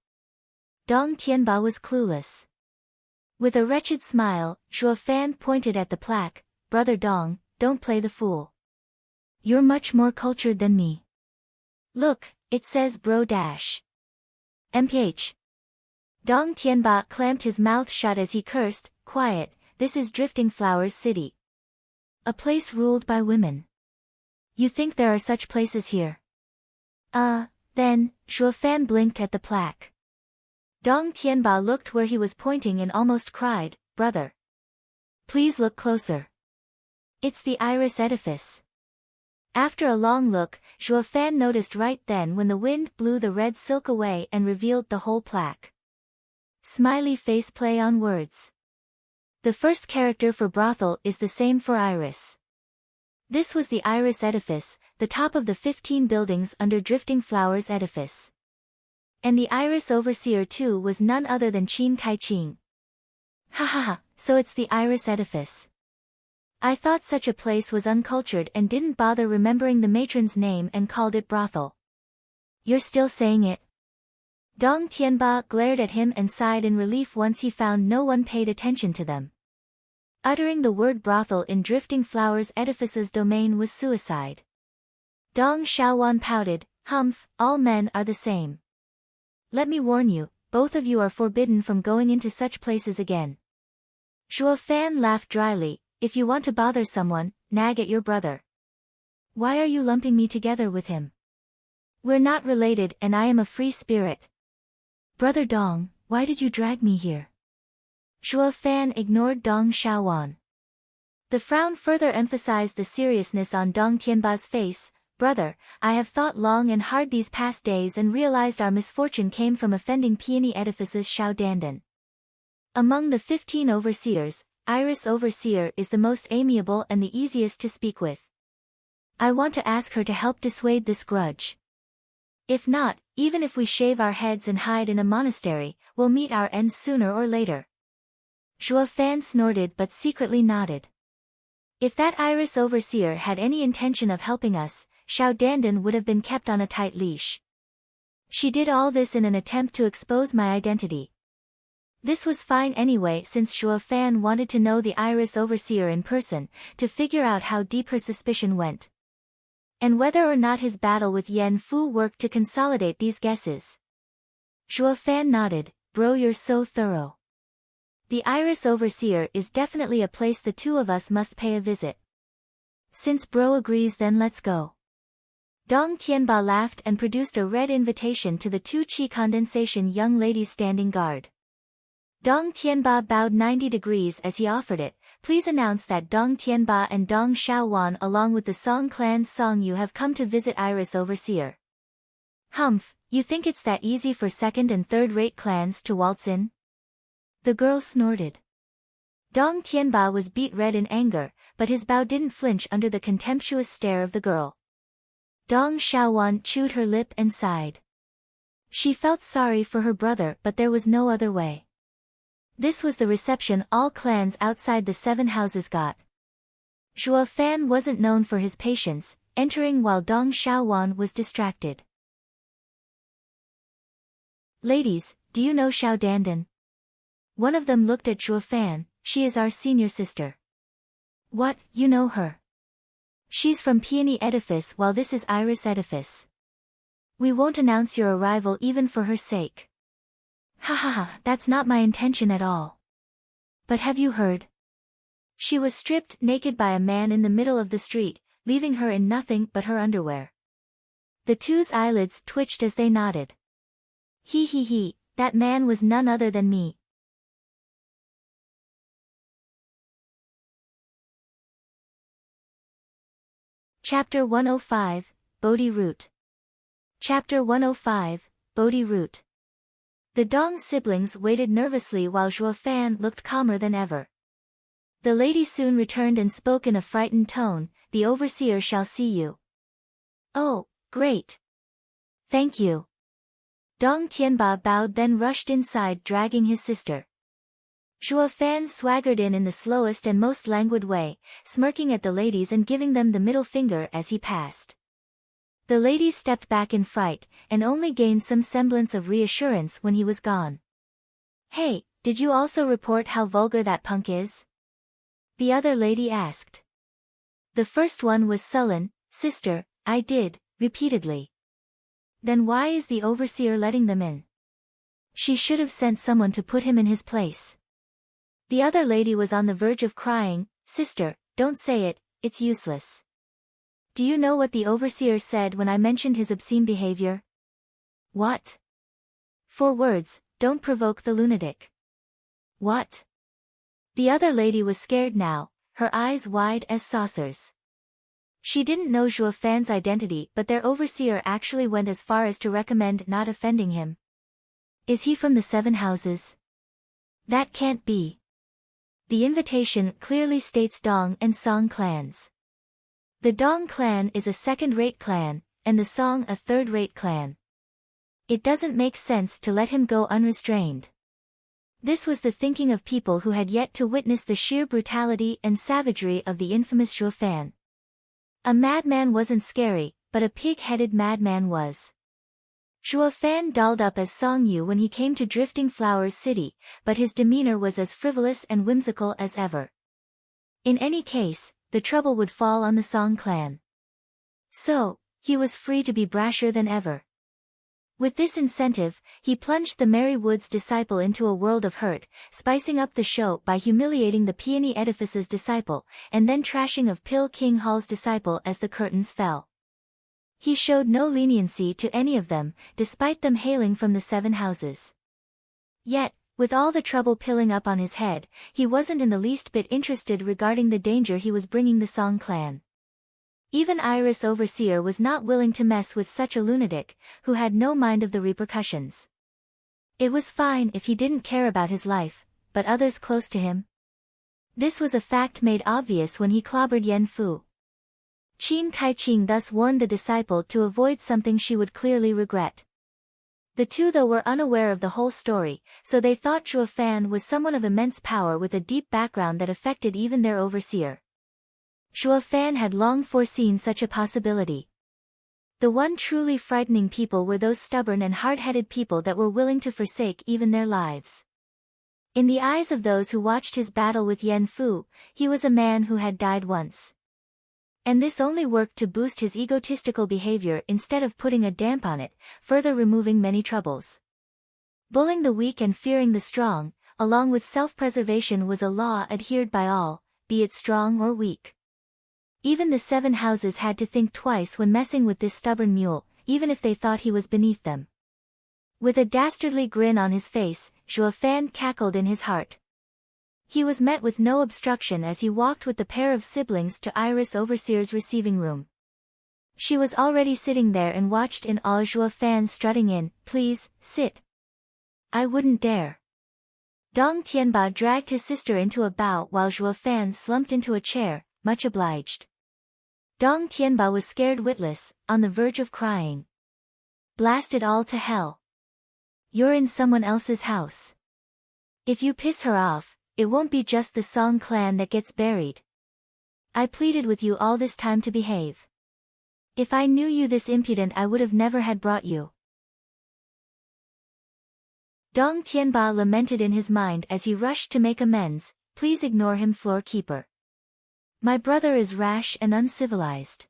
Dong Tianba was clueless. With a wretched smile, Zhuo Fan pointed at the plaque. Brother Dong, don't play the fool. You're much more cultured than me. Look, it says bro dash. MPH. Dong Tianba clamped his mouth shut as he cursed. Quiet, this is Drifting Flowers City. A place ruled by women. You think there are such places here? Then, Zhuo Fan blinked at the plaque. Dong Tianba looked where he was pointing and almost cried, Brother. Please look closer. It's the Iris Edifice. After a long look, Zhuo Fan noticed right then when the wind blew the red silk away and revealed the whole plaque. Smiley face play on words. The first character for brothel is the same for Iris. This was the Iris Edifice, the top of the 15 buildings under Drifting Flowers Edifice. And the Iris Overseer too was none other than Qingcheng. Ha, so it's the Iris Edifice. I thought such a place was uncultured and didn't bother remembering the matron's name and called it brothel. You're still saying it? Dong Tianba glared at him and sighed in relief once he found no one paid attention to them. Uttering the word brothel in Drifting Flowers Edifice's domain was suicide. Dong Xiaowan pouted, Humph, all men are the same. Let me warn you, both of you are forbidden from going into such places again. Zhuo Fan laughed dryly, if you want to bother someone, nag at your brother. Why are you lumping me together with him? We're not related and I am a free spirit. Brother Dong, why did you drag me here? Zhuo Fan ignored Dong Xiaowan. The frown further emphasized the seriousness on Dong Tianba's face. Brother, I have thought long and hard these past days and realized our misfortune came from offending Peony Edifice's Xiao Dandan. Among the 15 overseers, Iris Overseer is the most amiable and the easiest to speak with. I want to ask her to help dissuade this grudge. If not, even if we shave our heads and hide in a monastery, we'll meet our end sooner or later. Zhuo Fan snorted but secretly nodded. If that Iris Overseer had any intention of helping us, Xiao Dandan would have been kept on a tight leash. She did all this in an attempt to expose my identity. This was fine anyway since Zhuo Fan wanted to know the Iris Overseer in person, to figure out how deep her suspicion went. And whether or not his battle with Yen Fu worked to consolidate these guesses. Zhuo Fan nodded, bro, you're so thorough. The Iris Overseer is definitely a place the two of us must pay a visit. Since bro agrees, then let's go. Dong Tianba laughed and produced a red invitation to the two Qi condensation young ladies standing guard. Dong Tianba bowed 90 degrees as he offered it. Please announce that Dong Tianba and Dong Xiaowan along with the Song clan's Song Yu have come to visit Iris Overseer. Humph, you think it's that easy for second and third-rate clans to waltz in? The girl snorted. Dong Tianba was beet red in anger, but his bow didn't flinch under the contemptuous stare of the girl. Dong Xiaowan chewed her lip and sighed. She felt sorry for her brother, but there was no other way. This was the reception all clans outside the 7 houses got. Zhuo Fan wasn't known for his patience, entering while Dong Xiaowan was distracted. Ladies, do you know Xiao Dandan? One of them looked at Zhuo Fan. She is our senior sister. What, you know her? She's from Peony Edifice while this is Iris Edifice. We won't announce your arrival even for her sake. Ha ha ha, that's not my intention at all. But have you heard? She was stripped naked by a man in the middle of the street, leaving her in nothing but her underwear. The two's eyelids twitched as they nodded. He, that man was none other than me. Chapter 105, Bodhi Root. Chapter 105, Bodhi Root. The Dong siblings waited nervously while Zhuo Fan looked calmer than ever. The lady soon returned and spoke in a frightened tone, the overseer shall see you. Oh, great. Thank you. Dong Tianba bowed then rushed inside dragging his sister. Zhuo Fan swaggered in the slowest and most languid way, smirking at the ladies and giving them the middle finger as he passed. The ladies stepped back in fright, and only gained some semblance of reassurance when he was gone. Hey, did you also report how vulgar that punk is? The other lady asked. The first one was sullen, sister, I did, repeatedly. Then why is the overseer letting them in? She should have sent someone to put him in his place. The other lady was on the verge of crying, sister, don't say it, it's useless. Do you know what the overseer said when I mentioned his obscene behavior? What? 4 words, don't provoke the lunatic. What? The other lady was scared now, her eyes wide as saucers. She didn't know Zhuo Fan's identity, but their overseer actually went as far as to recommend not offending him. Is he from the 7 houses? That can't be. The invitation clearly states Dong and Song clans. The Dong clan is a second-rate clan, and the Song a third-rate clan. It doesn't make sense to let him go unrestrained. This was the thinking of people who had yet to witness the sheer brutality and savagery of the infamous Zhuo Fan. A madman wasn't scary, but a pig-headed madman was. Zhuo Fan dolled up as Song Yu when he came to Drifting Flowers City, but his demeanor was as frivolous and whimsical as ever. In any case, the trouble would fall on the Song clan. So, he was free to be brasher than ever. With this incentive, he plunged the Merry Woods disciple into a world of hurt, spicing up the show by humiliating the Peony Edifice's disciple, and then trashing of Pill King Hall's disciple as the curtains fell. He showed no leniency to any of them, despite them hailing from the 7 houses. Yet, with all the trouble piling up on his head, he wasn't in the least bit interested regarding the danger he was bringing the Song clan. Even Iris Overseer was not willing to mess with such a lunatic, who had no mind of the repercussions. It was fine if he didn't care about his life, but others close to him. This was a fact made obvious when he clobbered Yan Fu. Qingcheng thus warned the disciple to avoid something she would clearly regret. The two though were unaware of the whole story, so they thought Zhuo Fan was someone of immense power with a deep background that affected even their overseer. Zhuo Fan had long foreseen such a possibility. The one truly frightening people were those stubborn and hard-headed people that were willing to forsake even their lives. In the eyes of those who watched his battle with Yan Fu, he was a man who had died once. And this only worked to boost his egotistical behavior instead of putting a damp on it, further removing many troubles. Bullying the weak and fearing the strong, along with self-preservation was a law adhered by all, be it strong or weak. Even the 7 houses had to think twice when messing with this stubborn mule, even if they thought he was beneath them. With a dastardly grin on his face, Zhuo Fan cackled in his heart. He was met with no obstruction as he walked with the pair of siblings to Iris Overseer's receiving room. She was already sitting there and watched in awe Zhuo Fan strutting in. "Please, sit." "I wouldn't dare." Dong Tianba dragged his sister into a bow while Zhuo Fan slumped into a chair, much obliged. Dong Tianba was scared witless, on the verge of crying. "Blast it all to hell. You're in someone else's house. If you piss her off, it won't be just the Song clan that gets buried. I pleaded with you all this time to behave. If I knew you this impudent I would have never had brought you." Dong Tianba lamented in his mind as he rushed to make amends. "Please ignore him, floor keeper. My brother is rash and uncivilized.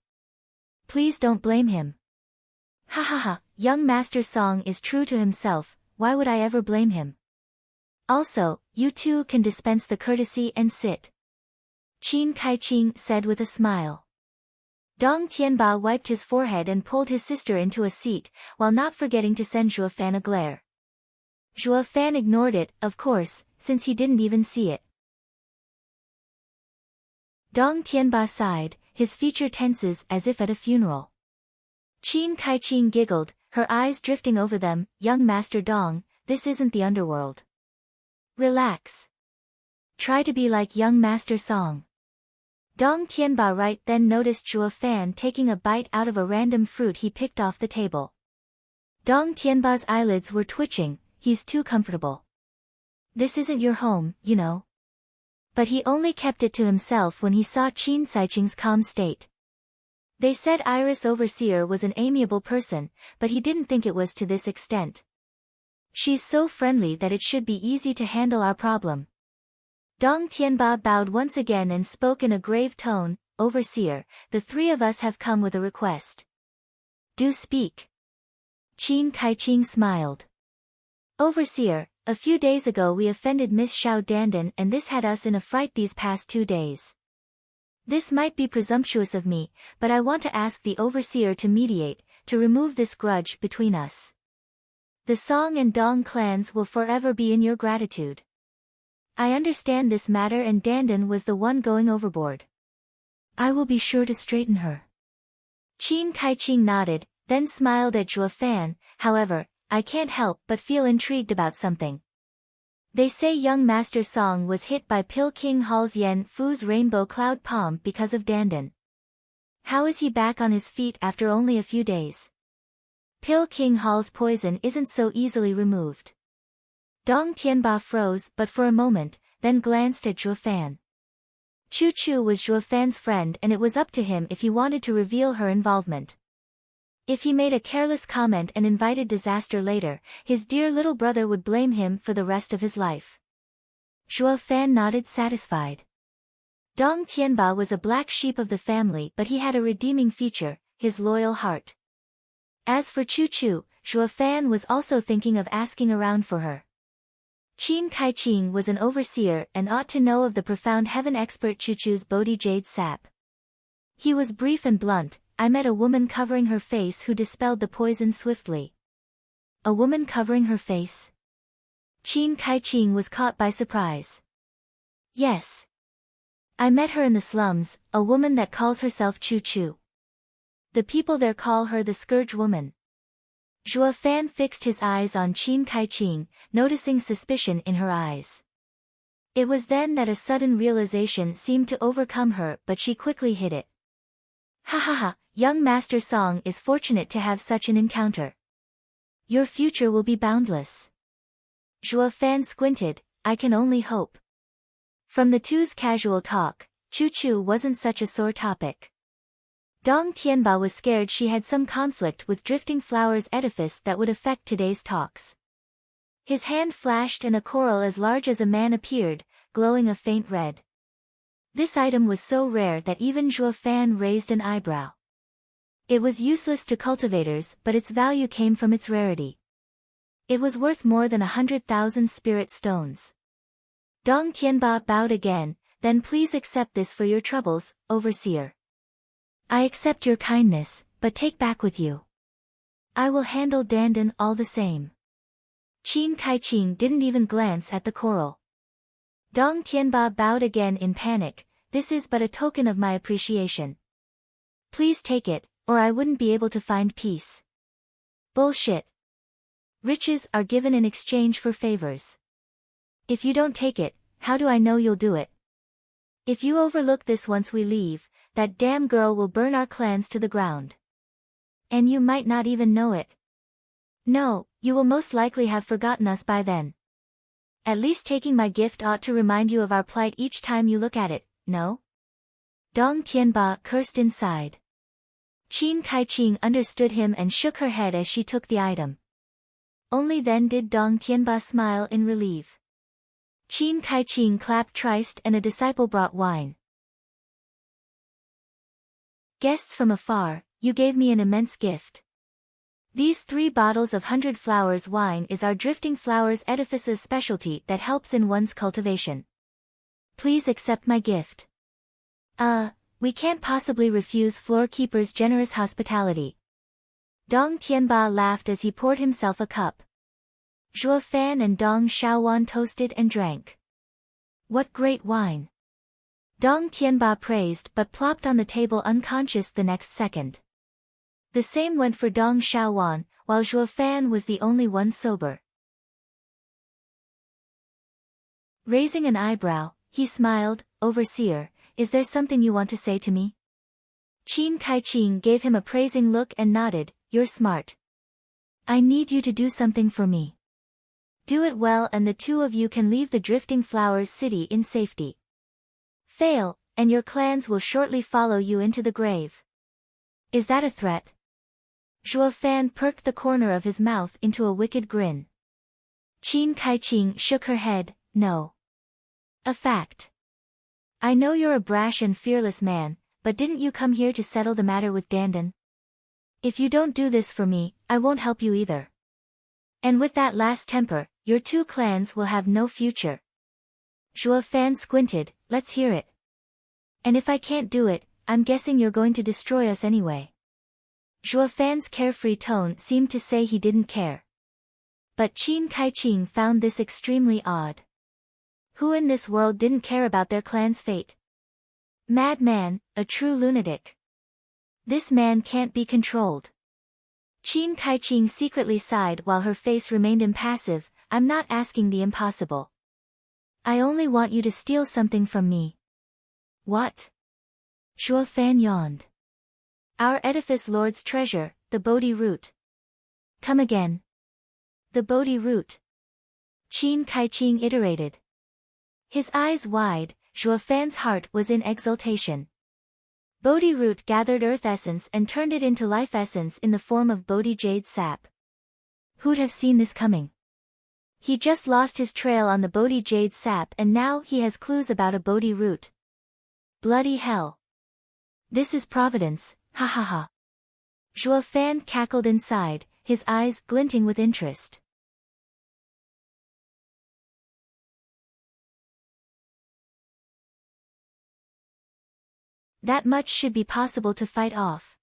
Please don't blame him." "Ha ha ha, young Master Song is true to himself, why would I ever blame him? Also, you two can dispense the courtesy and sit," Qingcheng said with a smile. Dong Tianba wiped his forehead and pulled his sister into a seat, while not forgetting to send Zhuo Fan a glare. Zhuo Fan ignored it, of course, since he didn't even see it. Dong Tianba sighed, his feature tenses as if at a funeral. Qingcheng giggled, her eyes drifting over them. "Young Master Dong, this isn't the underworld. Relax. Try to be like young Master Song." Dong Tianba right then noticed Zhuo Fan taking a bite out of a random fruit he picked off the table. Dong Tianba's eyelids were twitching. "He's too comfortable. This isn't your home, you know." But he only kept it to himself when he saw Qingcheng's calm state. They said Iris Overseer was an amiable person, but he didn't think it was to this extent. "She's so friendly that it should be easy to handle our problem." Dong Tianba bowed once again and spoke in a grave tone. "Overseer, the 3 of us have come with a request." "Do speak." Qingcheng smiled. "Overseer, a few days ago we offended Miss Xiao Dandan and this had us in a fright these past 2 days. This might be presumptuous of me, but I want to ask the Overseer to mediate, to remove this grudge between us. The Song and Dong clans will forever be in your gratitude. I understand this matter and Dandan was the one going overboard. I will be sure to straighten her." Qingcheng nodded, then smiled at Zhuo Fan. "However, I can't help but feel intrigued about something. They say young Master Song was hit by Pilking Hall's Yan Fu's rainbow cloud palm because of Dandan. How is he back on his feet after only a few days? Pilking Hall's poison isn't so easily removed." Dong Tianba froze but for a moment, then glanced at Zhuo Fan. Chuchu was Zhuo Fan's friend and it was up to him if he wanted to reveal her involvement. If he made a careless comment and invited disaster later, his dear little brother would blame him for the rest of his life. Zhuo Fan nodded satisfied. Dong Tianba was a black sheep of the family but he had a redeeming feature, his loyal heart. As for Chuchu, Zhuo Fan was also thinking of asking around for her. Qingcheng was an overseer and ought to know of the profound heaven expert Chuchu's Bodhi Jade sap. He was brief and blunt. "I met a woman covering her face who dispelled the poison swiftly." "A woman covering her face?" Qingcheng was caught by surprise. "Yes. I met her in the slums, a woman that calls herself Chuchu. The people there call her the Scourge woman." Zhuo Fan fixed his eyes on Qingcheng, noticing suspicion in her eyes. It was then that a sudden realization seemed to overcome her, but she quickly hid it. Ha ha ha, young Master Song is fortunate to have such an encounter. Your future will be boundless. Zhuo Fan squinted, I can only hope. From the two's casual talk, Chuchu wasn't such a sore topic. Dong Tianba was scared she had some conflict with Drifting Flower's edifice that would affect today's talks. His hand flashed and a coral as large as a man appeared, glowing a faint red. This item was so rare that even Zhuo Fan raised an eyebrow. It was useless to cultivators, but its value came from its rarity. It was worth more than 100,000 spirit stones. Dong Tianba bowed again, then please accept this for your troubles, overseer. I accept your kindness, but take back with you. I will handle Dandan all the same. Qingcheng didn't even glance at the coral. Dong Tianba bowed again in panic, this is but a token of my appreciation. Please take it, or I wouldn't be able to find peace. Bullshit. Riches are given in exchange for favors. If you don't take it, how do I know you'll do it? If you overlook this once we leave, that damn girl will burn our clans to the ground. And you might not even know it. No, you will most likely have forgotten us by then. At least taking my gift ought to remind you of our plight each time you look at it, no? Dong Tianba cursed inside. Qingcheng understood him and shook her head as she took the item. Only then did Dong Tianba smile in relief. Qingcheng clapped tryst and a disciple brought wine. Guests from afar, you gave me an immense gift. These 3 bottles of 100 Flowers wine is our Drifting Flowers Edifice's specialty that helps in one's cultivation. Please accept my gift. We can't possibly refuse Floorkeeper's generous hospitality. Dong Tianba laughed as he poured himself a cup. Zhuo Fan and Dong Xiaowan toasted and drank. What great wine! Dong Tianba praised but plopped on the table unconscious the next second. The same went for Dong Xiaowan, while Zhuo Fan was the only one sober. Raising an eyebrow, he smiled, Overseer, is there something you want to say to me? Qingcheng gave him a praising look and nodded, you're smart. I need you to do something for me. Do it well and the two of you can leave the Drifting Flowers city in safety. Fail, and your clans will shortly follow you into the grave. Is that a threat? Zhuo Fan perked the corner of his mouth into a wicked grin. Qingcheng shook her head, no. A fact. I know you're a brash and fearless man, but didn't you come here to settle the matter with Dandan? If you don't do this for me, I won't help you either. And with that last temper, your 2 clans will have no future. Zhuo Fan squinted, let's hear it. And if I can't do it, I'm guessing you're going to destroy us anyway. Zhuo Fan's carefree tone seemed to say he didn't care. But Qingcheng found this extremely odd. Who in this world didn't care about their clan's fate? Madman, a true lunatic. This man can't be controlled. Qingcheng secretly sighed while her face remained impassive, I'm not asking the impossible. I only want you to steal something from me. What? Zhuo Fan yawned. Our Edifice Lord's treasure, the Bodhi root. Come again. The Bodhi root. Qingcheng iterated. His eyes wide, Zhuo Fan's heart was in exultation. Bodhi root gathered earth essence and turned it into life essence in the form of Bodhi Jade sap. Who'd have seen this coming? He just lost his trail on the Bodhi Jade sap and now he has clues about a Bodhi root. Bloody hell. This is providence, ha ha ha. Zhuo Fan cackled inside, his eyes glinting with interest. That much should be possible to fight off.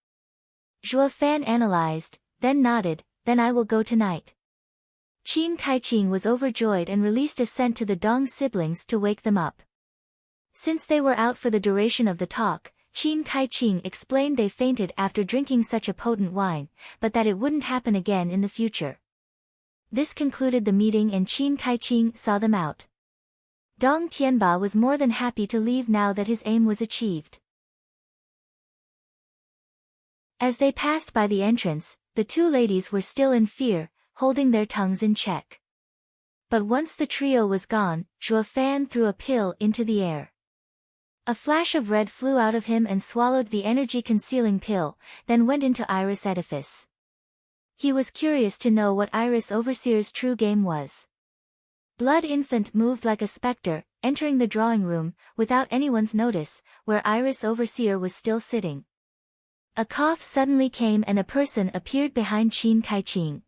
Zhuo Fan analyzed, then nodded, then I will go tonight. Qingcheng was overjoyed and released a scent to the Dong siblings to wake them up. Since they were out for the duration of the talk, Qingcheng explained they fainted after drinking such a potent wine, but that it wouldn't happen again in the future. This concluded the meeting and Qingcheng saw them out. Dong Tianba was more than happy to leave now that his aim was achieved. As they passed by the entrance, the two ladies were still in fear, holding their tongues in check. But once the trio was gone, Zhuo Fan threw a pill into the air. A flash of red flew out of him and swallowed the energy-concealing pill, then went into Iris Edifice. He was curious to know what Iris Overseer's true game was. Blood Infant moved like a spectre, entering the drawing room, without anyone's notice, where Iris Overseer was still sitting. A cough suddenly came and a person appeared behind Qingcheng.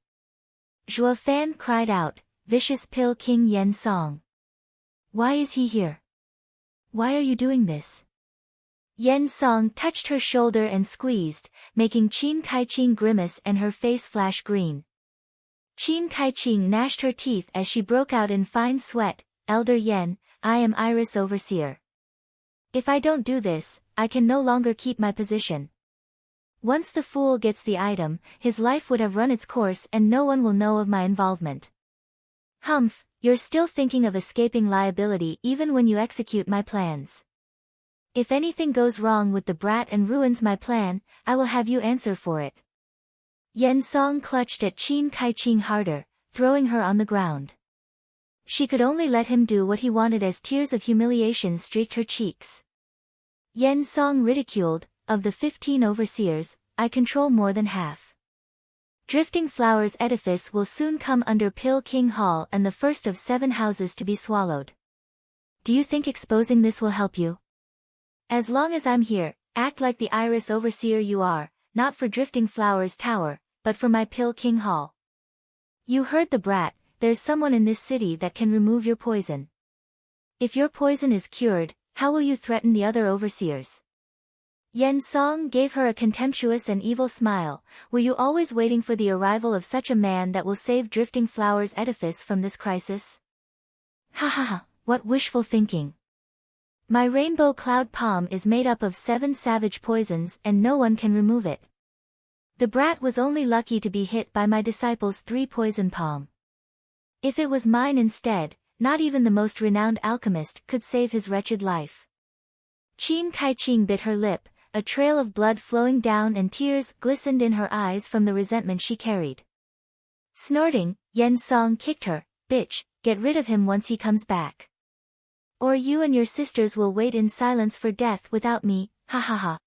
Zhuo Fan cried out, "Vicious Pill King Yen Song. Why is he here? Why are you doing this?" Yen Song touched her shoulder and squeezed, making Qingcheng grimace and her face flash green. Qingcheng gnashed her teeth as she broke out in fine sweat, "Elder Yen, I am Iris Overseer. If I don't do this, I can no longer keep my position. Once the fool gets the item, his life would have run its course and no one will know of my involvement." "Humph, you're still thinking of escaping liability even when you execute my plans. If anything goes wrong with the brat and ruins my plan, I will have you answer for it." Yen Song clutched at Qingcheng harder, throwing her on the ground. She could only let him do what he wanted as tears of humiliation streaked her cheeks. Yen Song ridiculed, "Of the 15 overseers, I control more than half. Drifting Flowers Edifice will soon come under Pill King Hall and the first of 7 houses to be swallowed. Do you think exposing this will help you? As long as I'm here, act like the Iris Overseer you are, not for Drifting Flowers Tower, but for my Pill King Hall. You heard the brat, there's someone in this city that can remove your poison. If your poison is cured, how will you threaten the other overseers?" Yen Song gave her a contemptuous and evil smile. "Were you always waiting for the arrival of such a man that will save Drifting Flowers Edifice from this crisis? Ha ha ha, what wishful thinking. My rainbow cloud palm is made up of 7 savage poisons and no one can remove it. The brat was only lucky to be hit by my disciple's 3 poison palm. If it was mine instead, not even the most renowned alchemist could save his wretched life." Qingcheng bit her lip, a trail of blood flowing down and tears glistened in her eyes from the resentment she carried. Snorting, Yen Song kicked her, "Bitch, get rid of him once he comes back. Or you and your sisters will wait in silence for death without me, ha ha ha.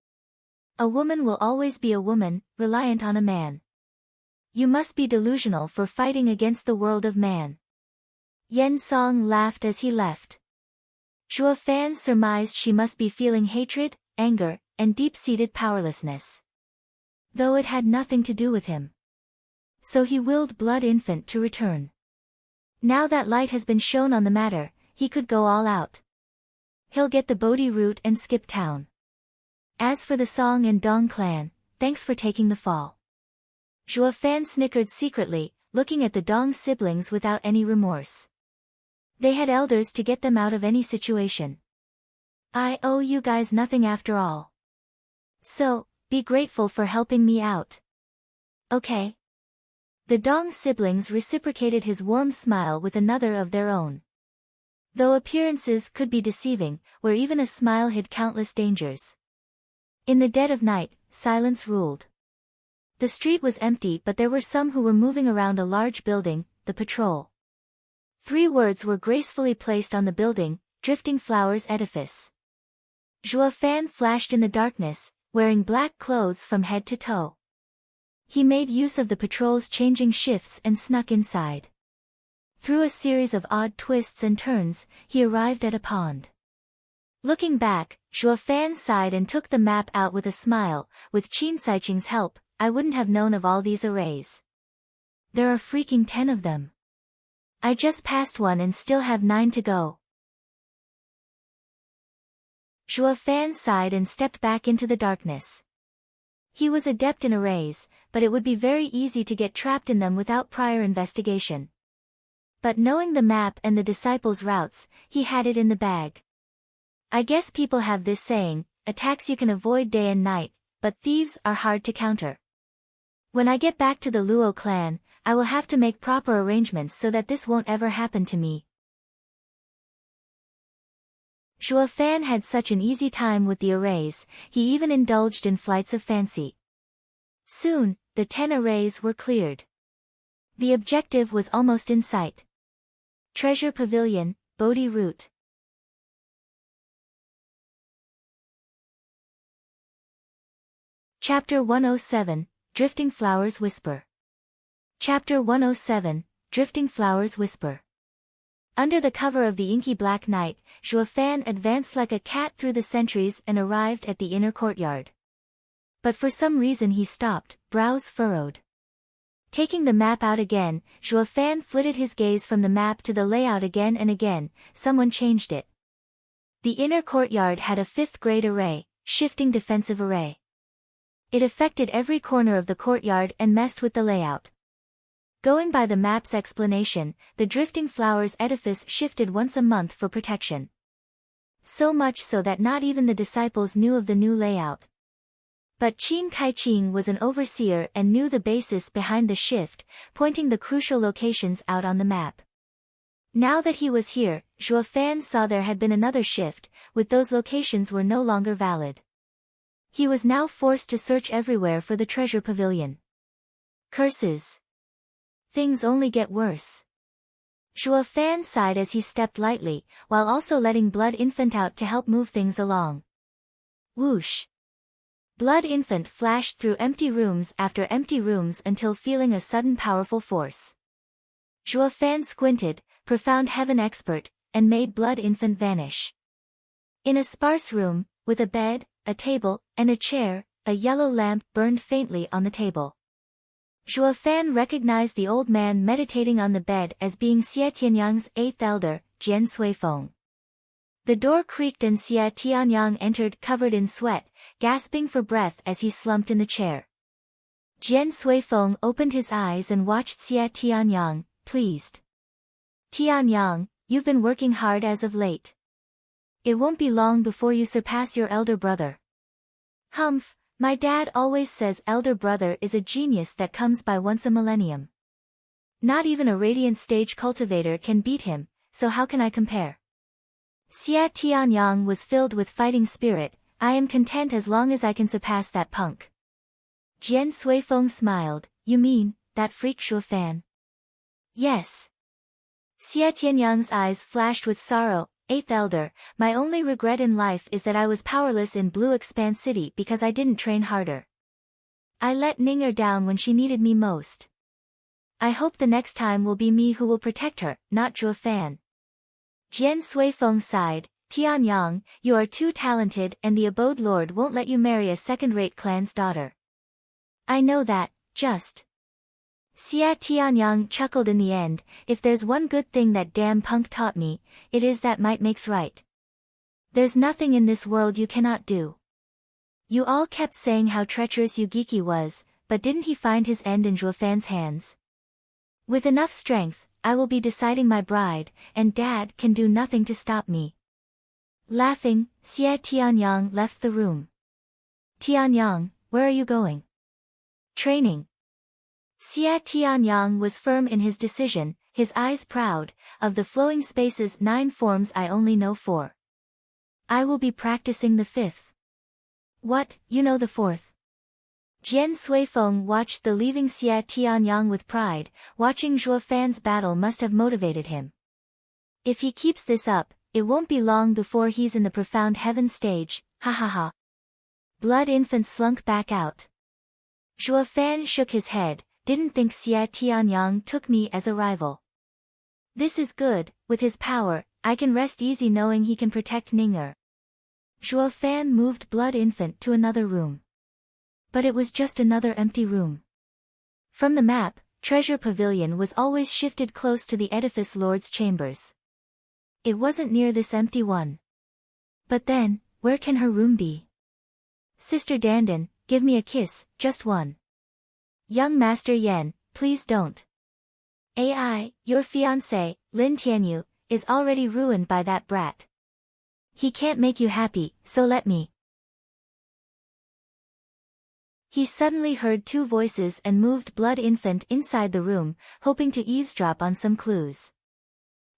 A woman will always be a woman, reliant on a man. You must be delusional for fighting against the world of man." Yen Song laughed as he left. Zhuo Fan surmised she must be feeling hatred, anger, and deep-seated powerlessness. Though it had nothing to do with him. So he willed Blood Infant to return. Now that light has been shown on the matter, he could go all out. He'll get the Bodhi route and skip town. As for the Song and Dong clan, thanks for taking the fall. Zhuo Fan snickered secretly, looking at the Dong siblings without any remorse. They had elders to get them out of any situation. I owe you guys nothing after all. So, be grateful for helping me out. Okay. The Dong siblings reciprocated his warm smile with another of their own. Though appearances could be deceiving, where even a smile hid countless dangers. In the dead of night, silence ruled. The street was empty but there were some who were moving around a large building, the patrol. 3 words were gracefully placed on the building, Drifting Flowers Edifice. Zhuo Fan flashed in the darkness, wearing black clothes from head to toe. He made use of the patrol's changing shifts and snuck inside. Through a series of odd twists and turns, he arrived at a pond. Looking back, Zhuo Fan sighed and took the map out with a smile. With Qingcheng's help, I wouldn't have known of all these arrays. There are freaking 10 of them. I just passed one and still have 9 to go. Zhuo Fan sighed and stepped back into the darkness. He was adept in arrays, but it would be very easy to get trapped in them without prior investigation. But knowing the map and the disciples' routes, he had it in the bag. I guess people have this saying, attacks you can avoid day and night, but thieves are hard to counter. When I get back to the Luo clan, I will have to make proper arrangements so that this won't ever happen to me. Zhuo Fan had such an easy time with the arrays, he even indulged in flights of fancy. Soon, the 10 arrays were cleared. The objective was almost in sight. Treasure Pavilion, Bodhi Route. Chapter 107, Drifting Flowers Whisper. Chapter 107, Drifting Flowers Whisper. Under the cover of the inky black night, Zhuo Fan advanced like a cat through the centuries and arrived at the inner courtyard. But for some reason he stopped, brows furrowed. Taking the map out again, Zhuo Fan flitted his gaze from the map to the layout again and again. Someone changed it. The inner courtyard had a 5th grade array, shifting defensive array. It affected every corner of the courtyard and messed with the layout. Going by the map's explanation, the Drifting Flowers edifice shifted once a month for protection. So much so that not even the disciples knew of the new layout. But Qingcheng was an overseer and knew the basis behind the shift, pointing the crucial locations out on the map. Now that he was here, Zhuo Fan saw there had been another shift, with those locations were no longer valid. He was now forced to search everywhere for the treasure pavilion. Curses. Things only get worse. Zhuo Fan sighed as he stepped lightly, while also letting Blood Infant out to help move things along. Whoosh. Blood Infant flashed through empty rooms after empty rooms until feeling a sudden powerful force. Zhuo Fan squinted, profound heaven expert, and made Blood Infant vanish. In a sparse room, with a bed, a table, and a chair, a yellow lamp burned faintly on the table. Zhuo Fan recognized the old man meditating on the bed as being Xie Tianyang's 8th elder, Jian Suifeng. The door creaked and Xie Tianyang entered covered in sweat, gasping for breath as he slumped in the chair. Jian Suifeng opened his eyes and watched Xie Tianyang, pleased. Tianyang, you've been working hard as of late. It won't be long before you surpass your elder brother. Humph. My dad always says elder brother is a genius that comes by once a millennium. Not even a radiant stage cultivator can beat him, so how can I compare? Xie Tianyang was filled with fighting spirit. I am content as long as I can surpass that punk. Jian Suifeng smiled. You mean, that freak Zhuo Fan? Yes. Xie Tianyang's eyes flashed with sorrow. 8th elder, my only regret in life is that I was powerless in Blue Expanse City because I didn't train harder. I let Ninger down when she needed me most. I hope the next time will be me who will protect her, not Zhuo Fan. Jian Suifeng sighed. Tianyang, you are too talented and the Abode Lord won't let you marry a second-rate clan's daughter. I know that, just. Xie Tianyang chuckled in the end. If there's one good thing that damn punk taught me, it is that might makes right. There's nothing in this world you cannot do. You all kept saying how treacherous Yugiki was, but didn't he find his end in Zhuo Fan's hands? With enough strength, I will be deciding my bride, and Dad can do nothing to stop me. Laughing, Xie Tianyang left the room. Tianyang, where are you going? Training. Xie Tianyang was firm in his decision, his eyes proud. Of the flowing spaces 9 forms I only know 4. I will be practicing the 5th. What, you know the 4th? Jian Suifeng watched the leaving Xie Tianyang with pride. Watching Zhuo Fan's battle must have motivated him. If he keeps this up, it won't be long before he's in the profound heaven stage, ha ha ha. Blood Infant slunk back out. Zhuo Fan shook his head. Didn't think Xie Tianyang took me as a rival. This is good, with his power, I can rest easy knowing he can protect Ninger. Zhuo Fan moved Blood Infant to another room. But it was just another empty room. From the map, Treasure Pavilion was always shifted close to the Edifice Lord's chambers. It wasn't near this empty one. But then, where can her room be? Sister Dandan, give me a kiss, just one. Young Master Yen, please don't. AI, your fiancé, Lin Tianyu, is already ruined by that brat. He can't make you happy, so let me. He suddenly heard 2 voices and moved Blood Infant inside the room, hoping to eavesdrop on some clues.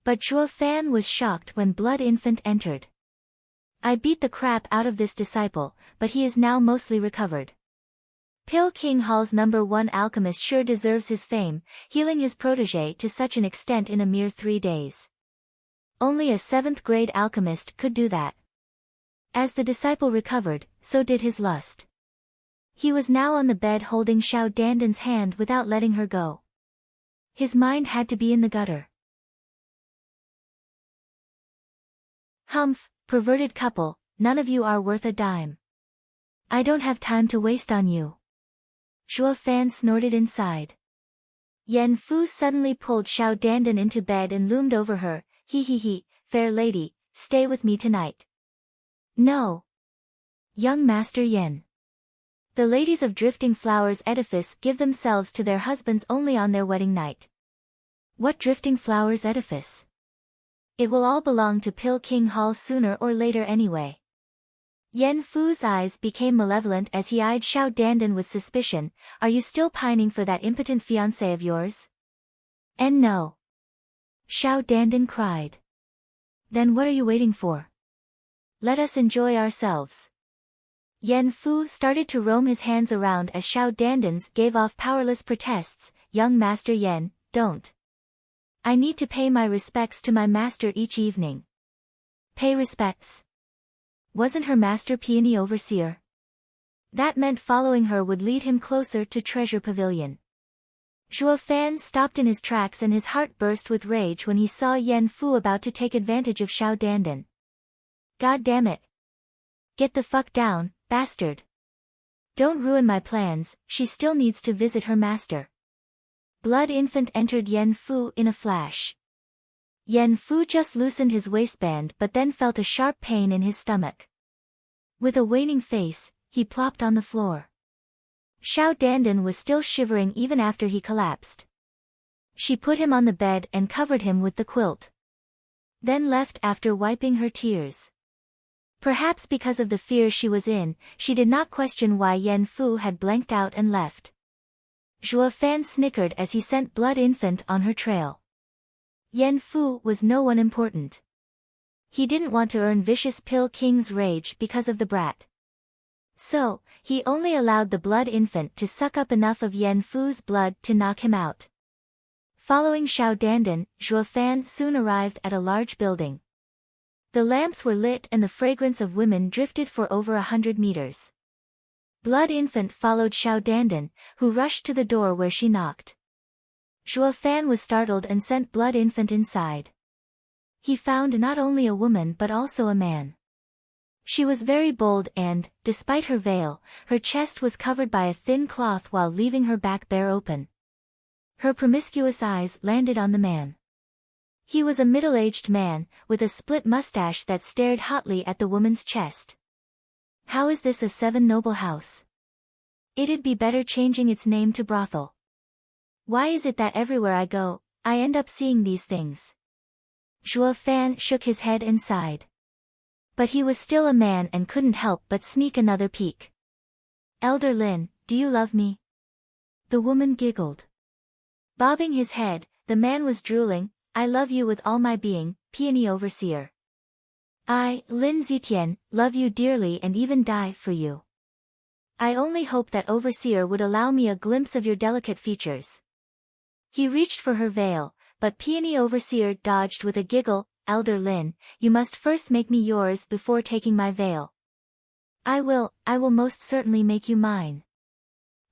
But Zhuo Fan was shocked when Blood Infant entered. I beat the crap out of this disciple, but he is now mostly recovered. Qingcheng Hall's #1 alchemist sure deserves his fame, healing his protégé to such an extent in a mere 3 days. Only a 7th grade alchemist could do that. As the disciple recovered, so did his lust. He was now on the bed holding Xiao Dandan's hand without letting her go. His mind had to be in the gutter. Humph, perverted couple, none of you are worth a dime. I don't have time to waste on you. Zhuo Fan snorted inside. Yan Fu suddenly pulled Xiao Dandan into bed and loomed over her. He, fair lady, stay with me tonight. No. Young Master Yan. The ladies of Drifting Flowers Edifice give themselves to their husbands only on their wedding night. What Drifting Flowers Edifice? It will all belong to Qingcheng Hall sooner or later anyway. Yan Fu's eyes became malevolent as he eyed Xiao Dandan with suspicion. Are you still pining for that impotent fiancé of yours? And no. Xiao Dandan cried. Then what are you waiting for? Let us enjoy ourselves. Yan Fu started to roam his hands around as Xiao Dandan's gave off powerless protests. Young Master Yan, don't. I need to pay my respects to my master each evening. Pay respects. Wasn't her master Peony Overseer? That meant following her would lead him closer to Treasure Pavilion. Zhuo Fan stopped in his tracks and his heart burst with rage when he saw Yan Fu about to take advantage of Xiao Dandan. God damn it. Get the fuck down, bastard. Don't ruin my plans, she still needs to visit her master. Blood Infant entered Yan Fu in a flash. Yan Fu just loosened his waistband but then felt a sharp pain in his stomach. With a waning face, he plopped on the floor. Xiao Dandan was still shivering even after he collapsed. She put him on the bed and covered him with the quilt. Then left after wiping her tears. Perhaps because of the fear she was in, she did not question why Yan Fu had blanked out and left. Zhuo Fan snickered as he sent Blood Infant on her trail. Yan Fu was no one important. He didn't want to earn Vicious Qingcheng's rage because of the brat. So, he only allowed the Blood Infant to suck up enough of Yan Fu's blood to knock him out. Following Xiao Dandan, Zhuo Fan soon arrived at a large building. The lamps were lit and the fragrance of women drifted for over 100 meters. Blood Infant followed Xiao Dandan, who rushed to the door where she knocked. Zhuo Fan was startled and sent Blood Infant inside. He found not only a woman but also a man. She was very bold and, despite her veil, her chest was covered by a thin cloth while leaving her back bare open. Her promiscuous eyes landed on the man. He was a middle-aged man, with a split mustache that stared hotly at the woman's chest. How is this a 7 noble house? It'd be better changing its name to brothel. Why is it that everywhere I go, I end up seeing these things? Zhuo Fan shook his head and sighed. But he was still a man and couldn't help but sneak another peek. Elder Lin, do you love me? The woman giggled. Bobbing his head, the man was drooling. I love you with all my being, Peony Overseer. I, Lin Zitian, love you dearly and even die for you. I only hope that Overseer would allow me a glimpse of your delicate features. He reached for her veil, but Peony Overseer dodged with a giggle. Elder Lin, you must first make me yours before taking my veil. I will most certainly make you mine.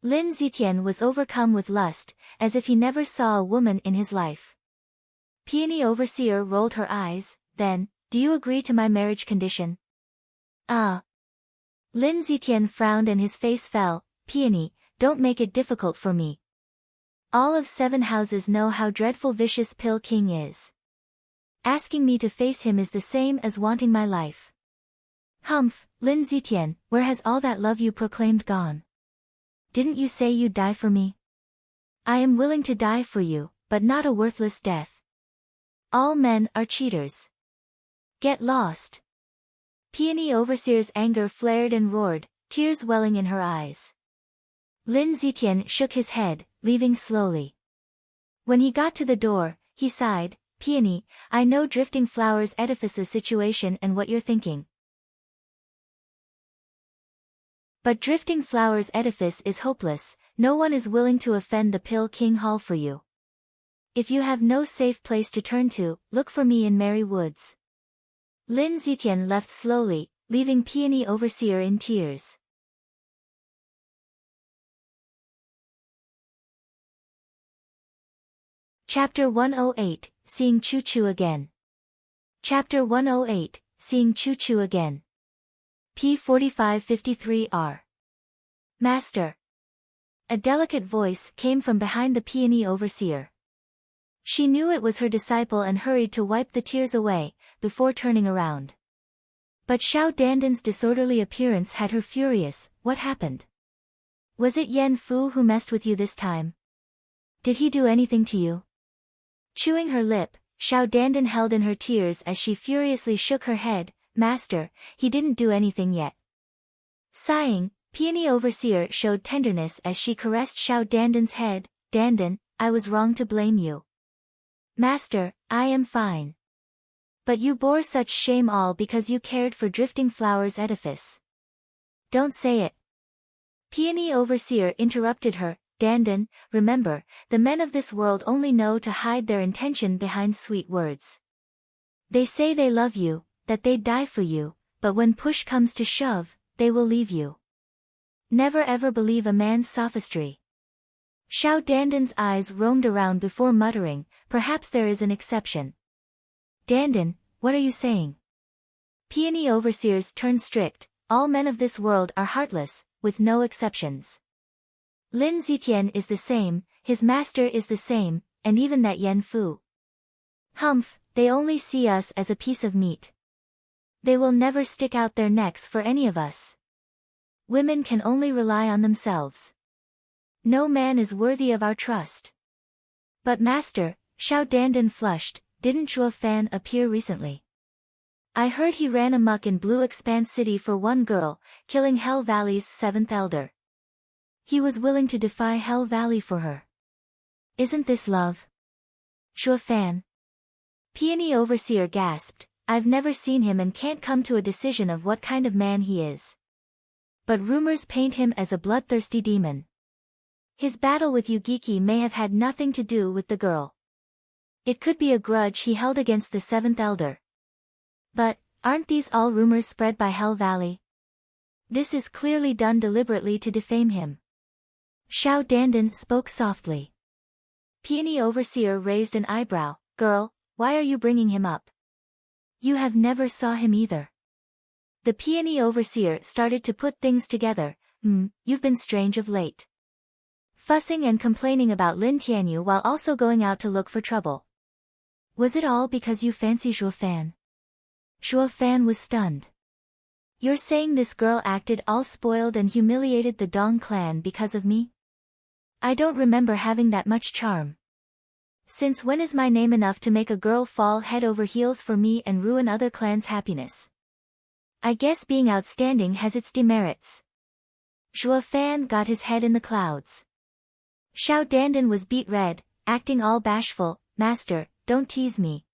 Lin Zitian was overcome with lust, as if he never saw a woman in his life. Peony Overseer rolled her eyes. Then, do you agree to my marriage condition? Ah. Lin Zitian frowned and his face fell. Peony, don't make it difficult for me. All of 7 houses know how dreadful vicious Qingcheng is. Asking me to face him is the same as wanting my life. Humph, Lin Zitian, where has all that love you proclaimed gone? Didn't you say you'd die for me? I am willing to die for you, but not a worthless death. All men are cheaters. Get lost. Peony Overseer's anger flared and roared, tears welling in her eyes. Lin Zitian shook his head, leaving slowly. When he got to the door, he sighed. Peony, I know Drifting Flowers Edifice's situation and what you're thinking. But Drifting Flowers Edifice is hopeless, no one is willing to offend the Pill King Hall for you. If you have no safe place to turn to, look for me in Merry Woods. Lin Zetian left slowly, leaving Peony Overseer in tears. Chapter 108, Seeing Chuchu Again. Chapter 108, Seeing Chuchu Again. P4553R. Master. A delicate voice came from behind the Peony Overseer. She knew it was her disciple and hurried to wipe the tears away, before turning around. But Xiao Dandan's disorderly appearance had her furious. What happened? Was it Yen Fu who messed with you this time? Did he do anything to you? Chewing her lip, Xiao Dandan held in her tears as she furiously shook her head. Master, he didn't do anything yet. Sighing, Peony Overseer showed tenderness as she caressed Xiao Dandan's head. Dandan, I was wrong to blame you. Master, I am fine. But you bore such shame all because you cared for Drifting Flowers Edifice. Don't say it. Peony Overseer interrupted her. Dandan, remember, the men of this world only know to hide their intention behind sweet words. They say they love you, that they'd die for you, but when push comes to shove, they will leave you. Never ever believe a man's sophistry. Xiao Dandan's eyes roamed around before muttering, perhaps there is an exception. Dandan, what are you saying? Peony Overseers turned strict. All men of this world are heartless, with no exceptions. Lin Zetian is the same, his master is the same, and even that Yen Fu. Humph, they only see us as a piece of meat. They will never stick out their necks for any of us. Women can only rely on themselves. No man is worthy of our trust. But master, Xiao Dandan flushed, didn't Zhuo Fan appear recently? I heard he ran amok in Blue Expanse City for one girl, killing Hell Valley's 7th elder. He was willing to defy Hell Valley for her. Isn't this love? Zhuo Fan. Peony Overseer gasped, I've never seen him and can't come to a decision of what kind of man he is. But rumors paint him as a bloodthirsty demon. His battle with Yugiki may have had nothing to do with the girl. It could be a grudge he held against the 7th elder. But, aren't these all rumors spread by Hell Valley? This is clearly done deliberately to defame him. Xiao Dandan spoke softly. Peony Overseer raised an eyebrow. Girl, why are you bringing him up? You have never saw him either. The Peony Overseer started to put things together. You've been strange of late. Fussing and complaining about Lin Tianyu while also going out to look for trouble. Was it all because you fancy Zhuo Fan? Zhuo Fan was stunned. You're saying this girl acted all spoiled and humiliated the Dong clan because of me? I don't remember having that much charm. Since when is my name enough to make a girl fall head over heels for me and ruin other clans' happiness? I guess being outstanding has its demerits. Zhuo Fan got his head in the clouds. Xiao Dandan was beet red, acting all bashful. Master, don't tease me.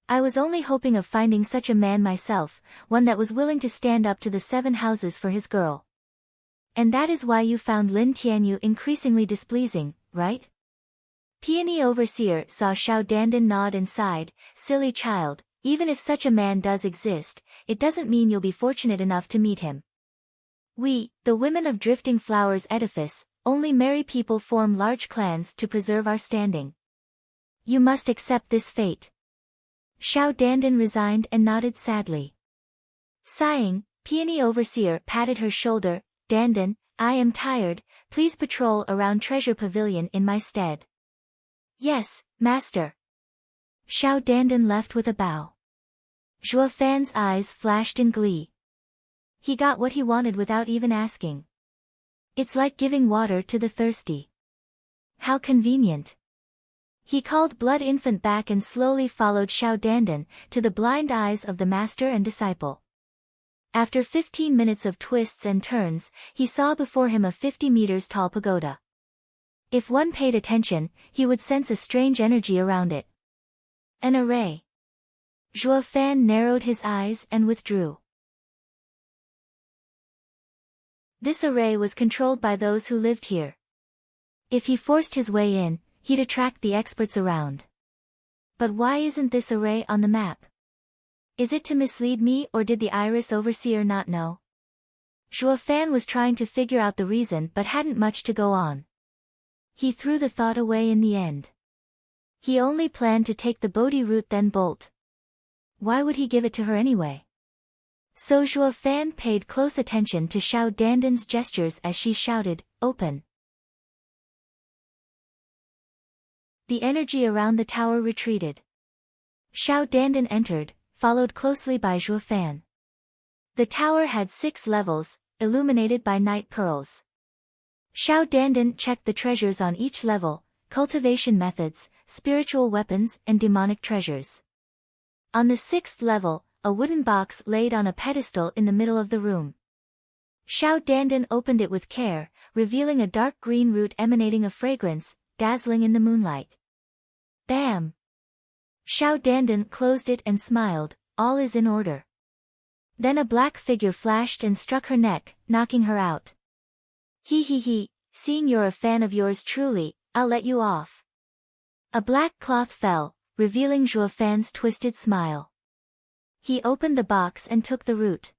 I was only hoping of finding such a man myself, one that was willing to stand up to the 7 houses for his girl. And that is why you found Lin Tianyu increasingly displeasing, right? Peony Overseer saw Xiao Dandan nod and sighed. Silly child, even if such a man does exist, it doesn't mean you'll be fortunate enough to meet him. We, the women of Drifting Flowers Edifice, only marry people form large clans to preserve our standing. You must accept this fate. Xiao Dandan resigned and nodded sadly. Sighing, Peony Overseer patted her shoulder. Dandan, I am tired, please patrol around Treasure Pavilion in my stead. Yes, master. Xiao Dandan left with a bow. Zhuo Fan's eyes flashed in glee. He got what he wanted without even asking. It's like giving water to the thirsty. How convenient. He called Blood Infant back and slowly followed Xiao Dandan, to the blind eyes of the master and disciple. After 15 minutes of twists and turns, he saw before him a 50 meters tall pagoda. If one paid attention, he would sense a strange energy around it. An array. Zhuo Fan narrowed his eyes and withdrew. This array was controlled by those who lived here. If he forced his way in, he'd attract the experts around. But why isn't this array on the map? Is it to mislead me, or did the Iris Overseer not know? Zhuo Fan was trying to figure out the reason but hadn't much to go on. He threw the thought away in the end. He only planned to take the Bodhi route then bolt. Why would he give it to her anyway? So Zhuo Fan paid close attention to Xiao Dandan's gestures as she shouted, "Open." The energy around the tower retreated. Xiao Dandan entered, followed closely by Zhuo Fan. The tower had 6 levels, illuminated by night pearls. Xiao Dandan checked the treasures on each level, cultivation methods, spiritual weapons and demonic treasures. On the 6th level, a wooden box laid on a pedestal in the middle of the room. Xiao Dandan opened it with care, revealing a dark green root emanating a fragrance, dazzling in the moonlight. Bam! Xiao Dandan closed it and smiled, all is in order. Then a black figure flashed and struck her neck, knocking her out. He, seeing you're a fan of yours truly, I'll let you off. A black cloth fell, revealing Zhuo Fan's twisted smile. He opened the box and took the root.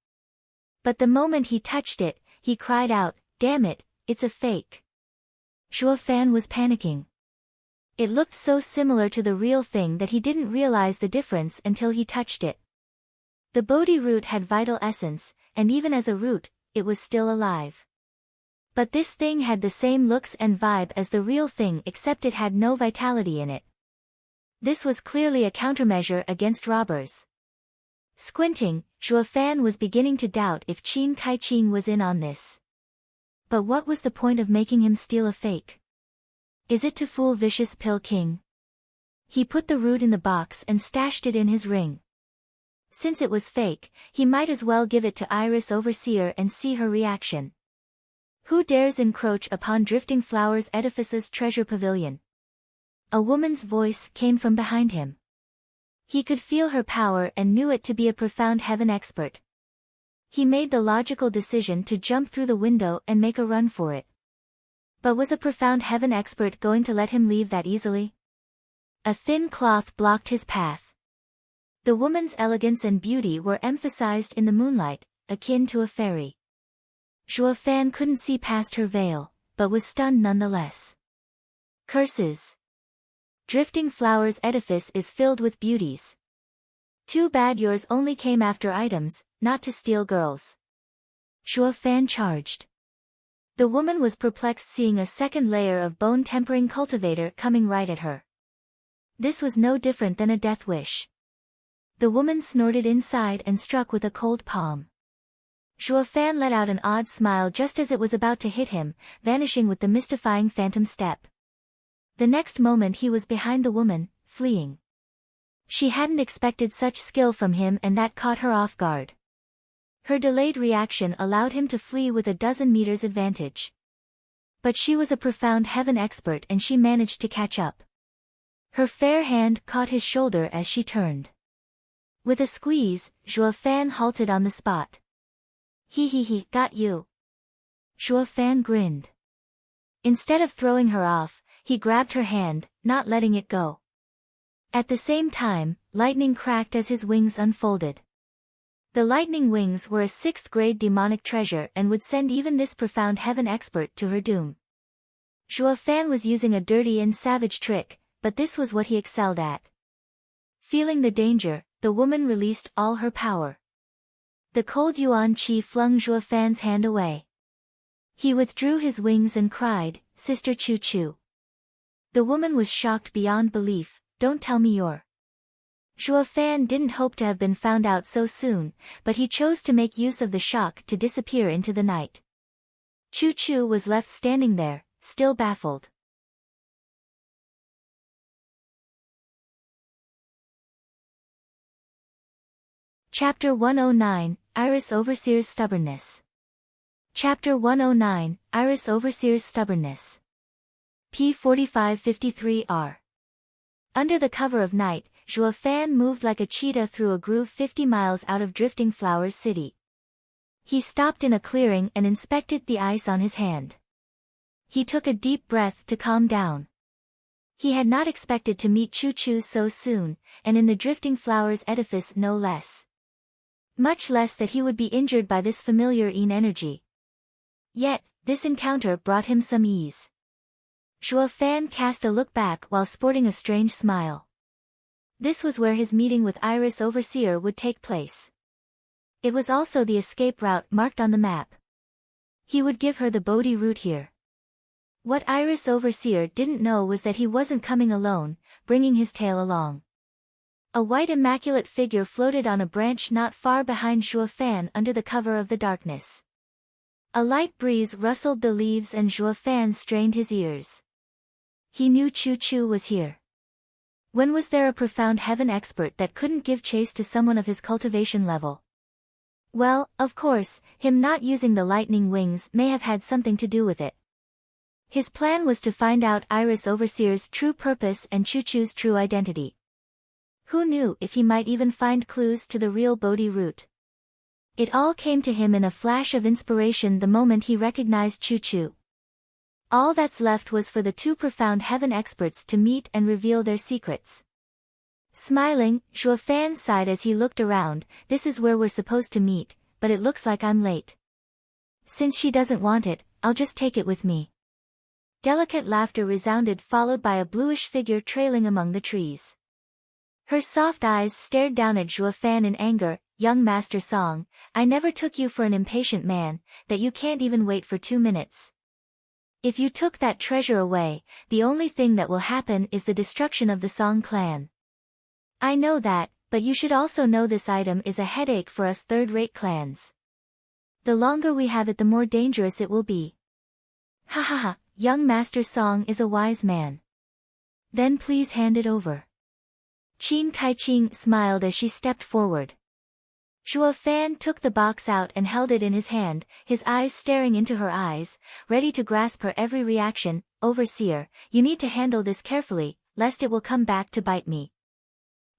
But the moment he touched it, he cried out, "Damn it, it's a fake." Zhuo Fan was panicking. It looked so similar to the real thing that he didn't realize the difference until he touched it. The Bodhi root had vital essence, and even as a root, it was still alive. But this thing had the same looks and vibe as the real thing except it had no vitality in it. This was clearly a countermeasure against robbers. Squinting, Zhuo Fan was beginning to doubt if Qingcheng was in on this. But what was the point of making him steal a fake? Is it to fool Vicious Pill King? He put the root in the box and stashed it in his ring. Since it was fake, he might as well give it to Iris Overseer and see her reaction. Who dares encroach upon Drifting Flowers Edifice's treasure pavilion? A woman's voice came from behind him. He could feel her power and knew it to be a profound heaven expert. He made the logical decision to jump through the window and make a run for it. But was a profound heaven expert going to let him leave that easily? A thin cloth blocked his path. The woman's elegance and beauty were emphasized in the moonlight, akin to a fairy. Zhuo Fan couldn't see past her veil, but was stunned nonetheless. Curses! Drifting Flowers Edifice is filled with beauties. Too bad yours only came after items, not to steal girls. Zhuo Fan charged. The woman was perplexed seeing a second layer of bone-tempering cultivator coming right at her. This was no different than a death wish. The woman snorted inside and struck with a cold palm. Zhuo Fan let out an odd smile just as it was about to hit him, vanishing with the mystifying phantom step. The next moment he was behind the woman, fleeing. She hadn't expected such skill from him and that caught her off guard. Her delayed reaction allowed him to flee with a dozen meters advantage. But she was a profound heaven expert and she managed to catch up. Her fair hand caught his shoulder as she turned. With a squeeze, Zhuo Fan halted on the spot. He, got you. Zhuo Fan grinned. Instead of throwing her off, he grabbed her hand, not letting it go. At the same time, lightning cracked as his wings unfolded. The lightning wings were a 6th-grade demonic treasure and would send even this profound heaven expert to her doom. Zhuo Fan was using a dirty and savage trick, but this was what he excelled at. Feeling the danger, the woman released all her power. The cold yuan qi flung Zhuo Fan's hand away. He withdrew his wings and cried, "Sister Chuchu." The woman was shocked beyond belief. "Don't tell me you're..." Zhuo Fan didn't hope to have been found out so soon, but he chose to make use of the shock to disappear into the night. Chuchu was left standing there, still baffled. Chapter 109, Iris Overseer's Stubbornness. Chapter 109, Iris Overseer's Stubbornness. P4553R. Under the cover of night, Zhuo Fan moved like a cheetah through a groove 50 miles out of Drifting Flowers City. He stopped in a clearing and inspected the ice on his hand. He took a deep breath to calm down. He had not expected to meet Chuchu so soon, and in the drifting flowers edifice no less. Much less that he would be injured by this familiar energy. Yet, this encounter brought him some ease. Zhuo Fan cast a look back while sporting a strange smile. This was where his meeting with Iris Overseer would take place. It was also the escape route marked on the map. He would give her the Bodhi route here. What Iris Overseer didn't know was that he wasn't coming alone, bringing his tail along. A white immaculate figure floated on a branch not far behind Zhuo Fan under the cover of the darkness. A light breeze rustled the leaves and Zhuo Fan strained his ears. He knew Chuchu was here. When was there a profound heaven expert that couldn't give chase to someone of his cultivation level? Well, of course, him not using the lightning wings may have had something to do with it. His plan was to find out Iris Overseer's true purpose and Chuchu's true identity. Who knew if he might even find clues to the real Bodhi route? It all came to him in a flash of inspiration the moment he recognized Chuchu. All that's left was for the two profound heaven experts to meet and reveal their secrets. Smiling, Zhuo Fan sighed as he looked around. This is where we're supposed to meet, but it looks like I'm late. Since she doesn't want it, I'll just take it with me. Delicate laughter resounded, followed by a bluish figure trailing among the trees. Her soft eyes stared down at Zhuo Fan in anger. Young Master Song, I never took you for an impatient man, that you can't even wait for 2 minutes. If you took that treasure away, the only thing that will happen is the destruction of the Song clan. I know that, but you should also know this item is a headache for us third-rate clans. The longer we have it, the more dangerous it will be. Ha ha ha, young Master Song is a wise man. Then please hand it over. Qingcheng smiled as she stepped forward. Zhuo Fan took the box out and held it in his hand, his eyes staring into her eyes, ready to grasp her every reaction. Overseer, you need to handle this carefully, lest it will come back to bite me.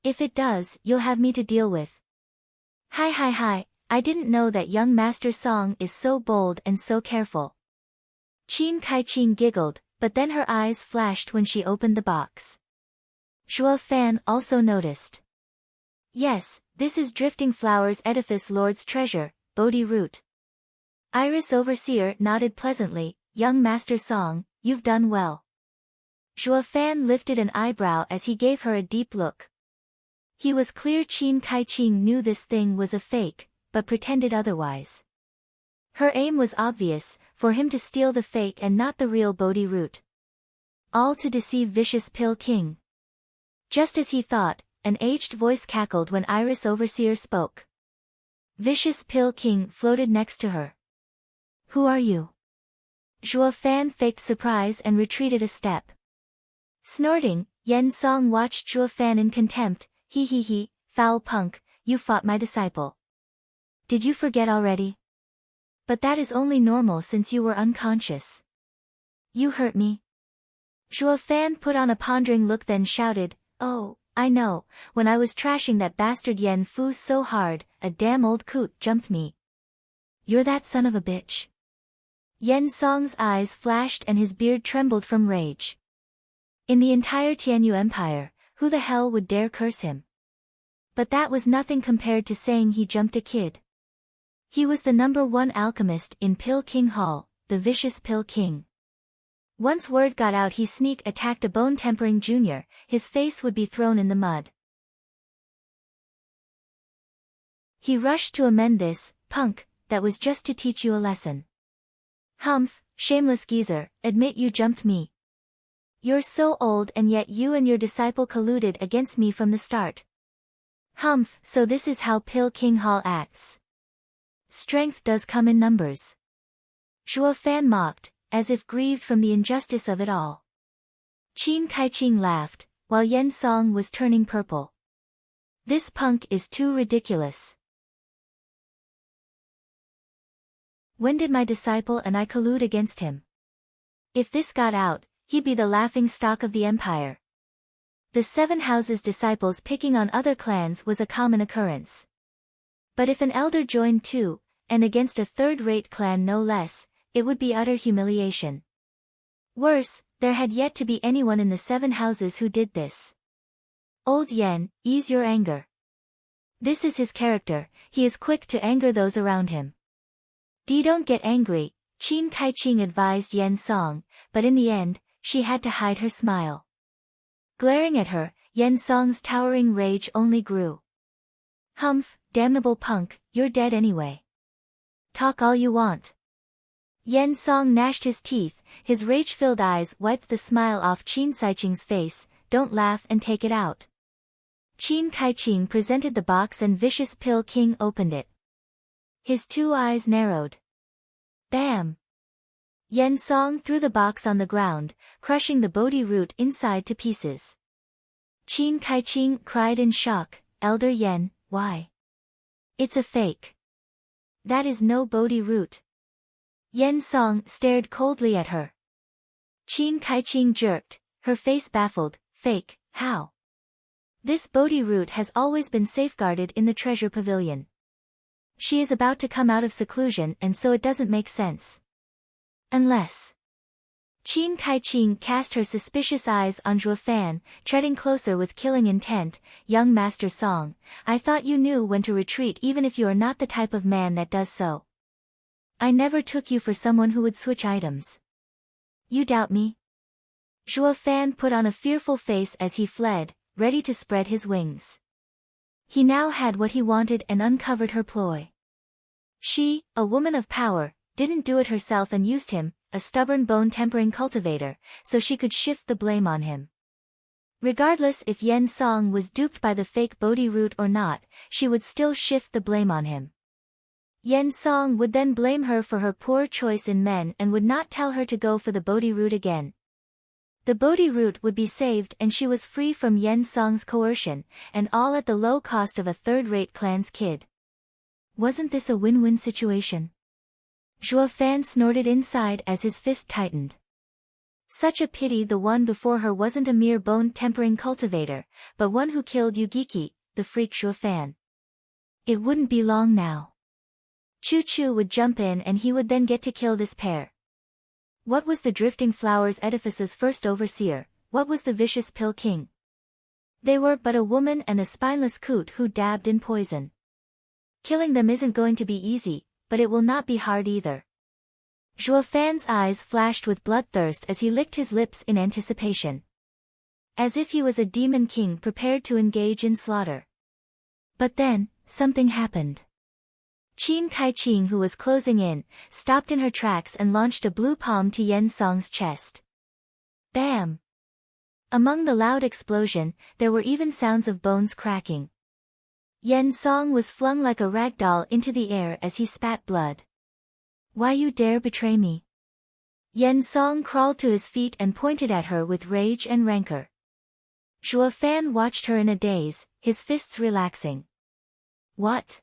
If it does, you'll have me to deal with. Hi, I didn't know that young Master Song is so bold and so careful. Qingcheng giggled, but then her eyes flashed when she opened the box. Zhuo Fan also noticed. Yes, this is Drifting Flowers Edifice Lord's treasure, Bodhi root. Iris Overseer nodded pleasantly. Young Master Song, you've done well. Zhuo Fan lifted an eyebrow as he gave her a deep look. He was clear Qingcheng knew this thing was a fake, but pretended otherwise. Her aim was obvious, for him to steal the fake and not the real Bodhi root. All to deceive Vicious Pill King. Just as he thought, an aged voice cackled when Iris Overseer spoke. Vicious Pill King floated next to her. Who are you? Zhuo Fan faked surprise and retreated a step. Snorting, Yen Song watched Zhuo Fan in contempt. He, foul punk, you fought my disciple. Did you forget already? But that is only normal since you were unconscious. You hurt me. Zhuo Fan put on a pondering look, then shouted, Oh, I know, when I was trashing that bastard Yen Fu so hard, a damn old coot jumped me. You're that son of a bitch. Yen Song's eyes flashed and his beard trembled from rage. In the entire Tianyu Empire, who the hell would dare curse him? But that was nothing compared to saying he jumped a kid. He was the #1 alchemist in Pill King Hall, the Vicious Pill King. Once word got out he sneak attacked a bone-tempering junior, his face would be thrown in the mud. He rushed to amend this, punk, that was just to teach you a lesson. Humph, shameless geezer, admit you jumped me. You're so old and yet you and your disciple colluded against me from the start. Humph, so this is how Pill King Hall acts. Strength does come in numbers. Zhuo Fan mocked, as if grieved from the injustice of it all. Qingcheng laughed, while Yen Song was turning purple. This punk is too ridiculous. When did my disciple and I collude against him? If this got out, he'd be the laughing stock of the empire. The 7 houses' disciples picking on other clans was a common occurrence. But if an elder joined too, and against a third-rate clan no less, it would be utter humiliation. Worse, there had yet to be anyone in the 7 houses who did this. Old Yen, ease your anger. This is his character, he is quick to anger those around him. Don't get angry, Qingcheng advised Yen Song, but in the end, she had to hide her smile. Glaring at her, Yen Song's towering rage only grew. Humph, damnable punk, you're dead anyway. Talk all you want. Yen Song gnashed his teeth, his rage-filled eyes wiped the smile off Qingcheng's face. Don't laugh and take it out. Qingcheng presented the box and Vicious Pill King opened it. His 2 eyes narrowed. Bam! Yen Song threw the box on the ground, crushing the Bodhi root inside to pieces. Qingcheng cried in shock, Elder Yen, why? It's a fake. That is no Bodhi root. Yen Song stared coldly at her. Qingcheng jerked, her face baffled, fake, how? This Bodhi root has always been safeguarded in the treasure pavilion. She is about to come out of seclusion and so it doesn't make sense. Unless... Qingcheng cast her suspicious eyes on Zhuofan, treading closer with killing intent. Young Master Song, I thought you knew when to retreat even if you are not the type of man that does so. I never took you for someone who would switch items. You doubt me? Zhuofan put on a fearful face as he fled, ready to spread his wings. He now had what he wanted and uncovered her ploy. She, a woman of power, didn't do it herself and used him, a stubborn bone-tempering cultivator, so she could shift the blame on him. Regardless if Yen Song was duped by the fake Bodhi root or not, she would still shift the blame on him. Yen Song would then blame her for her poor choice in men and would not tell her to go for the Bodhi root again. The Bodhi root would be saved and she was free from Yen Song's coercion, and all at the low cost of a third-rate clan's kid. Wasn't this a win-win situation? Zhuofan snorted inside as his fist tightened. Such a pity the one before her wasn't a mere bone-tempering cultivator, but one who killed Yugiki, the freak Zhuofan. It wouldn't be long now. Chuchu would jump in and he would then get to kill this pair. What was the Drifting Flowers Edifice's first overseer? What was the Vicious Pill King? They were but a woman and a spineless coot who dabbed in poison. Killing them isn't going to be easy, but it will not be hard either. Zhuofan's eyes flashed with bloodthirst as he licked his lips in anticipation. As if he was a demon king prepared to engage in slaughter. But then, something happened. Qingcheng, who was closing in, stopped in her tracks and launched a blue palm to Yen Song's chest. Bam! Among the loud explosion, there were even sounds of bones cracking. Yen Song was flung like a rag doll into the air as he spat blood. Why you dare betray me? Yen Song crawled to his feet and pointed at her with rage and rancor. Zhuofan watched her in a daze, his fists relaxing. What?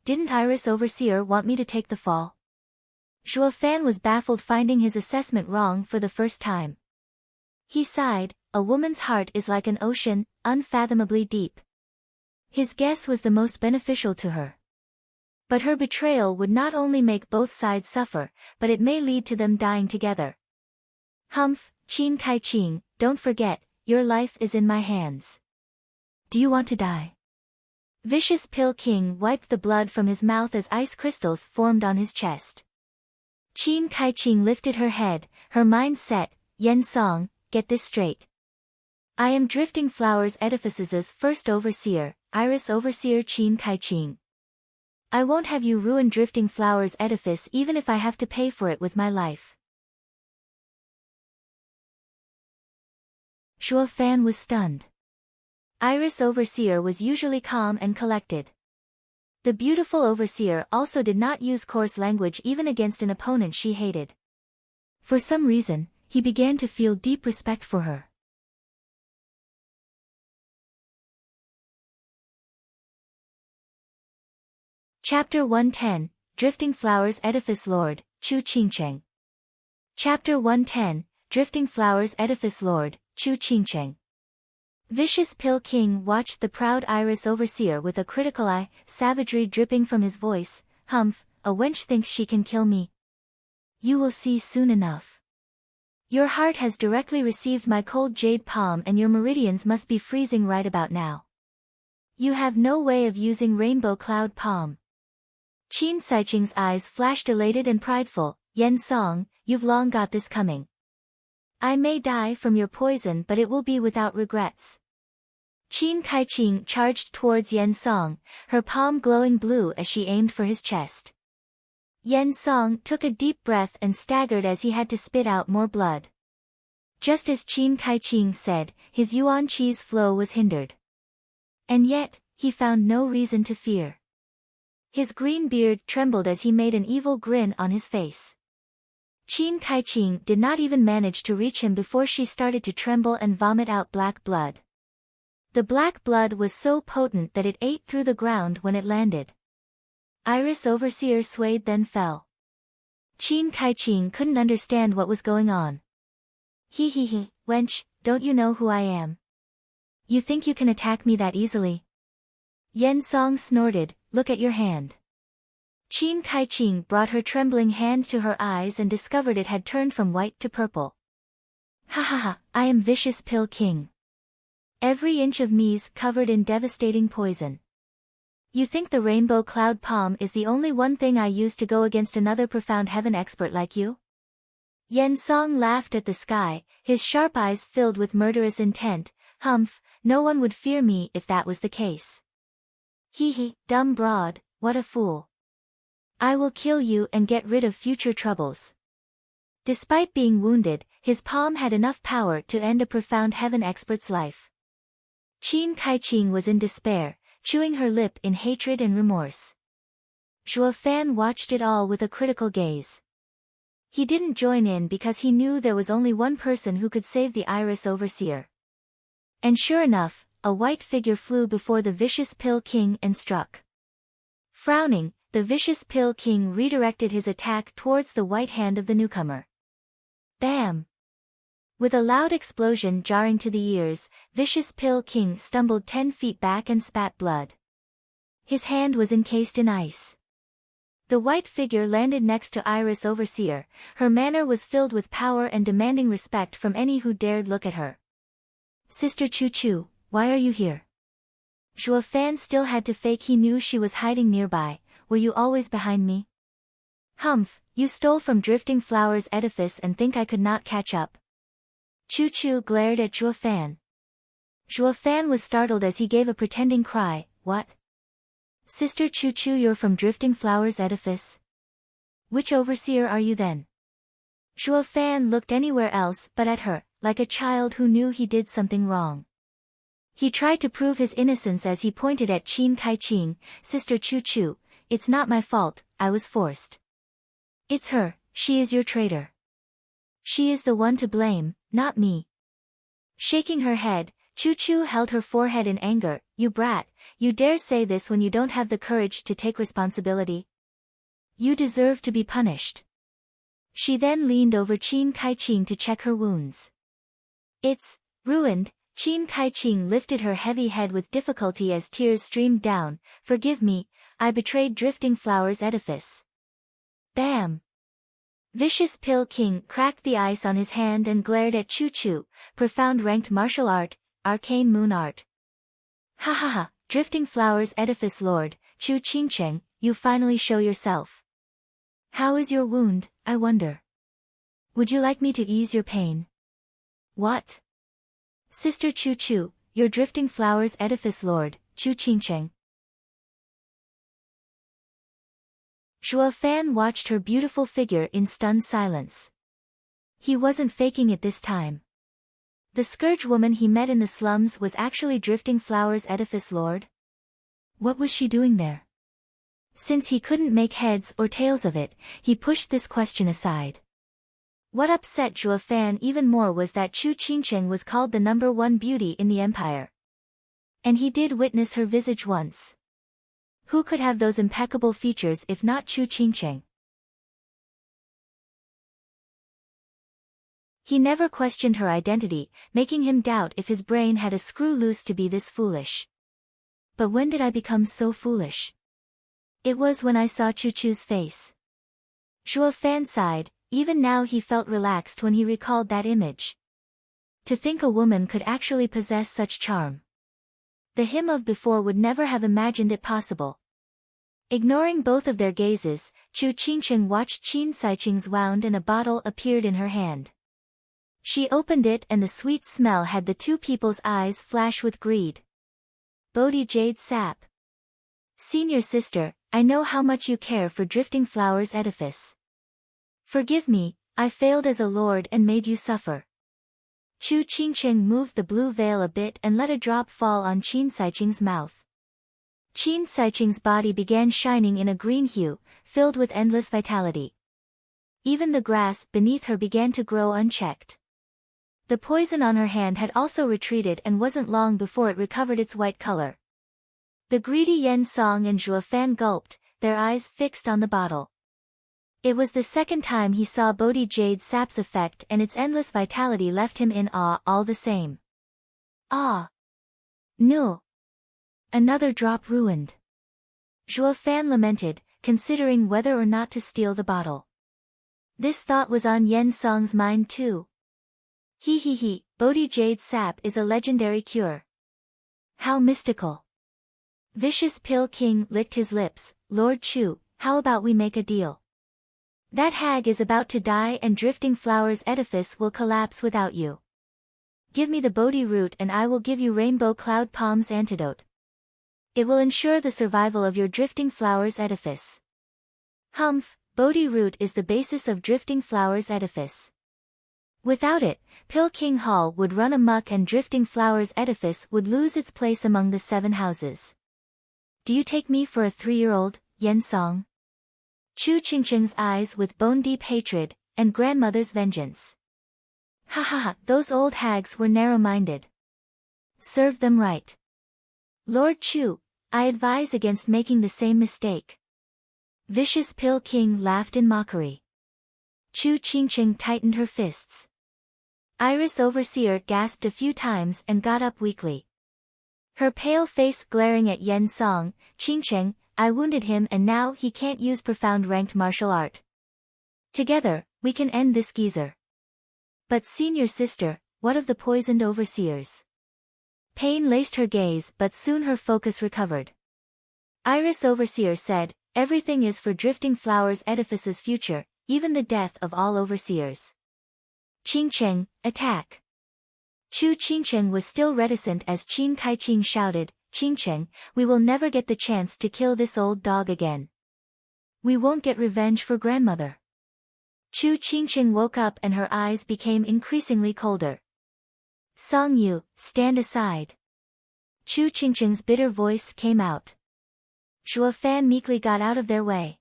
Didn't Iris Overseer want me to take the fall? Zhuofan was baffled finding his assessment wrong for the first time. He sighed, a woman's heart is like an ocean, unfathomably deep. His guess was the most beneficial to her. But her betrayal would not only make both sides suffer, but it may lead to them dying together. Humph, Qingcheng, don't forget, your life is in my hands. Do you want to die? Vicious Pill King wiped the blood from his mouth as ice crystals formed on his chest. Qingcheng lifted her head, her mind set, Yen Song, get this straight. I am Drifting Flowers Edifice's first overseer, Iris Overseer Qingcheng. I won't have you ruin Drifting Flowers Edifice even if I have to pay for it with my life. Zhuofan was stunned. Iris Overseer was usually calm and collected. The beautiful Overseer also did not use coarse language even against an opponent she hated. For some reason, he began to feel deep respect for her. Chapter 110, Drifting Flowers Edifice Lord, Qingcheng. Chapter 110, Drifting Flowers Edifice Lord, Qingcheng. Vicious Pill King watched the proud Iris Overseer with a critical eye, savagery dripping from his voice. Humph, a wench thinks she can kill me. You will see soon enough. Your heart has directly received my cold jade palm and your meridians must be freezing right about now. You have no way of using rainbow cloud palm. Qingcheng's eyes flashed elated and prideful. Yen Song, you've long got this coming. I may die from your poison but it will be without regrets. Qingcheng charged towards Yen Song, her palm glowing blue as she aimed for his chest. Yen Song took a deep breath and staggered as he had to spit out more blood. Just as Qingcheng said, his yuan chi's flow was hindered. And yet, he found no reason to fear. His green beard trembled as he made an evil grin on his face. Qingcheng did not even manage to reach him before she started to tremble and vomit out black blood. The black blood was so potent that it ate through the ground when it landed. Iris Overseer swayed then fell. Qingcheng couldn't understand what was going on. He, wench, don't you know who I am? You think you can attack me that easily? Yen Song snorted, look at your hand. Qingcheng brought her trembling hand to her eyes and discovered it had turned from white to purple. Ha, I am Vicious Pill King. Every inch of me's covered in devastating poison. You think the rainbow cloud palm is the only one thing I use to go against another profound heaven expert like you? Yen Song laughed at the sky, his sharp eyes filled with murderous intent. Humph, no one would fear me if that was the case. He, dumb broad, what a fool. I will kill you and get rid of future troubles. Despite being wounded, his palm had enough power to end a profound heaven expert's life. Qingcheng was in despair, chewing her lip in hatred and remorse. Zhuo Fan watched it all with a critical gaze. He didn't join in because he knew there was only one person who could save the Iris Overseer. And sure enough, a white figure flew before the Vicious Pill King and struck. Frowning, the Vicious Pill King redirected his attack towards the white hand of the newcomer. Bam! With a loud explosion jarring to the ears, Vicious Pill King stumbled 10 feet back and spat blood. His hand was encased in ice. The white figure landed next to Iris Overseer, her manner was filled with power and demanding respect from any who dared look at her. Sister Chuchu, why are you here? Zhuo Fan still had to fake he knew she was hiding nearby. Were you always behind me? Humph, you stole from Drifting Flower's edifice and think I could not catch up. Chuchu glared at Zhuo Fan. Zhuo Fan was startled as he gave a pretending cry, what? Sister Chuchu, you're from Drifting Flower's edifice? Which overseer are you then? Zhuo Fan looked anywhere else but at her, like a child who knew he did something wrong. He tried to prove his innocence as he pointed at Qingcheng, Sister Chuchu, it's not my fault, I was forced. It's her, she is your traitor. She is the one to blame, not me. Shaking her head, Chuchu held her forehead in anger, you brat, you dare say this when you don't have the courage to take responsibility? You deserve to be punished. She then leaned over Qingcheng to check her wounds. It's ruined. Qingcheng lifted her heavy head with difficulty as tears streamed down, forgive me, I betrayed Drifting Flower's edifice. Bam! Vicious Pill King cracked the ice on his hand and glared at Chuchu, profound ranked martial art, arcane moon art. Ha, Drifting Flower's edifice lord, Qingcheng, you finally show yourself. How is your wound, I wonder? Would you like me to ease your pain? What? Sister Chuchu, your Drifting Flower's edifice lord, Qingcheng. Zhuo Fan watched her beautiful figure in stunned silence. He wasn't faking it this time. The Scourge woman he met in the slums was actually Drifting Flower's edifice lord? What was she doing there? Since he couldn't make heads or tails of it, he pushed this question aside. What upset Zhuo Fan even more was that Qingcheng was called the #1 beauty in the empire. And he did witness her visage once. Who could have those impeccable features if not Qingcheng? He never questioned her identity, making him doubt if his brain had a screw loose to be this foolish. But when did I become so foolish? It was when I saw Chuchu's face. Zhuo Fan sighed, even now he felt relaxed when he recalled that image. To think a woman could actually possess such charm. The him of before would never have imagined it possible. Ignoring both of their gazes, Qingcheng watched Qingcheng's wound and a bottle appeared in her hand. She opened it and the sweet smell had the two people's eyes flash with greed. Bodhi Jade sap. Senior sister, I know how much you care for Drifting Flowers Edifice. Forgive me, I failed as a lord and made you suffer. Qingcheng moved the blue veil a bit and let a drop fall on Qingcheng's mouth. Qingcheng's body began shining in a green hue, filled with endless vitality. Even the grass beneath her began to grow unchecked. The poison on her hand had also retreated and wasn't long before it recovered its white color. The greedy Yen Song and Zhuo Fan gulped, their eyes fixed on the bottle. It was the second time he saw Bodhi Jade sap's effect and its endless vitality left him in awe all the same. Ah! No! Another drop ruined. Zhuo Fan lamented, considering whether or not to steal the bottle. This thought was on Yen Song's mind too. He, Bodhi Jade sap is a legendary cure. How mystical. Vicious Pill King licked his lips, Lord Chu, how about we make a deal? That hag is about to die and Drifting Flowers Edifice will collapse without you. Give me the Bodhi root and I will give you Rainbow Cloud Palm's antidote. It will ensure the survival of your Drifting Flowers Edifice. Humph, Bodhi root is the basis of Drifting Flowers Edifice. Without it, Pill King Hall would run amok and Drifting Flowers Edifice would lose its place among the 7 houses. Do you take me for a 3-year-old, Yen Song? Qingcheng's eyes with bone-deep hatred, and grandmother's vengeance. Ha, those old hags were narrow-minded. Serve them right. Lord Chu, I advise against making the same mistake. Vicious Pill King laughed in mockery. Qingcheng tightened her fists. Iris Overseer gasped a few times and got up weakly. Her pale face glaring at Yen Song, Qingcheng, I wounded him and now he can't use profound ranked martial art. Together, we can end this geezer. But senior sister, what of the poisoned overseers? Pain laced her gaze but soon her focus recovered. Iris Overseer said, everything is for Drifting Flowers Edifice's future, even the death of all overseers. Qingcheng, attack. Qingcheng was still reticent as Qingcheng shouted, Qingcheng, we will never get the chance to kill this old dog again. We won't get revenge for grandmother. Qingcheng woke up and her eyes became increasingly colder. Song Yu, stand aside. Qingcheng's bitter voice came out. Zhuo Fan meekly got out of their way.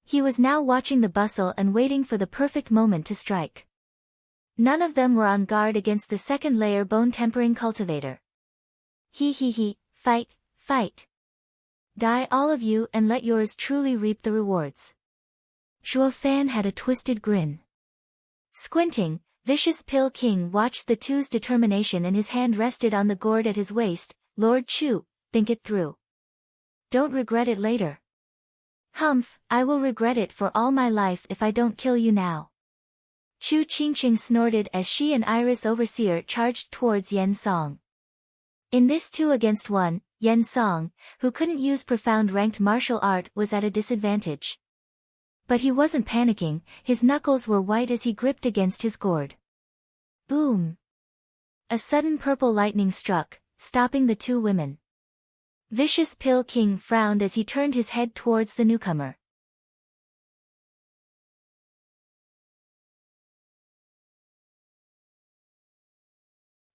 He was now watching the bustle and waiting for the perfect moment to strike. None of them were on guard against the second layer bone-tempering cultivator. He, fight. Die all of you and let yours truly reap the rewards. Zhuo Fan had a twisted grin. Squinting, Vicious Pill King watched the two's determination and his hand rested on the gourd at his waist. Lord Chu, think it through. Don't regret it later. Humph, I will regret it for all my life if I don't kill you now. Qingcheng snorted as she and Iris Overseer charged towards Yen Song. In this 2 against 1, Yen Song, who couldn't use profound ranked martial art, was at a disadvantage. But he wasn't panicking, his knuckles were white as he gripped against his gourd. Boom! A sudden purple lightning struck, stopping the 2 women. Vicious Pill King frowned as he turned his head towards the newcomer.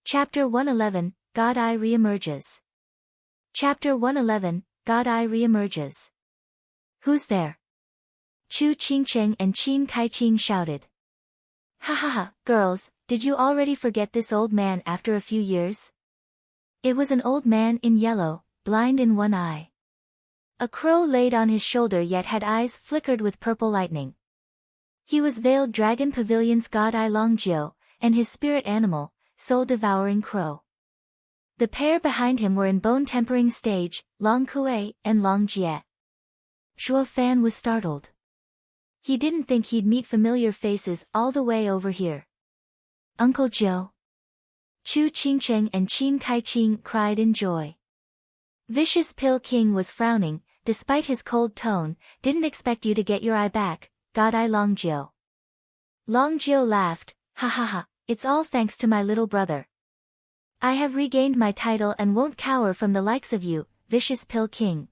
Chapter 111, Godeye Reemerges. Chapter 111, Godeye Reemerges. Who's there? Qingcheng and Qingcheng shouted. Ha, girls, did you already forget this old man after a few years? It was an old man in yellow, blind in one eye. A crow laid on his shoulder yet had eyes flickered with purple lightning. He was Veiled Dragon Pavilion's Godeye Longjio, and his spirit animal, soul-devouring crow. The pair behind him were in bone-tempering stage, Long Kue and Long Jie. Zhuo Fan was startled. He didn't think he'd meet familiar faces all the way over here. Uncle Joe. Qingcheng and Qingcheng cried in joy. Vicious Pill King was frowning, despite his cold tone. Didn't expect you to get your eye back, Godeye Longjiu. Longjiu laughed, ha ha ha, it's all thanks to my little brother. I have regained my title and won't cower from the likes of you, Vicious Pill King.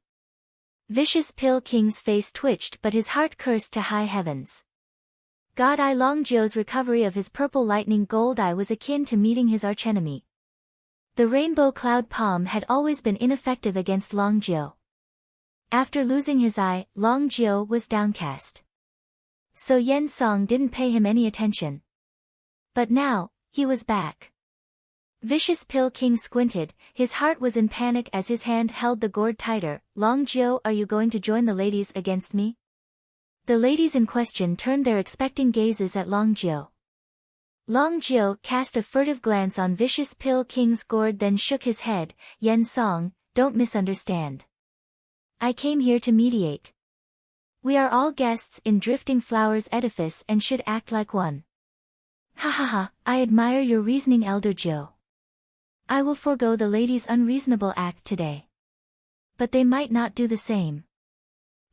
Vicious Pill King's face twitched but his heart cursed to high heavens. Godeye Longjiu's recovery of his purple lightning gold eye was akin to meeting his archenemy. The rainbow cloud palm had always been ineffective against Longjiu. After losing his eye, Longjiu was downcast. So Yen Song didn't pay him any attention. But now, he was back. Vicious Pill King squinted, his heart was in panic as his hand held the gourd tighter. Longjiu, are you going to join the ladies against me? The ladies in question turned their expecting gazes at Longjiu. Longjiu cast a furtive glance on Vicious Pill King's gourd then shook his head. Yen Song, don't misunderstand. I came here to mediate. We are all guests in Drifting Flower's edifice and should act like one. Ha ha ha, I admire your reasoning, Elder Jiu. I will forego the ladies' unreasonable act today. But they might not do the same.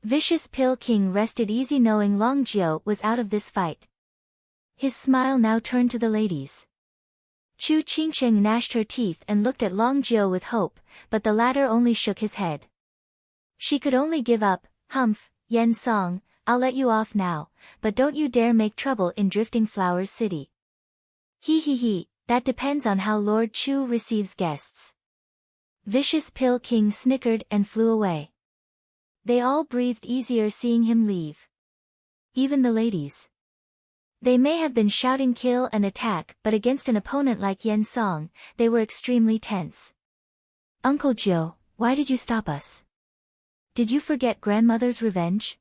Vicious Pill King rested easy knowing Longjiu was out of this fight. His smile now turned to the ladies. Qingcheng gnashed her teeth and looked at Longjiu with hope, but the latter only shook his head. She could only give up. Humph, Yen Song, I'll let you off now, but don't you dare make trouble in Drifting Flowers City. He, that depends on how Lord Chu receives guests. Vicious Pill King snickered and flew away. They all breathed easier seeing him leave. Even the ladies. They may have been shouting kill and attack, but against an opponent like Yen Song, they were extremely tense. Uncle Joe, why did you stop us? Did you forget grandmother's revenge?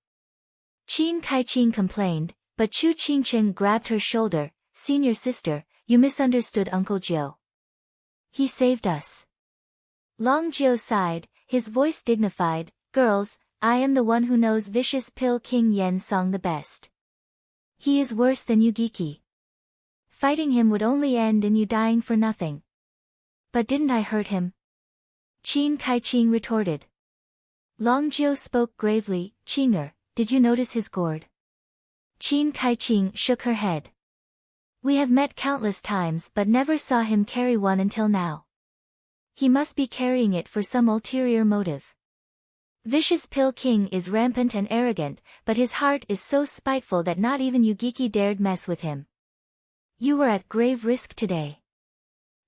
Qingcheng complained, but Qingcheng grabbed her shoulder. Senior sister, you misunderstood Uncle Joe. He saved us. Longjiu sighed, his voice dignified. Girls, I am the one who knows Vicious Pill King Yen Song the best. He is worse than Yugiki. Fighting him would only end in you dying for nothing. But didn't I hurt him? Qingcheng retorted. Longjiu spoke gravely. Qinger, did you notice his gourd? Qingcheng shook her head. We have met countless times but never saw him carry one until now. He must be carrying it for some ulterior motive. Vicious Pill King is rampant and arrogant, but his heart is so spiteful that not even Yugiki dared mess with him. You were at grave risk today.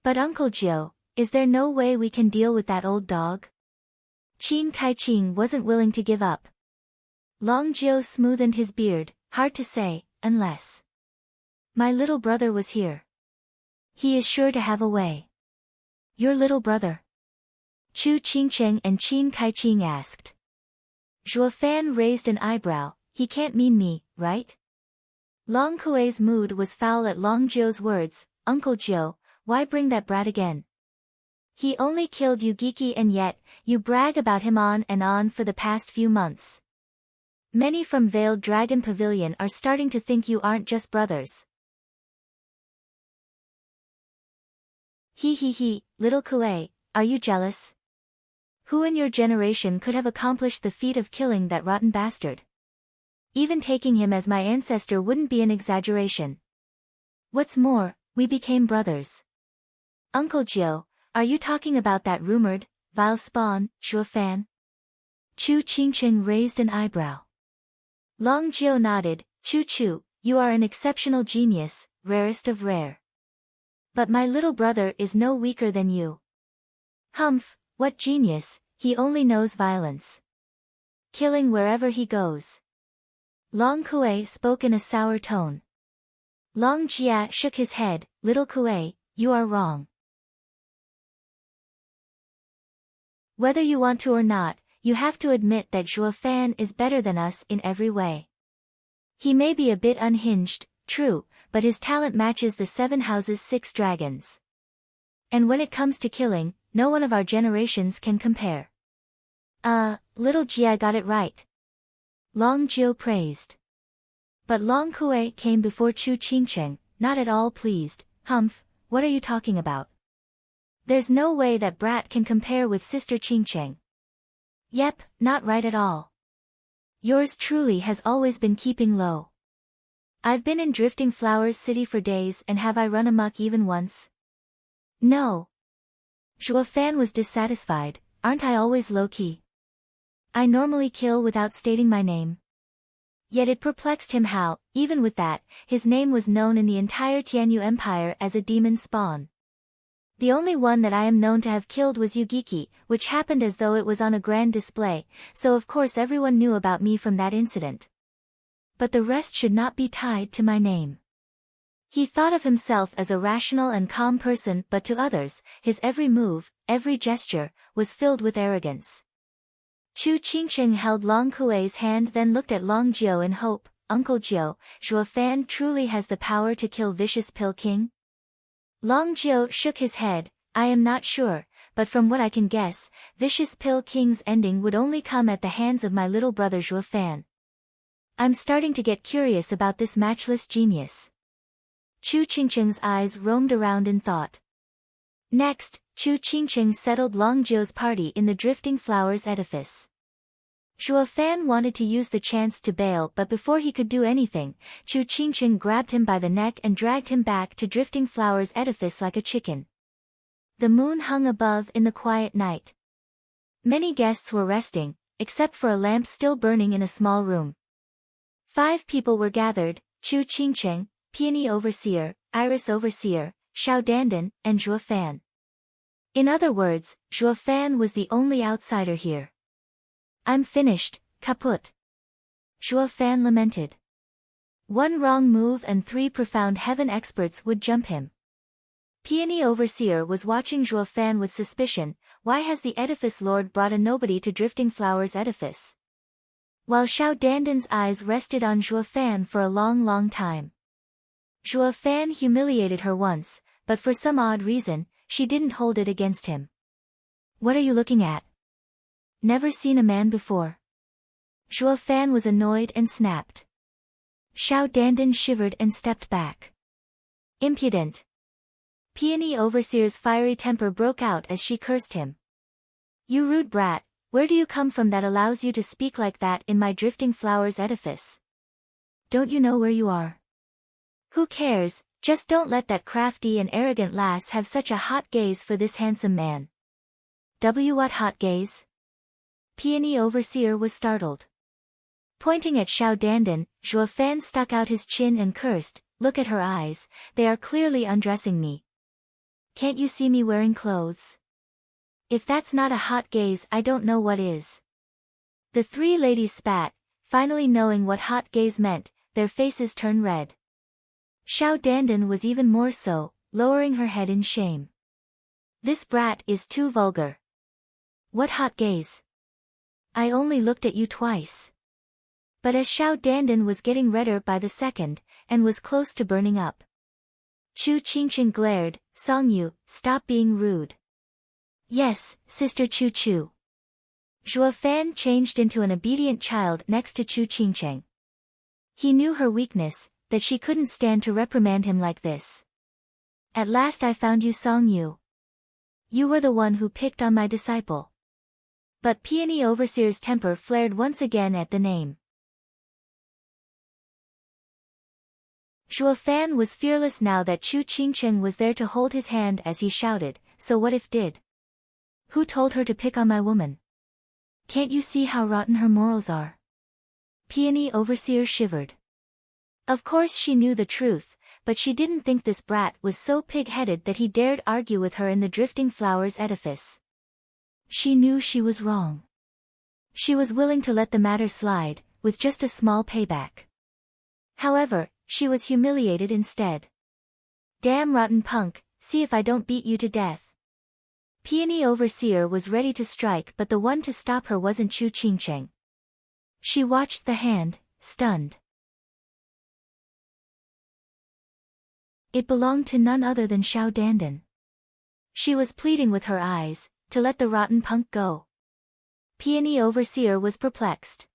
But Uncle Jiu, is there no way we can deal with that old dog? Qingcheng wasn't willing to give up. Longjiu smoothened his beard, hard to say, unless. My little brother was here. He is sure to have a way. Your little brother? Qingcheng and Qingcheng asked. Zhuo Fan raised an eyebrow. He can't mean me, right? Long Kuei's mood was foul at Longjiu's words. Uncle Jiu, why bring that brat again? He only killed Yugiki and yet, you brag about him on and on for the past few months. Many from Veiled Dragon Pavilion are starting to think you aren't just brothers. He, little Kuei, are you jealous? Who in your generation could have accomplished the feat of killing that rotten bastard? Even taking him as my ancestor wouldn't be an exaggeration. What's more, we became brothers. Uncle Jiu, are you talking about that rumored, vile spawn, Zhuo Fan? Qingcheng raised an eyebrow. Longjiu nodded. Chuchu, you are an exceptional genius, rarest of rare. But my little brother is no weaker than you. Humph, what genius, he only knows violence. Killing wherever he goes. Long Kuei spoke in a sour tone. Long Jia shook his head. Little Kuei, you are wrong. Whether you want to or not, you have to admit that Zhuo Fan is better than us in every way. He may be a bit unhinged, true, but his talent matches the 7 houses' 6 dragons. And when it comes to killing, no one of our generations can compare. Little Jia got it right. Long Jiu praised. But Long Kui came before Qingcheng, not at all pleased. Humph, what are you talking about? There's no way that brat can compare with Sister Qingcheng. Yep, not right at all. Yours truly has always been keeping low. I've been in Drifting Flowers City for days, and have I run amok even once? No. Zhuo Fan was dissatisfied. Aren't I always low-key? I normally kill without stating my name. Yet it perplexed him how, even with that, his name was known in the entire Tianyu Empire as a demon spawn. The only one that I am known to have killed was Yugiki, which happened as though it was on a grand display, so of course everyone knew about me from that incident. But the rest should not be tied to my name. He thought of himself as a rational and calm person, but to others, his every move, every gesture, was filled with arrogance. Qingcheng held Long Kuei's hand, then looked at Long Jiu in hope. Uncle Jiu, Zhuo Fan truly has the power to kill Vicious Pill King? Long Jiu shook his head. I am not sure, but from what I can guess, Vicious Pill King's ending would only come at the hands of my little brother Zhuo Fan. I'm starting to get curious about this matchless genius. Qingcheng's eyes roamed around in thought. Next, Qingcheng settled Long Jiu's party in the Drifting Flowers Edifice. Zhuo Fan wanted to use the chance to bail, but before he could do anything, Qingcheng grabbed him by the neck and dragged him back to Drifting Flowers Edifice like a chicken. The moon hung above in the quiet night. Many guests were resting, except for a lamp still burning in a small room. 5 people were gathered: Qingcheng, Peony Overseer, Iris Overseer, Xiao Dandan, and Zhuo Fan. In other words, Zhuo Fan was the only outsider here. I'm finished, kaput. Zhuo Fan lamented. One wrong move and 3 profound heaven experts would jump him. Peony Overseer was watching Zhuo Fan with suspicion. Why has the Edifice Lord brought a nobody to Drifting Flowers Edifice? While Xiao Dandan's eyes rested on Zhuo Fan for a long time. Zhuo Fan humiliated her once, but for some odd reason, she didn't hold it against him. What are you looking at? Never seen a man before. Zhuo Fan was annoyed and snapped. Xiao Dandan shivered and stepped back. Impudent. Peony Overseer's fiery temper broke out as she cursed him. You rude brat, where do you come from that allows you to speak like that in my Drifting Flowers Edifice? Don't you know where you are? Who cares, just don't let that crafty and arrogant lass have such a hot gaze for this handsome man. What hot gaze? Peony Overseer was startled. Pointing at Xiao Dandan, Zhuo Fan stuck out his chin and cursed, look at her eyes, they are clearly undressing me. Can't you see me wearing clothes? If that's not a hot gaze, I don't know what is. The 3 ladies spat, finally knowing what hot gaze meant, their faces turned red. Xiao Dandan was even more so, lowering her head in shame. This brat is too vulgar. What hot gaze? I only looked at you twice. But as Xiao Dandan was getting redder by the second, and was close to burning up. Qingcheng glared, Songyu, stop being rude. Yes, Sister Chuchu. Zhuo Fan changed into an obedient child next to Qingcheng. He knew her weakness, that she couldn't stand to reprimand him like this. At last I found you, Songyu. You were the one who picked on my disciple. But Peony Overseer's temper flared once again at the name. Zhuo Fan was fearless now that Qingcheng was there to hold his hand as he shouted, so what if did? Who told her to pick on my woman? Can't you see how rotten her morals are? Peony Overseer shivered. Of course she knew the truth, but she didn't think this brat was so pig-headed that he dared argue with her in the Drifting Flowers Edifice. She knew she was wrong. She was willing to let the matter slide, with just a small payback. However, she was humiliated instead. Damn rotten punk, see if I don't beat you to death. Peony Overseer was ready to strike, but the one to stop her wasn't Qingcheng. She watched the hand, stunned. It belonged to none other than Xiao Dandan. She was pleading with her eyes, to let the rotten punk go. Peony Overseer was perplexed.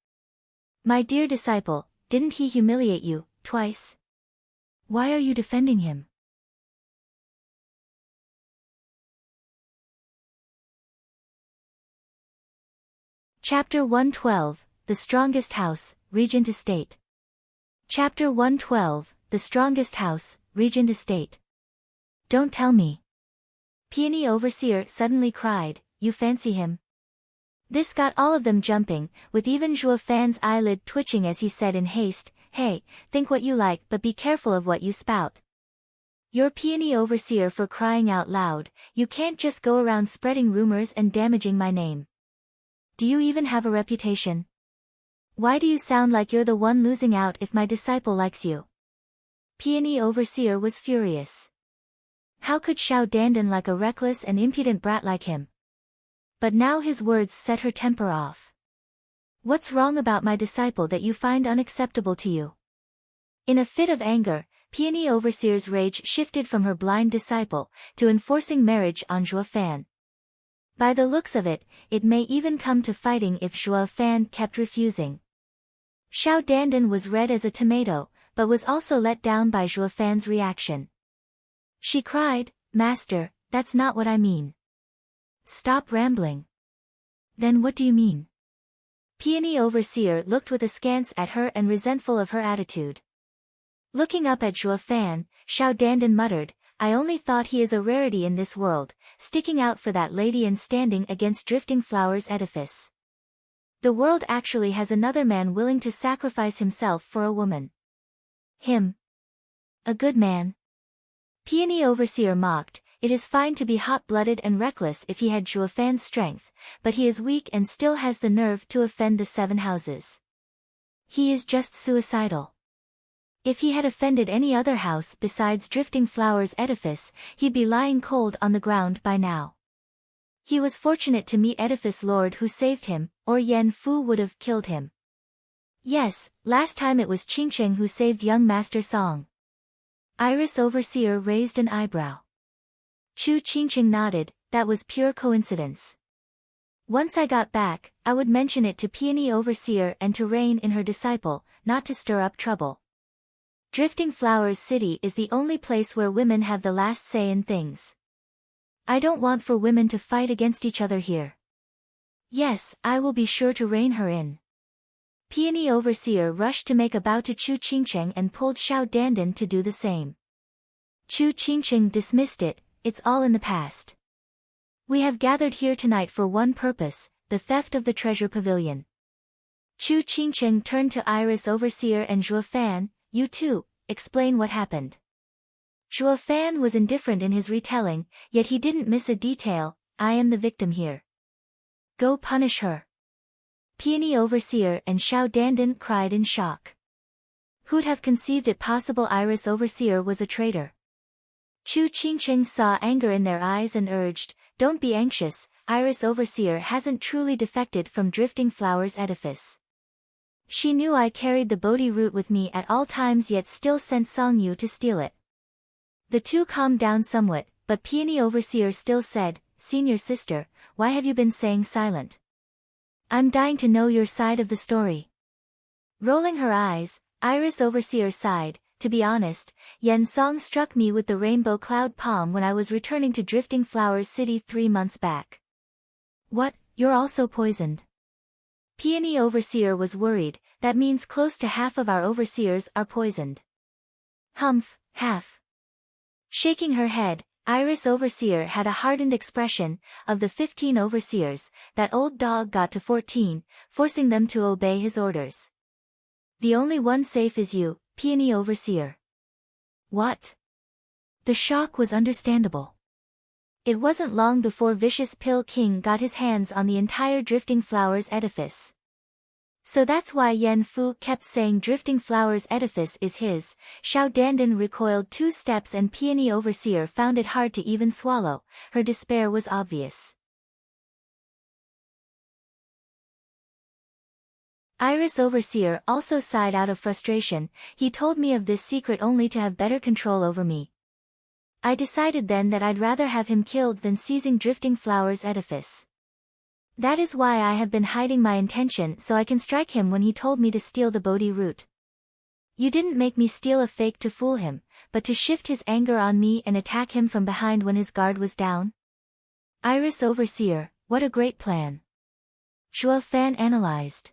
My dear disciple, didn't he humiliate you, twice? Why are you defending him? Chapter 112, The Strongest House, Regent Estate. Chapter 112, The Strongest House, Regent Estate. Don't tell me. Peony Overseer suddenly cried, you fancy him? This got all of them jumping, with even Zhuo Fan's eyelid twitching as he said in haste, hey, think what you like but be careful of what you spout. You're Peony Overseer for crying out loud, you can't just go around spreading rumors and damaging my name. Do you even have a reputation? Why do you sound like you're the one losing out if my disciple likes you? Peony Overseer was furious. How could Xiao Dandan like a reckless and impudent brat like him? But now his words set her temper off. What's wrong about my disciple that you find unacceptable to you? In a fit of anger, Peony Overseer's rage shifted from her blind disciple to enforcing marriage on Zhuo Fan. By the looks of it, it may even come to fighting if Zhuo Fan kept refusing. Xiao Dandan was red as a tomato, but was also let down by Zhuo Fan's reaction. She cried, Master, that's not what I mean. Stop rambling. Then what do you mean? Peony Overseer looked with askance at her and resentful of her attitude. Looking up at Zhuo Fan, Xiao Dandan muttered, I only thought he is a rarity in this world, sticking out for that lady and standing against Drifting Flowers' Edifice. The world actually has another man willing to sacrifice himself for a woman. Him. A good man. Peony Overseer mocked, it is fine to be hot-blooded and reckless if he had Zhuo Fan's strength, but he is weak and still has the nerve to offend the 7 houses. He is just suicidal. If he had offended any other house besides Drifting Flowers' Edifice, he'd be lying cold on the ground by now. He was fortunate to meet Edifice Lord who saved him, or Yan Fu would have killed him. Yes, last time it was Qingcheng who saved young Master Song. Iris Overseer raised an eyebrow. Qingcheng nodded, that was pure coincidence. Once I got back, I would mention it to Peony Overseer and to rein in her disciple, not to stir up trouble. Drifting Flowers City is the only place where women have the last say in things. I don't want for women to fight against each other here. Yes, I will be sure to rein her in. Peony Overseer rushed to make a bow to Qingcheng and pulled Xiao Dandan to do the same. Qingcheng dismissed it, it's all in the past. We have gathered here tonight for one purpose, the theft of the treasure pavilion. Qingcheng turned to Iris Overseer and Zhuo Fan, you two, explain what happened. Zhuo Fan was indifferent in his retelling, yet he didn't miss a detail, I am the victim here. Go punish her. Peony Overseer and Xiao Dandan cried in shock. Who'd have conceived it possible Iris Overseer was a traitor? Qingcheng saw anger in their eyes and urged, don't be anxious, Iris Overseer hasn't truly defected from Drifting Flowers' Edifice. She knew I carried the Bodhi root with me at all times yet still sent Songyu to steal it. The two calmed down somewhat, but Peony Overseer still said, Senior sister, why have you been staying silent? I'm dying to know your side of the story. Rolling her eyes, Iris Overseer sighed, to be honest, Yan Song struck me with the rainbow cloud palm when I was returning to Drifting Flowers City 3 months back. What, you're also poisoned? Peony Overseer was worried, that means close to half of our overseers are poisoned. Humph, half. Shaking her head, Iris Overseer had a hardened expression, of the 15 overseers, that old dog got to 14, forcing them to obey his orders. The only one safe is you, Peony Overseer. What? The shock was understandable. It wasn't long before Vicious Pill King got his hands on the entire Drifting Flowers Edifice. So that's why Yan Fu kept saying Drifting Flowers Edifice is his. Xiao Dandan recoiled 2 steps and Peony Overseer found it hard to even swallow, her despair was obvious. Iris Overseer also sighed out of frustration, he told me of this secret only to have better control over me. I decided then that I'd rather have him killed than seizing Drifting Flowers Edifice. That is why I have been hiding my intention so I can strike him when he told me to steal the Bodhi root. You didn't make me steal a fake to fool him, but to shift his anger on me and attack him from behind when his guard was down? Iris Overseer, what a great plan. Zhuo Fan analyzed.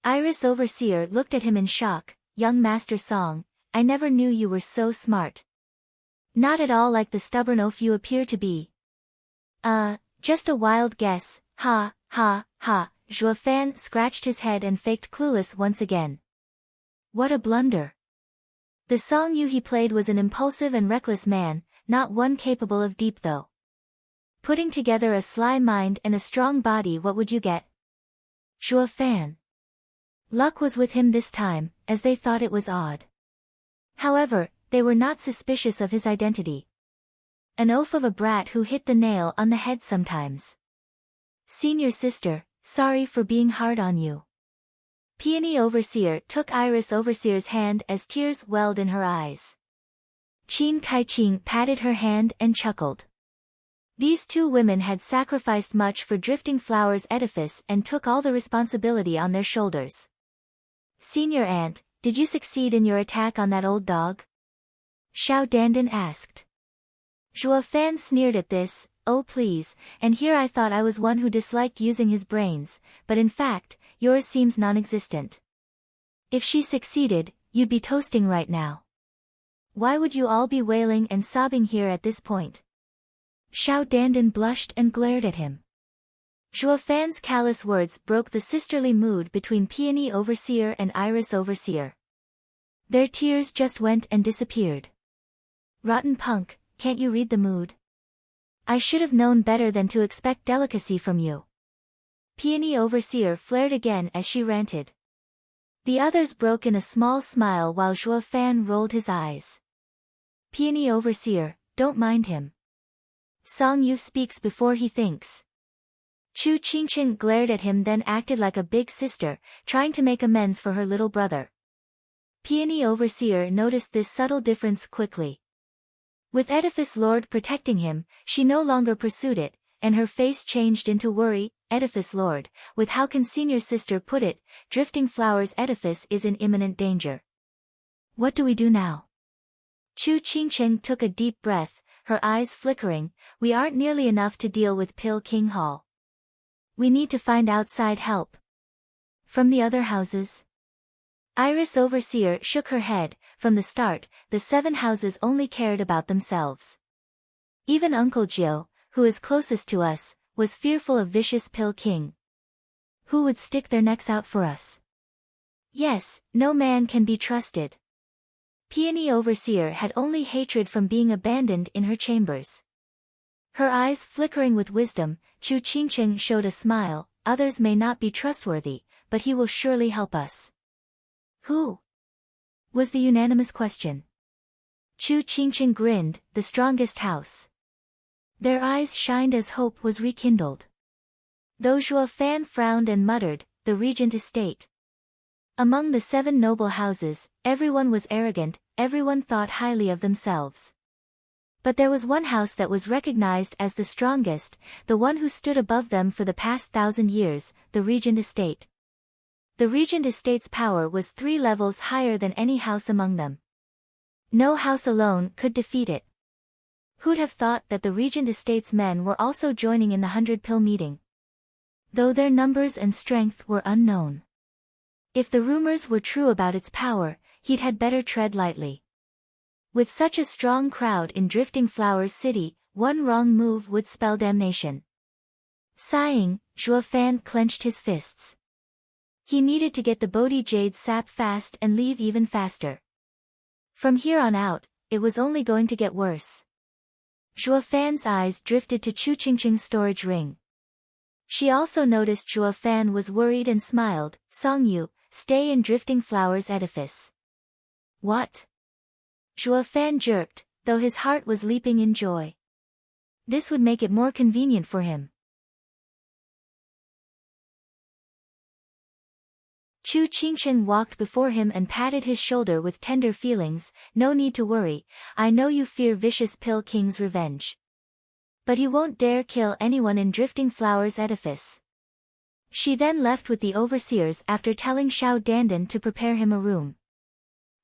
Iris Overseer looked at him in shock. Young Master Song, I never knew you were so smart. Not at all like the stubborn oaf you appear to be. Just a wild guess, ha, ha, ha. Zhuo Fan scratched his head and faked clueless once again. What a blunder. The Song Yu he played was an impulsive and reckless man, not one capable of deep though. Putting together a sly mind and a strong body, what would you get? Zhuo Fan. Luck was with him this time, as they thought it was odd. However, they were not suspicious of his identity. An oaf of a brat who hit the nail on the head sometimes. Senior sister, sorry for being hard on you. Peony Overseer took Iris Overseer's hand as tears welled in her eyes. Qingcheng patted her hand and chuckled. These two women had sacrificed much for Drifting Flower's edifice and took all the responsibility on their shoulders. Senior Aunt, did you succeed in your attack on that old dog? Xiao Dandan asked. Zhuo Fan sneered at this. Oh please, and here I thought I was one who disliked using his brains, but in fact, yours seems non-existent. If she succeeded, you'd be toasting right now. Why would you all be wailing and sobbing here at this point? Xiao Dandan blushed and glared at him. Zhuo Fan's callous words broke the sisterly mood between Peony Overseer and Iris Overseer. Their tears just went and disappeared. Rotten punk, can't you read the mood? I should have known better than to expect delicacy from you. Peony Overseer flared again as she ranted. The others broke in a small smile while Zhuo Fan rolled his eyes. Peony Overseer, don't mind him. Song Yu speaks before he thinks. Qingcheng glared at him, then acted like a big sister, trying to make amends for her little brother. Peony Overseer noticed this subtle difference quickly. With Edifice Lord protecting him, she no longer pursued it, and her face changed into worry. Edifice Lord, with how can senior sister put it, Drifting Flower's edifice is in imminent danger. What do we do now? Qingcheng took a deep breath, her eyes flickering. We aren't nearly enough to deal with Pill King Hall. We need to find outside help. From the other houses? Iris Overseer shook her head. From the start, the 7 houses only cared about themselves. Even Uncle Gio, who is closest to us, was fearful of vicious Pill King. Who would stick their necks out for us? Yes, no man can be trusted. Peony Overseer had only hatred from being abandoned in her chambers. Her eyes flickering with wisdom, Qingcheng showed a smile. Others may not be trustworthy, but he will surely help us. Who? Was the unanimous question. Qingcheng grinned. The strongest house. Their eyes shined as hope was rekindled. Though Zhuo Fan frowned and muttered, the Regent estate. Among the 7 noble houses, everyone was arrogant, everyone thought highly of themselves. But there was one house that was recognized as the strongest, the one who stood above them for the past 1,000 years, the Regent estate. The Regent estate's power was 3 levels higher than any house among them. No house alone could defeat it. Who'd have thought that the Regent estate's men were also joining in the 100-pill meeting? Though their numbers and strength were unknown. If the rumors were true about its power, he'd had better tread lightly. With such a strong crowd in Drifting Flowers City, one wrong move would spell damnation. Sighing, Zhuo Fan clenched his fists. He needed to get the Bodhi Jade sap fast and leave even faster. From here on out, it was only going to get worse. Zhuo Fan's eyes drifted to Qingcheng's storage ring. She also noticed Zhuo Fan was worried and smiled. Song Yu, stay in Drifting Flowers edifice. What? Zhuo Fan jerked, though his heart was leaping in joy. This would make it more convenient for him. Qingcheng walked before him and patted his shoulder with tender feelings. No need to worry, I know you fear vicious Pill King's revenge. But he won't dare kill anyone in Drifting Flowers Edifice. She then left with the overseers after telling Xiao Dandan to prepare him a room.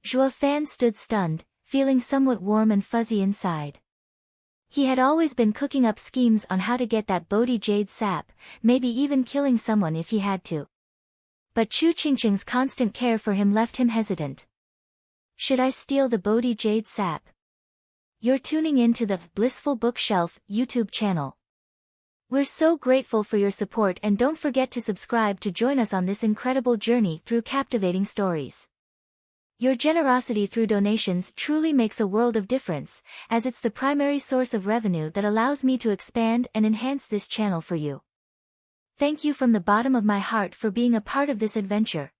Zhuo Fan stood stunned, feeling somewhat warm and fuzzy inside. He had always been cooking up schemes on how to get that Bodhi Jade sap, maybe even killing someone if he had to. But Qingcheng's constant care for him left him hesitant. Should I steal the Bodhi Jade sap? You're tuning in to the Blissful Bookshelf YouTube channel. We're so grateful for your support, and don't forget to subscribe to join us on this incredible journey through captivating stories. Your generosity through donations truly makes a world of difference, as it's the primary source of revenue that allows me to expand and enhance this channel for you. Thank you from the bottom of my heart for being a part of this adventure.